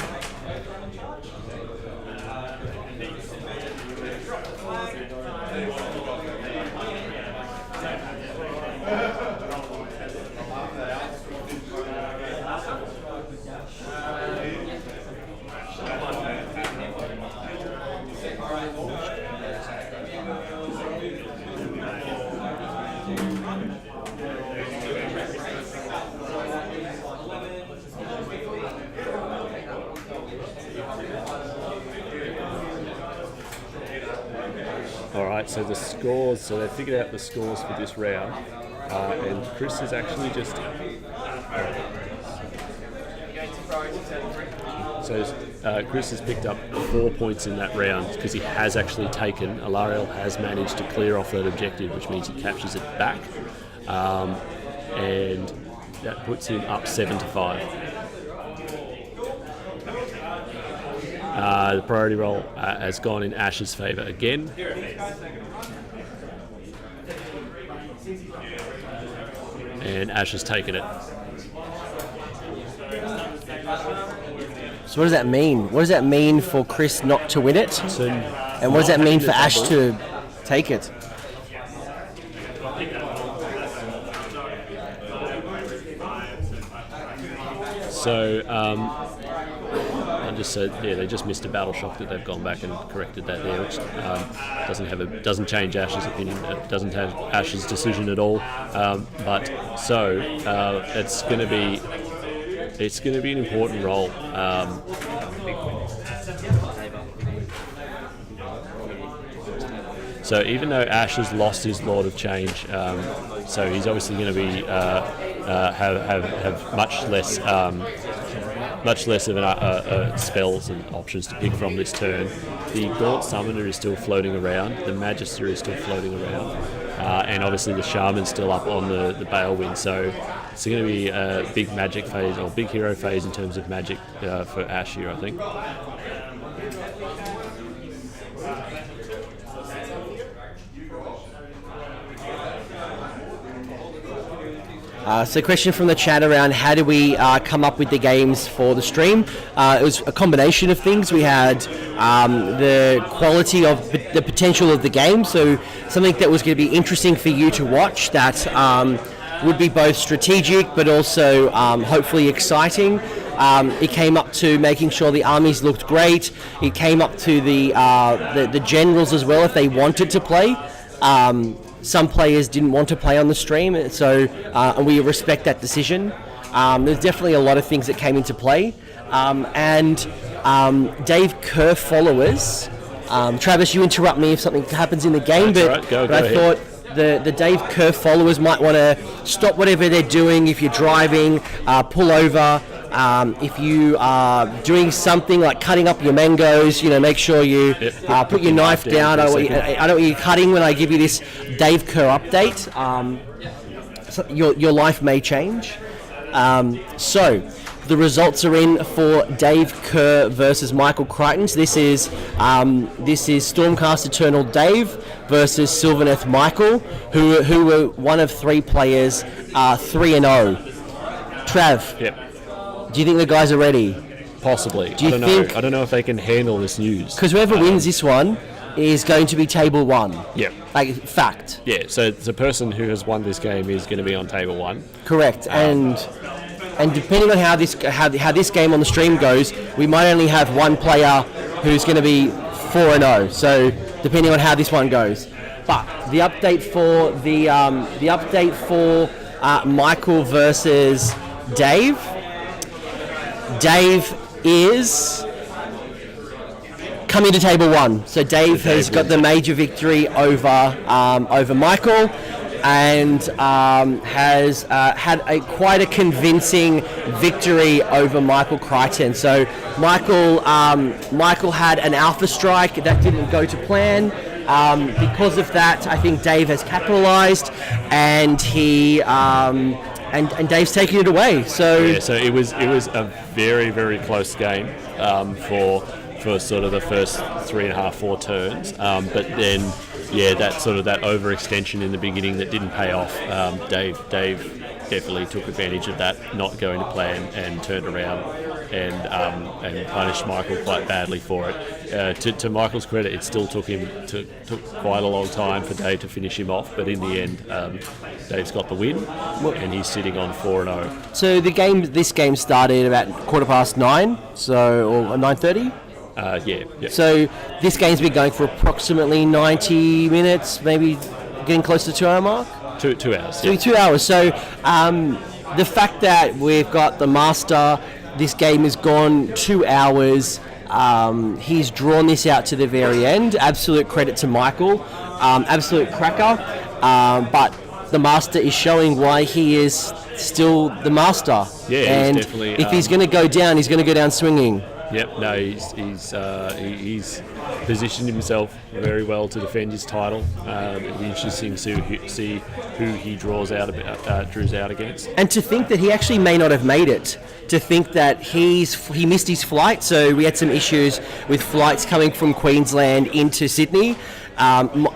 Alright, so the scores, so they figured out the scores for this round, and Chris is actually just... So Chris has picked up 4 points in that round because he has actually taken, Alariel has managed to clear off that objective, which means he captures it back, and that puts him up 7-5. The priority roll has gone in Ash's favour again. And Ash has taken it. So what does that mean? What does that mean for Chris not to win it? And what does that mean for Ash to take it? So, I just said, yeah, they just missed a battle shock that they've gone back and corrected that there, which doesn't change Ash's opinion. It doesn't have Ash's decision at all. It's going to be an important role. So even though Ash has lost his Lord of Change, so he's obviously going to be have much less of spells and options to pick from this turn. The Gaunt Summoner is still floating around, the Magister is still floating around, and obviously the Shaman's still up on the Balewind, so it's going to be a big magic phase, or big hero phase in terms of magic for Ash here, I think. So question from the chat around how do we come up with the games for the stream. It was a combination of things. We had the quality of the potential of the game, so something that was going to be interesting for you to watch that would be both strategic but also hopefully exciting. It came up to making sure the armies looked great. It came up to the generals as well if they wanted to play. Some players didn't want to play on the stream, so and we respect that decision. There's definitely a lot of things that came into play. And Dave Kerr followers, Travis, you interrupt me if something happens in the game, That's but right. I thought the Dave Kerr followers might want to stop whatever they're doing. If you're driving, pull over. If you are doing something like cutting up your mangoes, make sure you put your knife down. I know what you're cutting when I give you this Dave Kerr update. So your life may change. So the results are in for Dave Kerr versus Michael Crichton. This is Stormcast Eternal Dave versus Sylvaneth Michael, who were one of three players, 3-0. Trav. Yep. Do you think the guys are ready? Possibly. Do you think? I don't know if they can handle this news. Because whoever wins this one is going to be table one. Yep. Like fact. Yeah. So the person who has won this game is going to be on table one. Correct. And depending on how this game on the stream goes, we might only have one player who's going to be 4-0. So depending on how this one goes. But the update for Michael versus Dave. Dave is coming to table one. So Dave has got the major victory over Michael, and has had quite a convincing victory over Michael Crichton. So Michael had an alpha strike that didn't go to plan. Because of that, I think Dave has capitalized, and he and Dave's taking it away. So Yeah, so it was a very, very close game for sort of the first 3.5, 4 turns, but then that overextension in the beginning that didn't pay off. Dave definitely took advantage of that, not going to plan, and turned around and punished Michael quite badly for it. To Michael's credit, it still took quite a long time for Dave to finish him off, but in the end, Dave's got the win, and he's sitting on 4-0. So this game started about 9:15, or 9:30. Yeah. So this game's been going for approximately 90 minutes, maybe getting close to the 2 hour mark. 2 hours. So 2 hours. So the fact that we've got the Master, this game has gone 2 hours. He's drawn this out to the very end. Absolute credit to Michael. Absolute cracker. But the Master is showing why he is still the Master. Yeah, and he's definitely. If he's going to go down, he's going to go down swinging. Yep, no, he's positioned himself very well to defend his title. It'll be interesting to see who he drews out against. And to think that he actually may not have made it. To think that he missed his flight, so we had some issues with flights coming from Queensland into Sydney.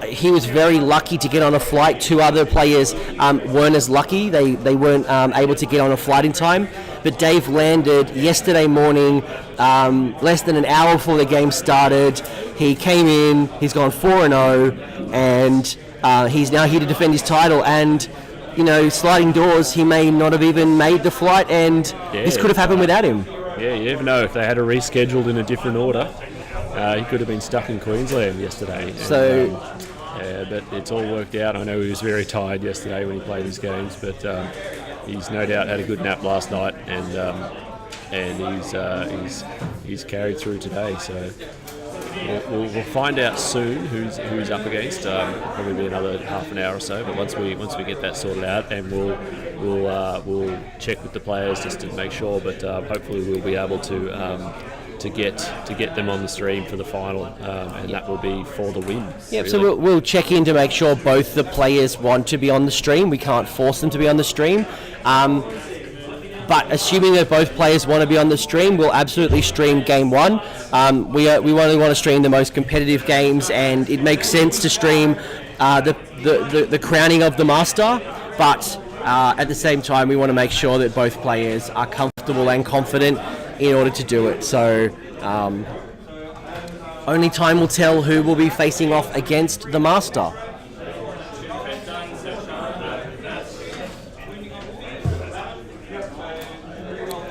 He was very lucky to get on a flight. 2 other players weren't as lucky. They weren't able to get on a flight in time. But Dave landed yesterday morning, less than an hour before the game started. He came in, he's gone 4-0, and he's now here to defend his title. And, sliding doors, he may not have even made the flight, and this could have happened without him. Yeah, you never know. If they had it rescheduled in a different order, he could have been stuck in Queensland yesterday. But it's all worked out. I know he was very tired yesterday when he played his games, but he's no doubt had a good nap last night, and he's carried through today. So we'll find out soon who's up against. Probably be another half an hour or so. But once we get that sorted out, and we'll check with the players just to make sure. But hopefully we'll be able to get them on the stream for the final, and that will be for the win. Yep. Really. So we'll check in to make sure both the players want to be on the stream. We can't force them to be on the stream. But assuming that both players want to be on the stream, we'll absolutely stream Game 1. We only want to stream the most competitive games, and it makes sense to stream the crowning of the Master. But at the same time, we want to make sure that both players are comfortable and confident in order to do it. So only time will tell who will be facing off against the Master.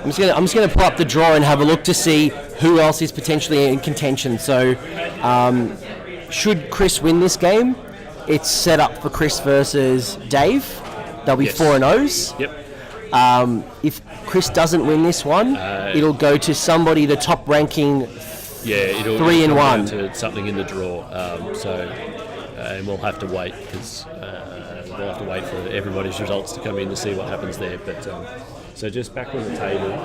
I'm just going to pull up the draw and have a look to see who else is potentially in contention. So, should Chris win this game, it's set up for Chris versus Dave. They'll be 4-0s. Yep. If Chris doesn't win this one, it'll go to somebody the top ranking. It'll 3 and 1 to something in the draw. And we'll have to wait because we'll have to wait for everybody's results to come in to see what happens there. But so just back on the table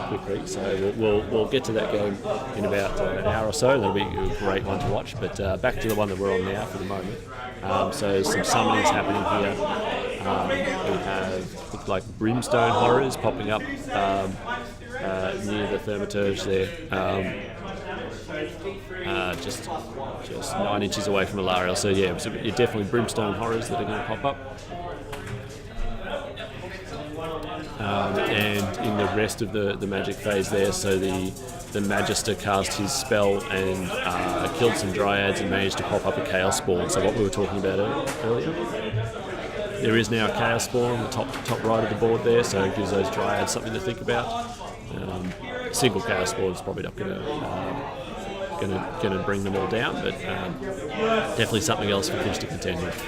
quickly. So we'll get to that game in about an hour or so. That'll be a great one to watch. But back to the one that we're on now for the moment. So some summonings happening here. We have look like brimstone horrors popping up near the thaumaturge there. Just 9 inches away from Alariel. So yeah, so you're definitely brimstone horrors that are going to pop up. And in the rest of the magic phase there, so the Magister cast his spell and killed some dryads and managed to pop up a Chaos Spawn. So what we were talking about earlier. There is now a Chaos Spawn on the top right of the board there, so it gives those dryads something to think about. Single Chaos Spawn is probably not going to bring them all down, but definitely something else for Fish to contend with.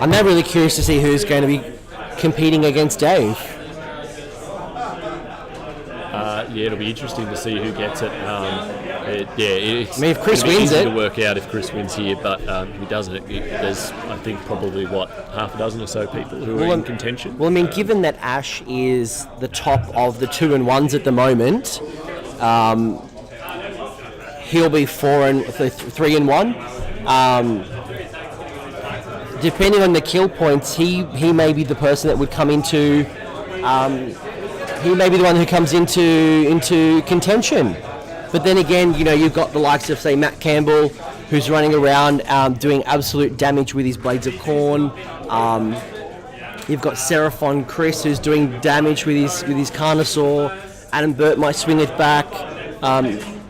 I'm now really curious to see who's going to be competing against Dave. Yeah, it'll be interesting to see who gets it. It's I mean, if Chris it'll be wins easy it- to work out if Chris wins here, but if he doesn't, there's I think probably half a dozen or so people who are in contention. Well, I mean, given that Ash is the top of the 2-1s at the moment, he'll be 3-1. Depending on the kill points, he may be the person that would come into. He may be the one who comes into contention. But then again, you've got the likes of, say, Matt Campbell, who's running around doing absolute damage with his blades of corn. You've got Seraphon Chris, who's doing damage with his Carnosaur. Adam Burt might swing it back.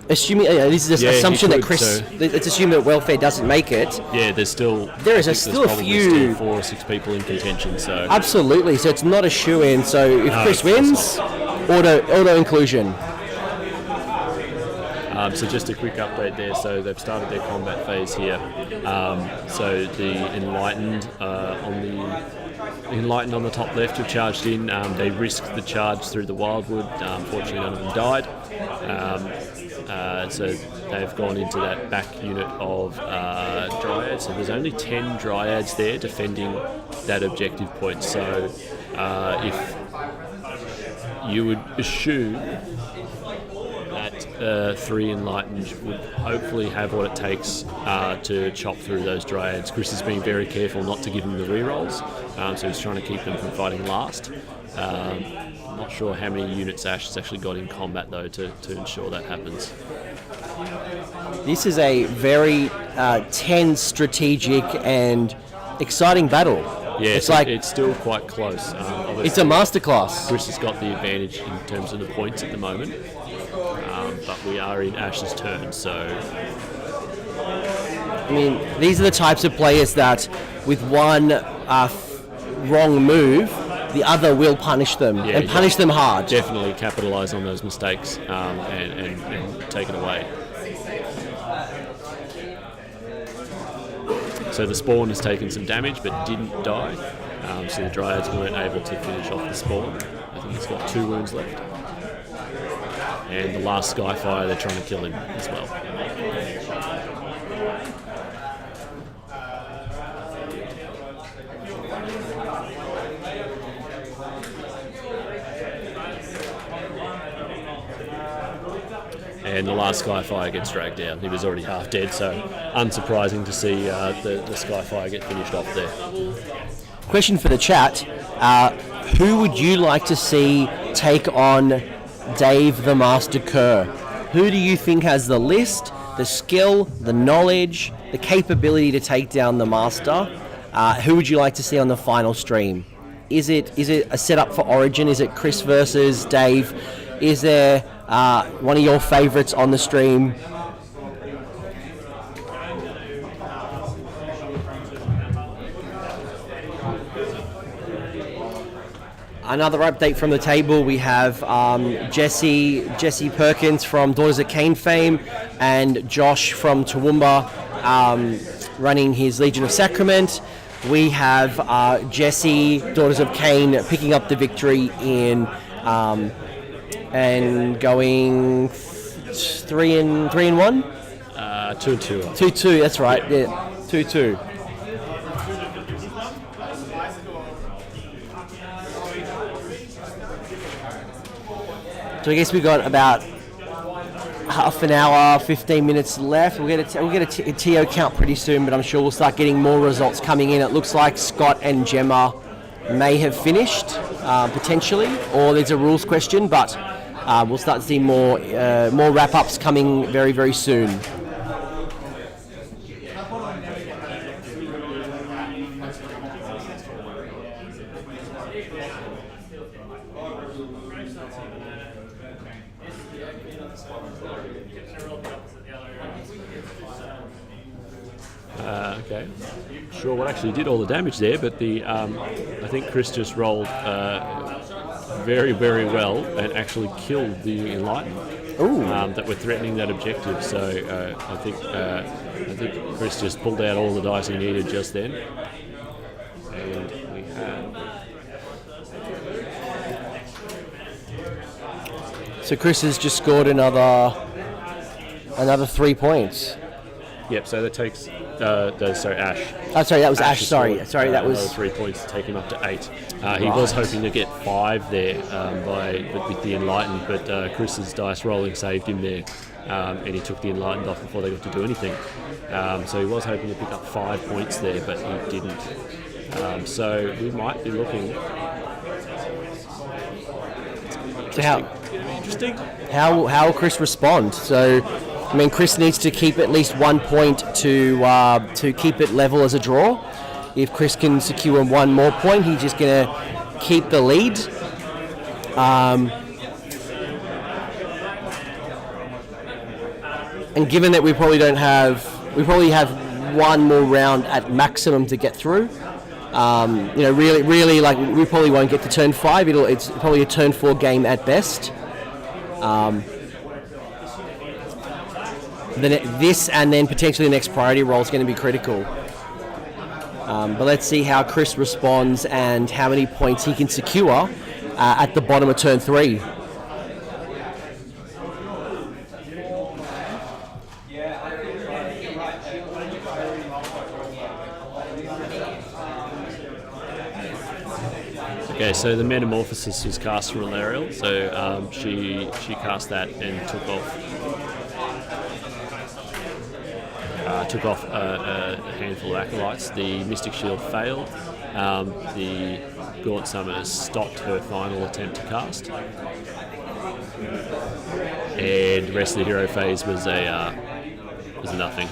Assuming this is an assumption that Chris. Let's assume that Welfare doesn't make it. Yeah, there's still still a few 4 or 6 people in contention. So absolutely, so it's not a shoe-in. So if Chris wins, auto inclusion. So just a quick update there. So they've started their combat phase here. So the Enlightened on the top left have charged in. They risked the charge through the Wildwood. Fortunately, none of them died. So they've gone into that back unit of Dryads. So there's only 10 Dryads there defending that objective point. So if you would assume that 3 Enlightened would hopefully have what it takes to chop through those Dryads. Chris is being very careful not to give them the rerolls, so he's trying to keep them from fighting last. I'm not sure how many units Ash has actually got in combat though to ensure that happens. This is a very tense, strategic, and exciting battle. Yeah, it's still quite close. It's a masterclass. Chris has got the advantage in terms of the points at the moment, but we are in Ash's turn, so... I mean, these are the types of players that, with one wrong move, the other will punish them, and punish them hard. Definitely capitalise on those mistakes and take it away. So the spawn has taken some damage but didn't die, so the Dryads weren't able to finish off the spawn. I think he's got 2 wounds left. And the last Skyfire, they're trying to kill him as well. And the last Skyfire gets dragged down. He was already half dead, so unsurprising to see the Skyfire get finished off there. Question for the chat. Who would you like to see take on Dave the Master Kerr? Who do you think has the list, the skill, the knowledge, the capability to take down the Master? Who would you like to see on the final stream? Is it a setup for Origin? Is it Chris versus Dave? Is there one of your favourites on the stream? Another update from the table, we have Jesse Perkins from Daughters of Cain fame and Josh from Toowoomba running his Legion of Sacrament. We have Jesse, Daughters of Cain, picking up the victory in and going 3-1? 2-2. 2-2, that's right, yeah, 2-2. So I guess we've got about half an hour, 15 minutes left. We'll get a TO count pretty soon, but I'm sure we'll start getting more results coming in. It looks like Scott and Gemma may have finished, potentially, or there's a rules question, but we'll start to see more wrap-ups coming very, very soon. Okay. Sure what actually did all the damage there, but I think Chris just rolled very, very well and actually killed the Enlightened that were threatening that objective. So I think Chris just pulled out all the dice he needed just then. So Chris has just scored another 3 points. Yep. So that takes Ash. Oh, sorry, that was Ash. has Sorry, scored, that another was 3 points to take him up to 8. He was hoping to get 5 there with the Enlightened, but Chris's dice rolling saved him there, and he took the Enlightened off before they got to do anything. So he was hoping to pick up 5 points there, but he didn't. So we might be looking. So Interesting. how will Chris respond? So, I mean, Chris needs to keep at least 1 point to keep it level as a draw. If Chris can secure 1 more point, he's just going to keep the lead. And given that we probably have 1 more round at maximum to get through. Really, like we probably won't get to turn 5. It's probably a turn 4 game at best. This and then potentially the next priority roll is going to be critical. But let's see how Chris responds and how many points he can secure at the bottom of turn 3. Okay, so the Metamorphosis was cast from Alariel, so she cast that and took off a handful of acolytes. The Mystic Shield failed. The Gaunt Summoner stopped her final attempt to cast, and the rest of the hero phase was nothing.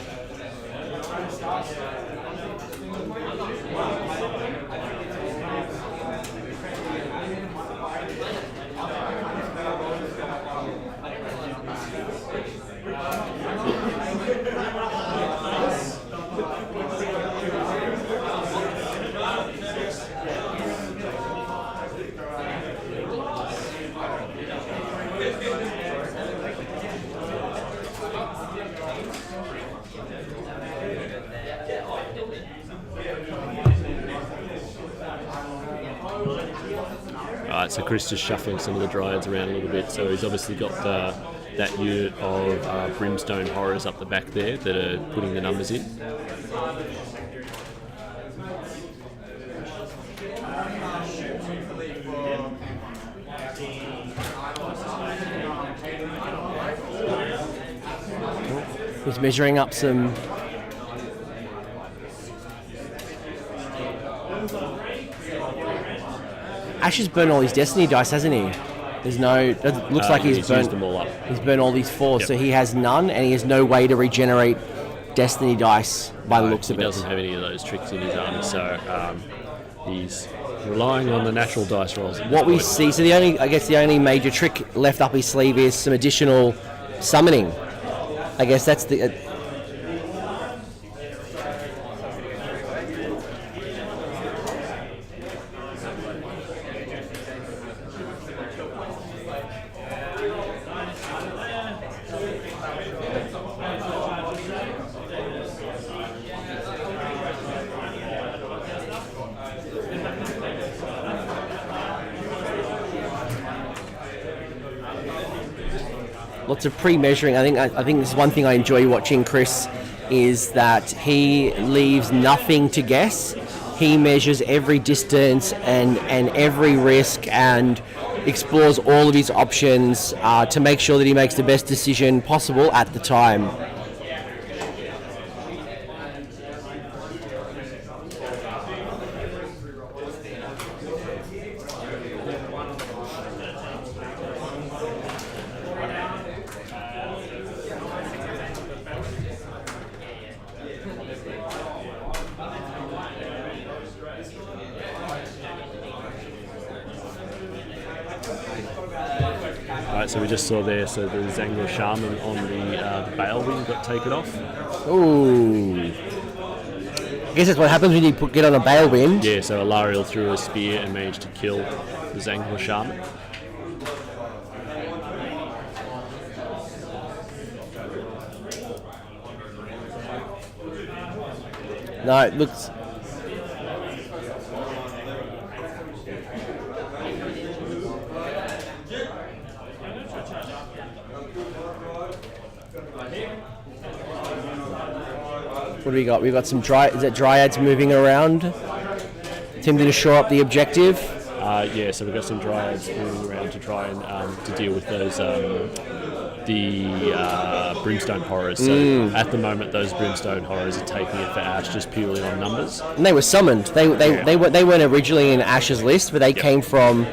Alright, so Chris just shuffling some of the Dryads around a little bit, so he's obviously got that unit of Brimstone Horrors up the back there that are putting the numbers in. He's measuring up some. Ash has burned all his Destiny dice, hasn't he? There's no. It looks like he's used them all up. He's burned all these 4, Yep. so he has none, and he has no way to regenerate Destiny dice by the looks of it. He doesn't have any of those tricks in his army, so he's relying on the natural dice rolls. What we see, so the only major trick left up his sleeve is some additional summoning. I guess that's the. Lots of pre-measuring. I think this is one thing I enjoy watching Chris, is that he leaves nothing to guess. He measures every distance and every risk and explores all of his options to make sure that he makes the best decision possible at the time. Alright, so we just saw there, so the Zangor Shaman on the Bale wing got taken off. Ooh. I guess that's what happens when you get on a Bale wind. Yeah, so Alariel threw a spear and managed to kill the Zangor Shaman. No, it looks. What do we got? We've got some dryads moving around. Attempting to shore up the objective. Yeah, so we've got some dryads moving around to try and to deal with those brimstone horrors. So at the moment, those brimstone horrors are taking it for Ash just purely on numbers. And they were summoned. They weren't originally in Ash's list, but they came from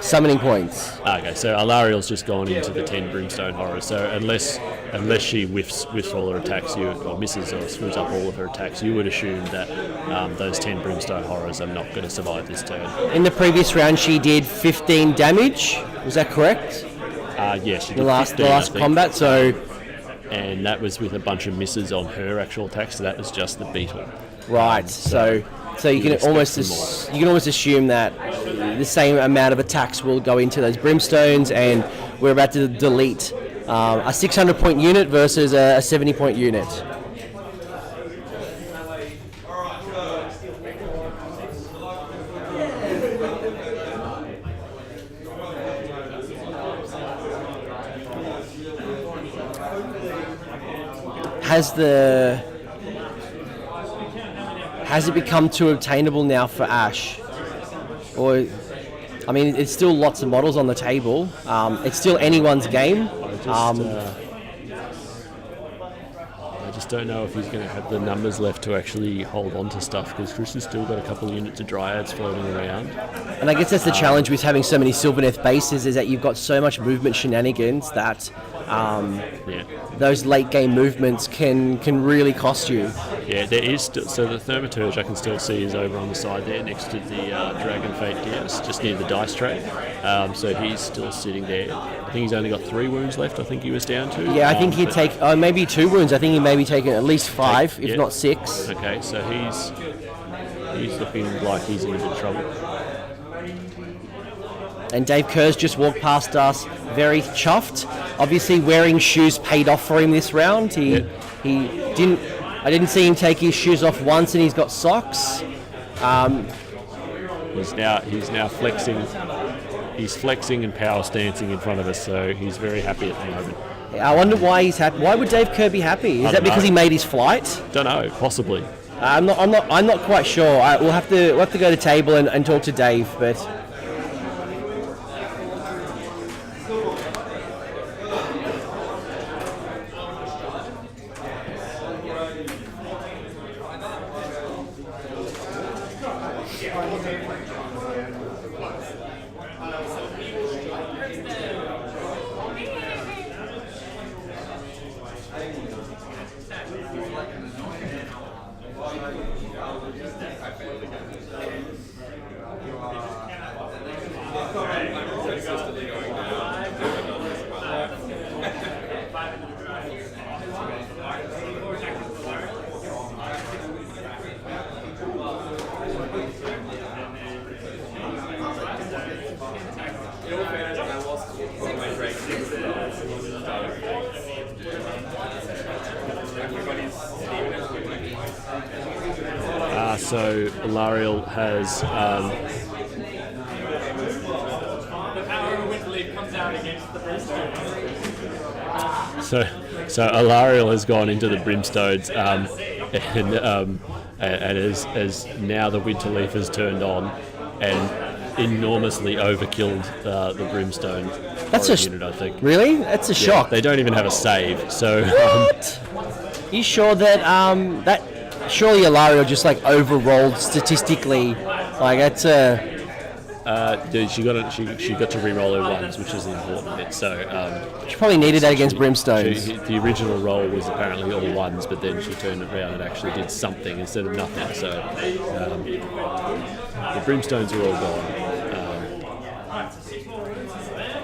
summoning points. Okay, so Alariel's just gone into the 10 brimstone horrors. So unless she whiffs all her attacks, or misses or screws up all of her attacks, you would assume that those 10 brimstone horrors are not going to survive this turn. In the previous round, she did 15 damage. Was that correct? Yes, she did the last 15, combat. So, and that was with a bunch of misses on her actual attacks. So that was just the beetle. Right. So you can almost assume that the same amount of attacks will go into those brimstones, and we're about to delete a 600-point unit versus a 70-point unit. Has it become too obtainable now for Ash? Or, I mean, it's still lots of models on the table. It's still anyone's game. I just don't know if he's going to have the numbers left to actually hold on to stuff, because Chris has still got a couple of units of dryads floating around. And I guess that's the challenge with having so many Sylvaneth bases, is that you've got so much movement shenanigans that those late game movements can really cost you. Yeah, there is so the Thaumaturge I can still see is over on the side there next to the Dragon Fate DS, just near the dice tray. So he's still sitting there. I think he's only got 3 wounds left. I think he was down to. Yeah, I think he'd take maybe 2 wounds. I think he may be taking at least 5, if not 6. Okay, so he's looking like he's in a bit of trouble. And Dave Kerr's just walked past us, very chuffed. Obviously, wearing shoes paid off for him this round. I didn't see him take his shoes off once, and he's got socks. He's now flexing. He's flexing and power stancing in front of us, so he's very happy at the moment. I wonder why he's happy. Why would Dave Kerr be happy? Is that because he made his flight? Don't know. Possibly. I'm not quite sure. We'll have to go to table and talk to Dave, but. So Alariel has. The power of Winterleaf comes out against the brimstone. So Alariel has gone into the brimstones, and as now the Winterleaf has turned on and enormously overkilled the brimstone. That's unit, I think. Really? That's a shock. They don't even have a save. So. What? You sure that surely Alariel just like overrolled statistically? Like that's she got to re-roll her ones, which is the important bit. So she probably needed that against brimstones. The original roll was apparently all ones, but then she turned it around and actually did something instead of nothing. So the brimstones are all gone.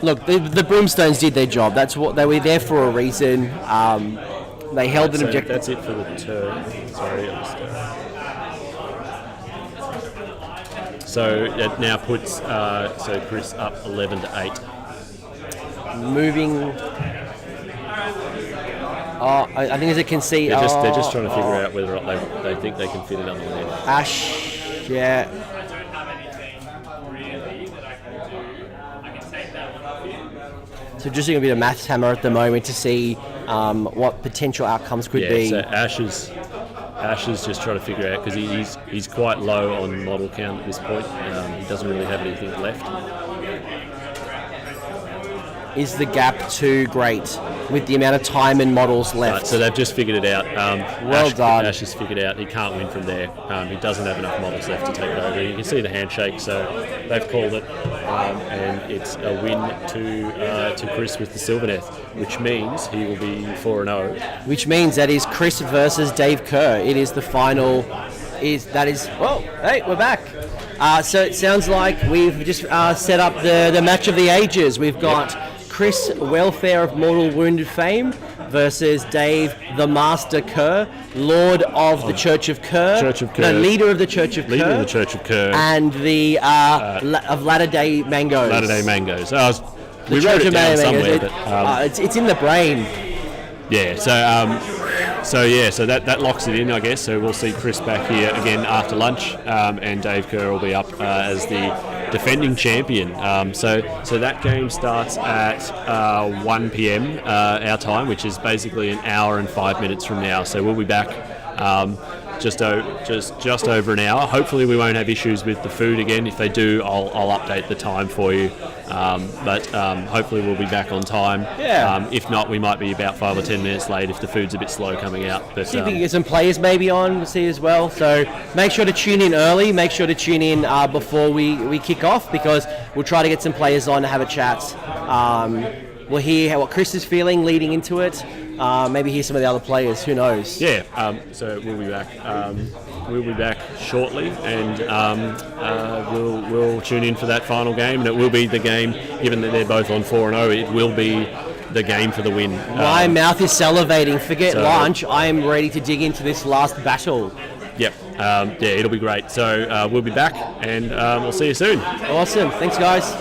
Look, the brimstones did their job. That's what they were there for a reason. They held an objective. That's it for the turn. Sorry, so it now puts Chris up 11 to 8. Moving. I think as it can see, they're just trying to figure out whether or not they think they can fit another one in. Ash, yeah. So just doing a bit of maths hammer at the moment to see what potential outcomes could be. So Ash is Ash is just trying to figure out, because he's quite low on model count at this point. He doesn't really have anything left. Is the gap too great with the amount of time and models left? Right, so they've just figured it out. Well done. Ash has figured out he can't win from there. He doesn't have enough models left to take it over. You can see the handshake, so they've called it, and it's a win to Chris with the Sylvaneth, which means he will be 4-0. Which means that is Chris versus Dave Kerr. It is the final. Whoa, hey, we're back. So it sounds like we've just set up the match of the ages. We've got Chris, Welfare of Mortal Wounded fame, versus Dave, the Master Kerr, Lord of the Church of Kerr. Leader of the Church of Kerr. And the of Latter-day Mangoes. Latter-day Mangoes. We wrote it down somewhere. But, it's in the brain. Yeah, so that locks it in, I guess. So we'll see Chris back here again after lunch, and Dave Kerr will be up as the defending champion. So that game starts at 1 p.m. Our time, which is basically an hour and 5 minutes from now. So we'll be back just over an hour. Hopefully we won't have issues with the food again. If they do, I'll update the time for you. But hopefully we'll be back on time. Yeah. If not, we might be about 5 or 10 minutes late if the food's a bit slow coming out. But see if we can get some players maybe on. We'll see as well. So make sure to tune in early. Make sure to tune in before we kick off, because we'll try to get some players on to have a chat. We'll hear what Chris is feeling leading into it. Maybe hear some of the other players. Who knows? Yeah. So we'll be back. We'll be back shortly, and we'll tune in for that final game, and it will be the game. Given that they're both on 4-0, it will be the game for the win. My mouth is salivating. Forget lunch. I am ready to dig into this last battle. Yep. Yeah, it'll be great. So we'll be back, and we'll see you soon. Awesome. Thanks, guys.